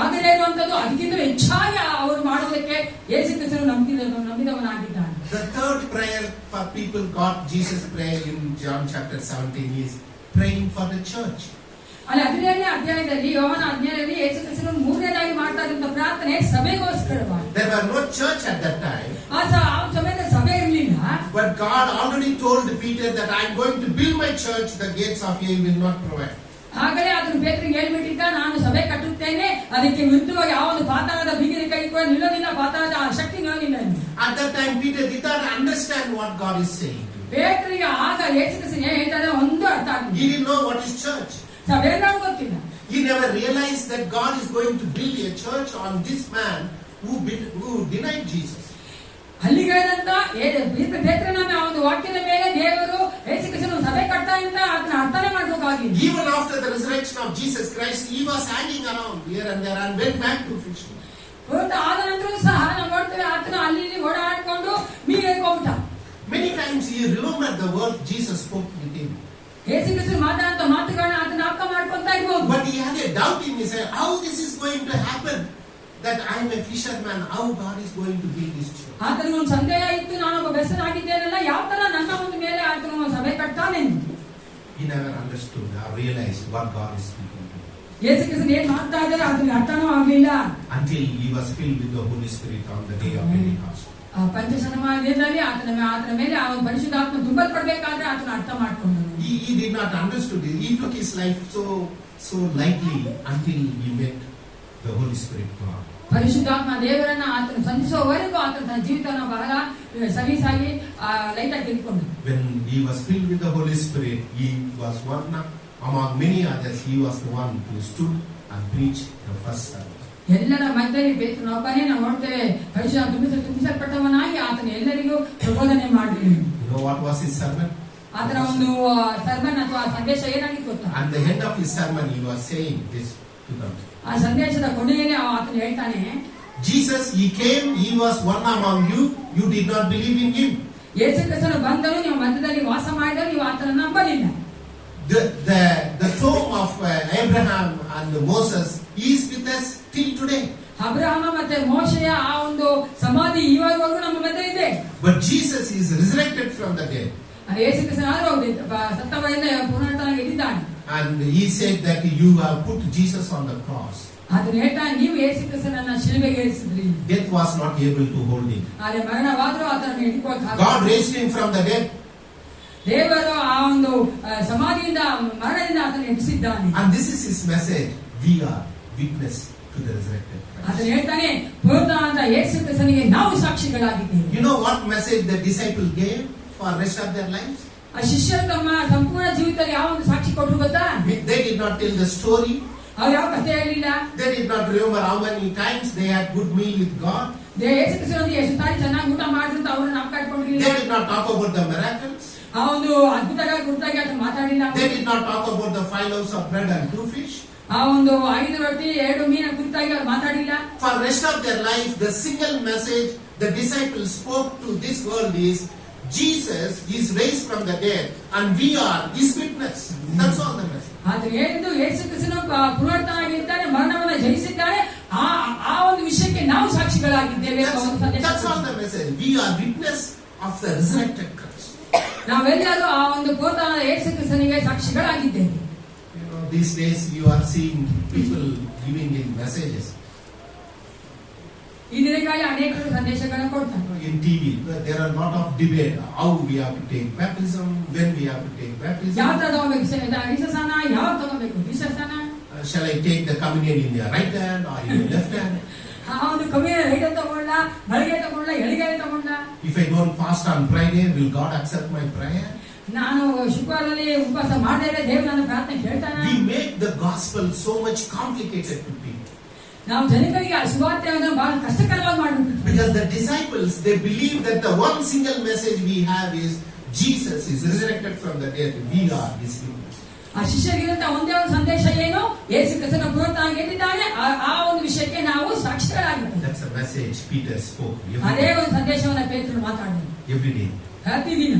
S1: ಆಗದೇ ಇರುವಂತದ್ದು ಅದಕ್ಕಿಂತ ಹೆಚ್ಚಾಗಿ ಅವರು ಮಾಡೋದಕ್ಕೆ ಯೇಸು ಕ್ರಿಸ್ತನು ನಂಬಿದವನಾಗಿದ್ದಾನೆ.
S2: The third prayer for people got Jesus' prayer in John chapter 17 is praying for the church.
S1: ಅಲ್ಲಿ 17ನೇ ಅಧ್ಯಾಯದಲ್ಲಿ ಯೋಹಾನ 17ರಲ್ಲಿ ಯೇಸು ಕ್ರಿಸ್ತನು ಮೂರನೇದಾಗಿ ಮಾಡ್ತಾ ಇದ್ದಂತ ಪ್ರಾರ್ಥನೆ ಸಭೆಗೋಸ್ಕರವಾಗಿ.
S2: There were no church at that time.
S1: ಆ ಸಮಯದಲ್ಲಿ ಸಭೆ ಇರಲಿಲ್ಲ.
S2: But God already told Peter that I am going to build my church, the gates of hell will not prevail.
S1: ಆಗಲೇ ಅದನ್ನು ಪೇತ್ರನಿಗೆ ಹೇಳ್ಬಿಟ್ಟಿದ್ದ, ನಾನು ಸಭೆ ಕಟ್ಟುತ್ತೇನೆ, ಅದಕ್ಕೆ ವಿರುದ್ಧವಾಗಿ ಯಾವ ಒಂದು ಪಾತಾಳದ ಬೀಗದ ಕೈ ಕೂಡ ನಿಲ್ಲೋದಿಲ್ಲ, ಪಾತಾಳದ ಶಕ್ತಿ ನಿಲ್ಲೋದಿಲ್ಲ.
S2: At that time Peter did not understand what God is saying.
S1: ಪೇತ್ರನಿಗೆ ಆಗ ಯೇಸು ಕ್ರಿಸ್ತನು ಏನ್ ಹೇಳ್ತಾರೆ ಒಂದು ಅರ್ಥ ಆಗಿಲ್ಲ.
S2: He didn't know what is church.
S1: ಸಭೆ ಗೊತ್ತಿಲ್ಲ.
S2: He never realized that God is going to build a church on this man who denied Jesus.
S1: ಅಲ್ಲಿಗಳಂತ ಪೇತ್ರನ ಒಂದು ವಾಕ್ಯದ ಮೇಲೆ ದೇವರು ಯೇಸು ಕ್ರಿಸ್ತನು ಸಭೆ ಕಟ್ತಾ ಅಂತ ಅದನ್ನ ಅರ್ಥನೇ ಮಾಡಬೇಕಾಗಿಲ್ಲ.
S2: Even after the resurrection of Jesus Christ, he was hanging around here and there and went back to fishing.
S1: ಆದ ನಂತರ ಸಹ ನಾವು ನೋಡ್ತೇವೆ ಆತನ ಅಲ್ಲಿ ಓಡಾಡ್ಕೊಂಡು ಮೀನಿಗೆ ಹೋಗ್ಬಿಟ್ಟ.
S2: Many times he remembered the word Jesus spoke with him.
S1: ಯೇಸು ಕ್ರಿಸ್ತನು ಮಾತಾಡುವಂತ ಮಾತುಗಳನ್ನ ಆತನ ಜ್ಞಾಪಕ ಮಾಡ್ಕೊಂತಾ ಇರ್ಬೋದು.
S2: But he had a doubt in his head, how this is going to happen, that I am a fisherman, how God is going to build this church.
S1: ಆತನಿಗೆ ಒಂದು ಸಂದೇಹ ಇತ್ತು, ನಾನೊಬ್ಬ ಬೆಸ್ತನಾಗಿದ್ದೇನಲ್ಲ, ಯಾವ ತರ ನನ್ನ ಒಂದು ಮೇಲೆ ಆತನು ಸಭೆ ಕಟ್ತಾನೆ.
S2: He never understood or realized what God is speaking to him.
S1: ಯೇಸು ಕ್ರಿಸ್ತನು ಏನ್ ಮಾಡ್ತಾ ಇದ್ದಾರೆ ಅದಕ್ಕೆ ಅರ್ಥನೂ ಆಗ್ಲಿಲ್ಲ.
S2: Until he was filled with the Holy Spirit on the day of Pentecost.
S1: ಪಂಚಶತಮಾನದಲ್ಲಿ ಆತನ ಮೇಲೆ ಆ ಒಂದು ಪರಿಶುದ್ಧಾತ್ಮ ತುಂಬಲ್ಪಡಬೇಕಾದ್ರೆ ಆತನ ಅರ್ಥ ಮಾಡ್ಕೊಂಡನು.
S2: He did not understood it. He took his life so lightly until he met the Holy Spirit God.
S1: ಪರಿಶುದ್ಧಾತ್ಮ ದೇವರನ್ನ ಆತನ ಸಂಧಿಸುವವರೆಗೂ ಆತನ ತನ್ನ ಜೀವಿತವನ್ನು ಬಹಳ ಸಲೀಸಾಗಿ ಲೈಟ್ ಆಗಿ ತೆಗೆದುಕೊಂಡ.
S2: When he was filled with the Holy Spirit, he was one among many others. He was the one who stood and preached the first sermon.
S1: ಎಲ್ಲರ ಮಧ್ಯದಲ್ಲಿ ಪೇತ್ರನೊಬ್ಬನೇ ನಾವು ನೋಡ್ತೇವೆ ತುಂಬಿಸಲ್ಪಟ್ಟವನಾಗಿ ಆತನ ಎಲ್ಲರಿಗೂ ಪ್ರಬೋಧನೆ ಮಾಡಿದನು.
S2: You know what was his sermon?
S1: ಆತನ ಒಂದು sermon ಅಥವಾ ಸಂದೇಶ ಏನಾಗಿತ್ತು ಗೊತ್ತಾ?
S2: At the end of his sermon, he was saying this to them.
S1: ಆ ಸಂದೇಶದ ಕೊನೆಯಲ್ಲಿ ಆತನು ಹೇಳ್ತಾನೆ,
S2: Jesus, he came, he was one among you, you did not believe in him.
S1: ಯೇಸು ಕ್ರಿಸ್ತನು ಬಂದನು, ನೀವು ಮಧ್ಯದಲ್ಲಿ ವಾಸ ಮಾಡಿದರು, ನೀವು ಆತನನ್ನು ನಂಬಲಿಲ್ಲ.
S2: The tomb of Abraham and Moses is with us till today.
S1: Abraham ಮತ್ತೆ ಮೋಶೆಯ ಆ ಒಂದು ಸಮಾಧಿ ಇವಾಗವರೆಗೂ ನಮ್ಮ ಮಧ್ಯೆ ಇದೆ.
S2: But Jesus is resurrected from the dead.
S1: ಯೇಸು ಕ್ರಿಸ್ತನು ಸತ್ತವರಿಂದ ಪುನರುತ್ಥಾನ ಎದ್ದಿದ್ದಾನೆ.
S2: And he said that you have put Jesus on the cross.
S1: ಅದನ್ನ ಹೇಳ್ತಾನೆ, ನೀವು ಯೇಸು ಕ್ರಿಸ್ತನನ್ನ ಶಿಲುಬೆಗೆ ಏರಿಸಿದ್ರಿ.
S2: Death was not able to hold him.
S1: ಆದರೆ ಮರಣವಾದರೂ ಆತನನ್ನು ಹಿಡಿದುಕೊಳ್ಳಕ್ಕೆ
S2: God raised him from the dead.
S1: ದೇವರು ಆ ಒಂದು ಸಮಾಧಿಯಿಂದ ಮರಣದಿಂದ ಆತನ ಎಬ್ಬಿಸಿದ್ದಾನೆ.
S2: And this is his message. We are witness to the resurrected Christ.
S1: ಆತನು ಹೇಳ್ತಾನೆ, ಪುನರುತ್ಥಾನದ ಯೇಸು ಕ್ರಿಸ್ತನಿಗೆ ನಾವು ಸಾಕ್ಷಿಗಳಾಗಿದ್ದೇವೆ.
S2: You know what message the disciple gave for rest of their lives?
S1: ಆ ಶಿಷ್ಯರು ತಮ್ಮ ಸಂಪೂರ್ಣ ಜೀವಿತದಲ್ಲಿ ಯಾವ ಒಂದು ಸಾಕ್ಷಿ ಕೊಟ್ಟರು ಗೊತ್ತಾ?
S2: They did not tell the story.
S1: ಅವ್ರು ಯಾವ ಕಥೆ ಹೇಳಿಲ್ಲ.
S2: They did not remember how many times they had good meal with God.
S1: ಯೇಸು ಕ್ರಿಸ್ತನೊಂದಿಗೆ ಎಷ್ಟು ಸಾರಿ ಚೆನ್ನಾಗಿ ಊಟ ಮಾಡಿದ್ರು ಅಂತ ಅವ್ರನ್ನ ನಾವು ಕಟ್ಕೊಂಡಿರಲಿಲ್ಲ.
S2: They did not talk about the miracles.
S1: ಆ ಒಂದು ಅದ್ಭುತಗಳ ಕುರಿತಾಗಿ ಅದನ್ನು ಮಾತಾಡಿಲ್ಲ.
S2: They did not talk about the 5 loaves of bread and 2 fish.
S1: ಆ ಒಂದು 5 ರೊಟ್ಟಿ 2 ಮೀನಿನ ಕುರಿತಾಗಿ ಅವ್ರು ಮಾತಾಡಿಲ್ಲ.
S2: For rest of their life, the single message the disciples spoke to this world is Jesus is raised from the dead and we are his witness. That's all the message.
S1: ಆದ್ರೆ ಹೇಳಿದ್ದು ಯೇಸು ಕ್ರಿಸ್ತನು ಪುನರುತ್ಥಾನವಾಗಿದ್ದಾನೆ, ಮರಣವನ್ನು ಜಯಿಸಿದ್ದಾನೆ, ಆ ಒಂದು ವಿಷಯಕ್ಕೆ ನಾವು ಸಾಕ್ಷಿಗಳಾಗಿದ್ದೇವೆ.
S2: That's all the message. We are witness of the resurrected Christ.
S1: ನಾವೆಲ್ಲರೂ ಆ ಒಂದು ಪುನರುತ್ಥಾನದ ಯೇಸು ಕ್ರಿಸ್ತನಿಗೆ ಸಾಕ್ಷಿಗಳಾಗಿದ್ದೇವೆ.
S2: You know, these days you are seeing people giving in messages.
S1: ಈ ದಿನಗಳಲ್ಲಿ ಅನೇಕರು ಸಂದೇಶಗಳನ್ನು ಕೊಡ್ತಾರೆ.
S2: In TV, there are a lot of debate how we have to take baptism, when we have to take baptism.
S1: ಯಾವ ತರ ತಗೋಬೇಕು ವಿಶ್ವಾಸನ, ಯಾವ ತಗೋಬೇಕು ವಿಶ್ವಾಸನ?
S2: Shall I take the communion in the right hand or in the left hand?
S1: ಆ ಒಂದು ಕಮ್ಮಿಯ right ತಗೊಂಡ, ಬಲಗೈ ತಗೊಂಡ, ಎಡಗೈ ತಗೊಂಡ.
S2: If I don't fast on Friday, will God accept my prayer?
S1: ನಾನು ಶುಕ್ರವಾರದಲ್ಲಿ ಉಪವಾಸ ಮಾಡದೇ ದೇವರು ನನ್ನ ಪ್ರಾರ್ಥನೆ ಕೇಳ್ತಾನ?
S2: We make the gospel so much complicated to people.
S1: ನಾವು ಜನಗಳಿಗೆ ಆ ಸುವಾರ್ತೆಯನ್ನು ಬಹಳ ಕಷ್ಟಕರವಾಗಿ ಮಾಡಿಬಿಟ್ಟಿದ್ವಿ.
S2: Because the disciples, they believe that the one single message we have is Jesus is resurrected from the dead. We are his witness.
S1: ಆ ಶಿಷ್ಯರಿಗಿರಂತ ಒಂದೇ ಒಂದು ಸಂದೇಶ ಏನು? ಯೇಸು ಕ್ರಿಸ್ತನ ಪುನರುತ್ಥಾನ ಎದ್ದಿದ್ದಾನೆ, ಆ ಒಂದು ವಿಷಯಕ್ಕೆ ನಾವು ಸಾಕ್ಷಿಗಳಾಗಿದ್ದೇವೆ.
S2: That's a message Peter spoke
S1: ಅದೇ ಒಂದು ಸಂದೇಶವನ್ನು ಪೇತ್ರನು ಮಾತಾಡಿದ
S2: every day.
S1: ಪ್ರತಿದಿನ.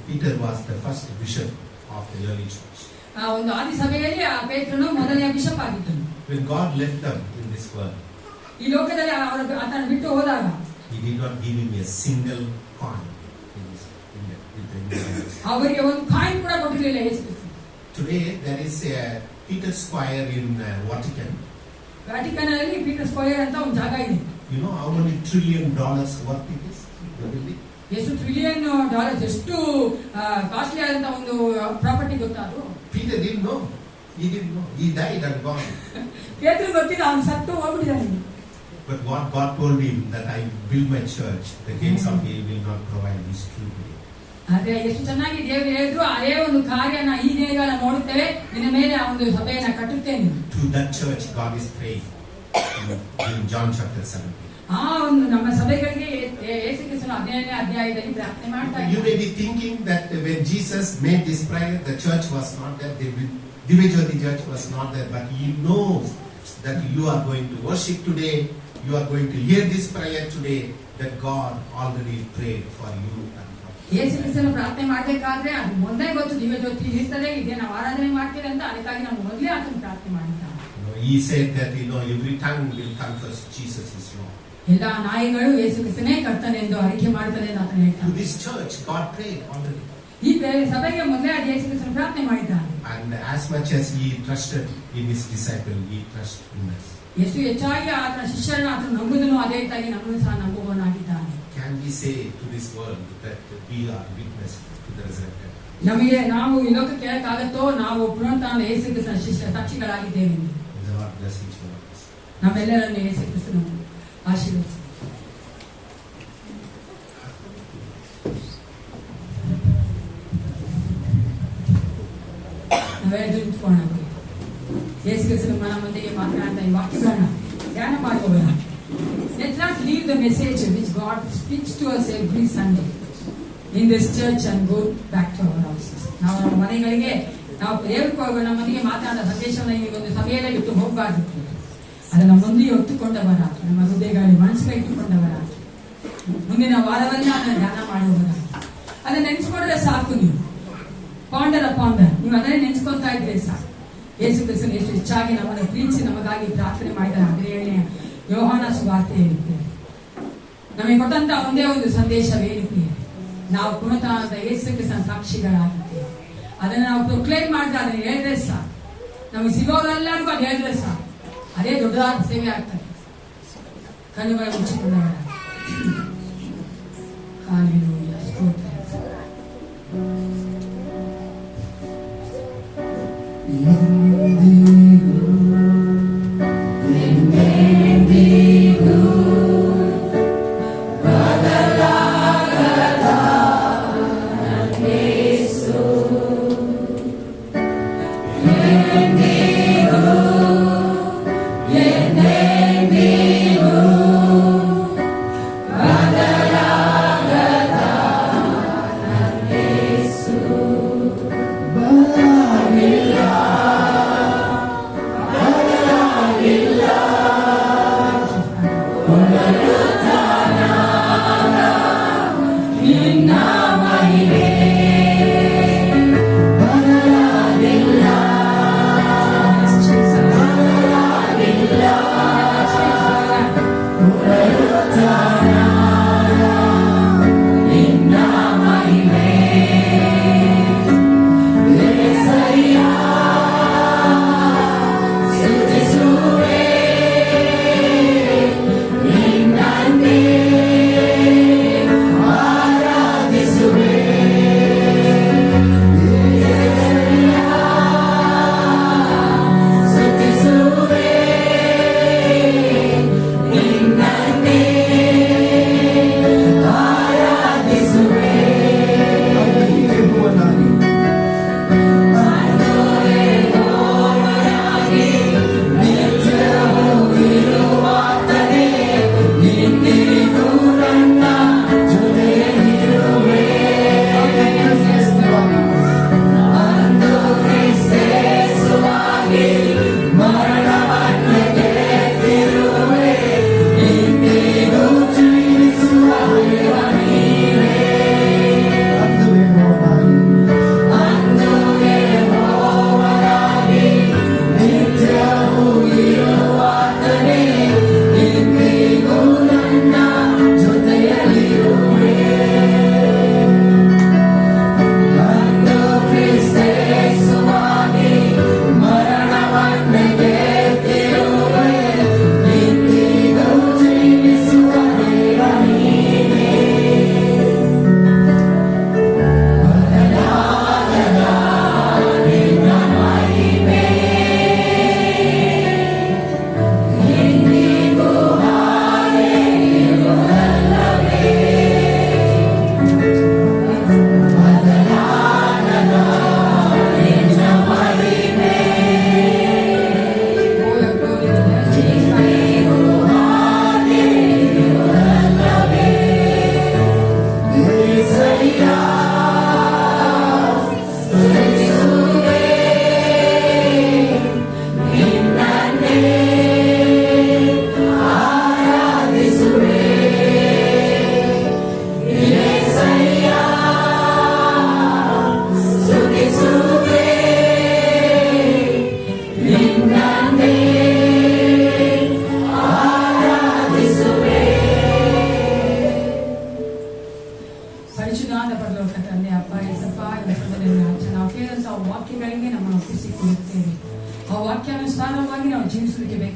S2: Peter was the first bishop of the early church.
S1: ಆ ಒಂದು ಆದಿ ಸಭೆಯಲ್ಲಿ ಆ ಪೇತ್ರನು ಮೊದಲನೇ bishop ಆಗಿದ್ದನು.
S2: When God left them in this world,
S1: ಈ ಲೋಕದಲ್ಲಿ ಅವರು ಆತನ ಬಿಟ್ಟು ಹೋದಾಗ
S2: he did not give him a single coin.
S1: ಅವರಿಗೆ ಒಂದು ಕಾಯಿನ್ ಕೂಡ ಕೊಟ್ಟಿರಲಿಲ್ಲ ಯೇಸು ಕ್ರಿಸ್ತನು.
S2: Today there is a Peter Square in Vatican.
S1: Vatican ಅಲ್ಲಿ ಪೀಟರ್ ಸ್ಕ್ವೇರ್ ಅಂತ ಒಂದು ಜಾಗ ಇದೆ.
S2: You know how many $1 trillion worth it is? The building?
S1: ಎಷ್ಟು ಟ್ರಿಲಿಯನ್ ಡಾಲರ್ಸ್, ಎಷ್ಟು ಕಾಸ್ಟ್ಲಿ ಆದಂತ ಒಂದು ಪ್ರಾಪರ್ಟಿ ಗೊತ್ತಾ ಅದು?
S2: Peter didn't know. He didn't know. He died and gone.
S1: ಪೇತ್ರ ಗೊತ್ತಿಲ್ಲ, ಅವನು ಸತ್ತು ಹೋಗ್ಬಿಟ್ಟಿದ್ದಾನೆ.
S2: But what God told him that I build my church, the gates of hell will not provide this truth.
S1: ಆದ್ರೆ ಎಷ್ಟು ಚೆನ್ನಾಗಿ ದೇವರು ಹೇಳಿದ್ರು, ಅದೇ ಒಂದು ಕಾರ್ಯನ ಈ ದಿನಗಳ ನೋಡುತ್ತೇವೆ, ನಿನ್ನ ಮೇಲೆ ಆ ಒಂದು ಸಭೆಯನ್ನ ಕಟ್ಟುತ್ತೇನೆ.
S2: To that church God is praying in John chapter 17.
S1: ಆ ಒಂದು ನಮ್ಮ ಸಭೆಗಳಿಗೆ ಯೇಸು ಕ್ರಿಸ್ತನು 17ನೇ ಅಧ್ಯಾಯದಲ್ಲಿ ಪ್ರಾರ್ಥನೆ ಮಾಡ್ತಾ
S2: You
S1: ಇದ್ದಾರೆ.
S2: may be thinking that when Jesus made this prayer, the church was not there. The Vijayoti church was not there. But He knows that you are going to worship today. You are going to hear this prayer today. That God already prayed for you and for you.
S1: ಯೇಸು ಕ್ರಿಸ್ತನು ಪ್ರಾರ್ಥನೆ ಮಾಡಬೇಕಾದ್ರೆ ಅದು ಮೊದಲೇ ಗೊತ್ತು, ದಿವ್ಯ ಜ್ಯೋತಿ ಇರ್ತದೆ, ಇದೇ ನಾವು ಆರಾಧನೆ ಮಾಡ್ತೇವೆ ಅಂತ. ಅದಕ್ಕಾಗಿ ನಾವು ಮೊದಲೇ ಆತನ ಪ್ರಾರ್ಥನೆ ಮಾಡಿದ್ದಾನೆ.
S2: He said that every tongue will confess Jesus is Lord.
S1: ಎಲ್ಲ ನಾಯಿಗಳು ಯೇಸು ಕ್ರಿಸ್ತನೇ ಕರ್ತನೆ ಎಂದು ಅರಿಕೆ ಮಾಡುತ್ತದೆ ಅಂತ ಆತನು
S2: To
S1: ಹೇಳ್ತಾನೆ.
S2: this church God prayed already.
S1: ಈ ಸಭೆಗೆ ಮೊದಲೇ ಅದು ಯೇಸು ಕ್ರಿಸ್ತನು ಪ್ರಾರ್ಥನೆ ಮಾಡಿದ್ದಾನೆ.
S2: And as much as He trusted in His disciple, He trusted in us.
S1: ಎಷ್ಟು ಹೆಚ್ಚಾಗಿ ಆತನ ಶಿಷ್ಯರನ್ನು ಆತನು ನಂಬುದನು, ಅದೇ ರೀತಿಯಾಗಿ ನಮ್ಮನ್ನು ಸಹ ನಂಬುವವನಾಗಿದ್ದಾನೆ.
S2: Can we say to this world that we are witness to the resurrected?
S1: ನಮಗೆ ನಾವು ಈ ಲೋಕಕ್ಕೆ ಹೇಳಕ್ಕಾಗತ್ತೋ ನಾವು ಪುನರುತ್ಥಾನದ ಯೇಸು ಕ್ರಿಸ್ತನ ಶಿಷ್ಯ ಸಾಕ್ಷಿಗಳಾಗಿದ್ದೇವೆ ಎಂದು.
S2: The Lord bless each one of us.
S1: ನಮ್ಮೆಲ್ಲರನ್ನು ಯೇಸು ಕ್ರಿಸ್ತನು ಆಶೀರ್ವದಿಸಿ. ನಾವೆಲ್ಲರೂ ನಿಂತ್ಕೊಳ್ಳೋಣ. ಯೇಸು ಕ್ರಿಸ್ತನು ನಮ್ಮೊಂದಿಗೆ ಮಾತನಾಡ್ತಾ ಈ ವಾಕ್ಯಗಳನ್ನ ಧ್ಯಾನ ಮಾಡುವವರ. Let's not leave the message which God speaks to us every Sunday in this church and go back to our houses. ನಾವು ನಮ್ಮ ಮನೆಗಳಿಗೆ ನಾವು ದೇವರು ನಮ್ಮೊಂದಿಗೆ ಮಾತನಾಡಿದ ಸಂದೇಶವನ್ನು ಈ ಒಂದು ಸಭೆಯಲ್ಲೇ ಬಿಟ್ಟು ಹೋಗಬಾರ್ದು. ಅದನ್ನು ಮುಂದೆಯೇ ಹೊತ್ತುಕೊಂಡವರ, ನಮ್ಮ ಹೃದಯಗಳಲ್ಲಿ ಮನಸ್ಸಿಗೆ ಇಟ್ಟುಕೊಂಡವರ, ಮುಂದಿನ ವಾರವನ್ನ ಅದನ್ನು ಧ್ಯಾನ ಮಾಡುವವರ. ಅದನ್ನ ನೆನೆಸ್ಕೊಂಡ್ರೆ ಸಾಕು. ನೀವು ಪಾಂಡರ ನೀವು ಅದನ್ನೇ ನೆನೆಸ್ಕೊಳ್ತಾ ಇದ್ರೆ ಸಾಕು. ಯೇಸು ಕ್ರಿಸ್ತನು ಎಷ್ಟು ಹೆಚ್ಚಾಗಿ ನಮ್ಮನ್ನು ಪ್ರೀತಿಸಿ ನಮಗಾಗಿ ಪ್ರಾರ್ಥನೆ ಮಾಡಿದ 17ನೇ ಯೋಹಾನ ಸುವಾರ್ತೆ ಹೇಳಿದ್ದೇವೆ. ನಮಗೆ ಕೊಟ್ಟಂತ ಒಂದೇ ಒಂದು ಸಂದೇಶವೇನಿದೆ, ನಾವು ಪುನರುತ್ಥಾನದ ಯೇಸು ಕ್ರಿಸ್ತನ ಸಾಕ್ಷಿಗಳಾಗಿದ್ದೇವೆ. ಅದನ್ನು ನಾವು ಪ್ರೊಕ್ಲೇಮ್ ಮಾಡಿದ್ರೆ, ಅದನ್ನ ಹೇಳಿದ್ರೆ ಸಾಕು. ನಮಗೆ ಸಿಗೋರೆಲ್ಲರಿಗೂ ಅದು ಹೇಳಿದ್ರೆ ಸಾಕು. ಅದೇ ದೊಡ್ಡದಾದ ಸೇವೆ ಆಗ್ತದೆ. ಕಣ್ಣುಗಳ ಮುಚ್ಚಿಕೊಂಡವರ ಹಾಲೆಲೂಯಾ, ಸ್ತೋತ್ರ.
S4: ಬದಲಾಗದ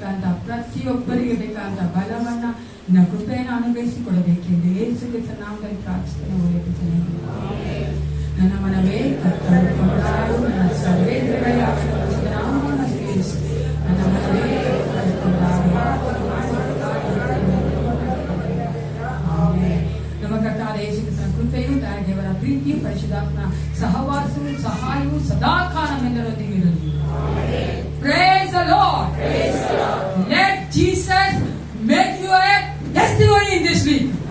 S1: ಬೇಕಾದಂತ ಪ್ರತಿಯೊಬ್ಬರಿಗೆ ಬೇಕಾದಂತ ಬಲವನ್ನ ನಿನ್ನ ಕೃಪೆಯನ್ನು ಅನುಗ್ರಹಿಸಿಕೊಡಬೇಕೆಂದು ಯೇಸು ಕ್ರಿಸ್ತನ ನಾಮದಲ್ಲಿ ಪ್ರಾರ್ಥಿಸ್ತೇನೆ. ಒಳ್ಳೆಯ ನನ್ನ ಮನವೇ ಕರ್ತನು ಕೊಂಡಾಡು, ನನ್ನ ಸರ್ವೇಂದ್ರಿಯ ಆಶೀರ್ವದಿಸಿದ ನಾಮವನ್ನು ಸೇರಿಸು. ನನ್ನ ಮನವೇ ಕರ್ತನು ಕೊಂಡಾಡು. ಆಮೆನ್. ನಮ್ಮ ಕರ್ತಾದ ಯೇಸು ಕ್ರಿಸ್ತನ ಕೃಪೆಯು, ದೇವರ ಪ್ರೀತಿಯು, ಪರಿಶುದ್ಧಾತ್ಮನ ಸಹವಾಸವು, ಸಹಾಯವು ಸದಾಕಾಲ ನಮ್ಮೆಲ್ಲರೊಂದಿಗೆ ಇರಲಿ. Praise the Lord. Let Jesus make you a testimony in this week.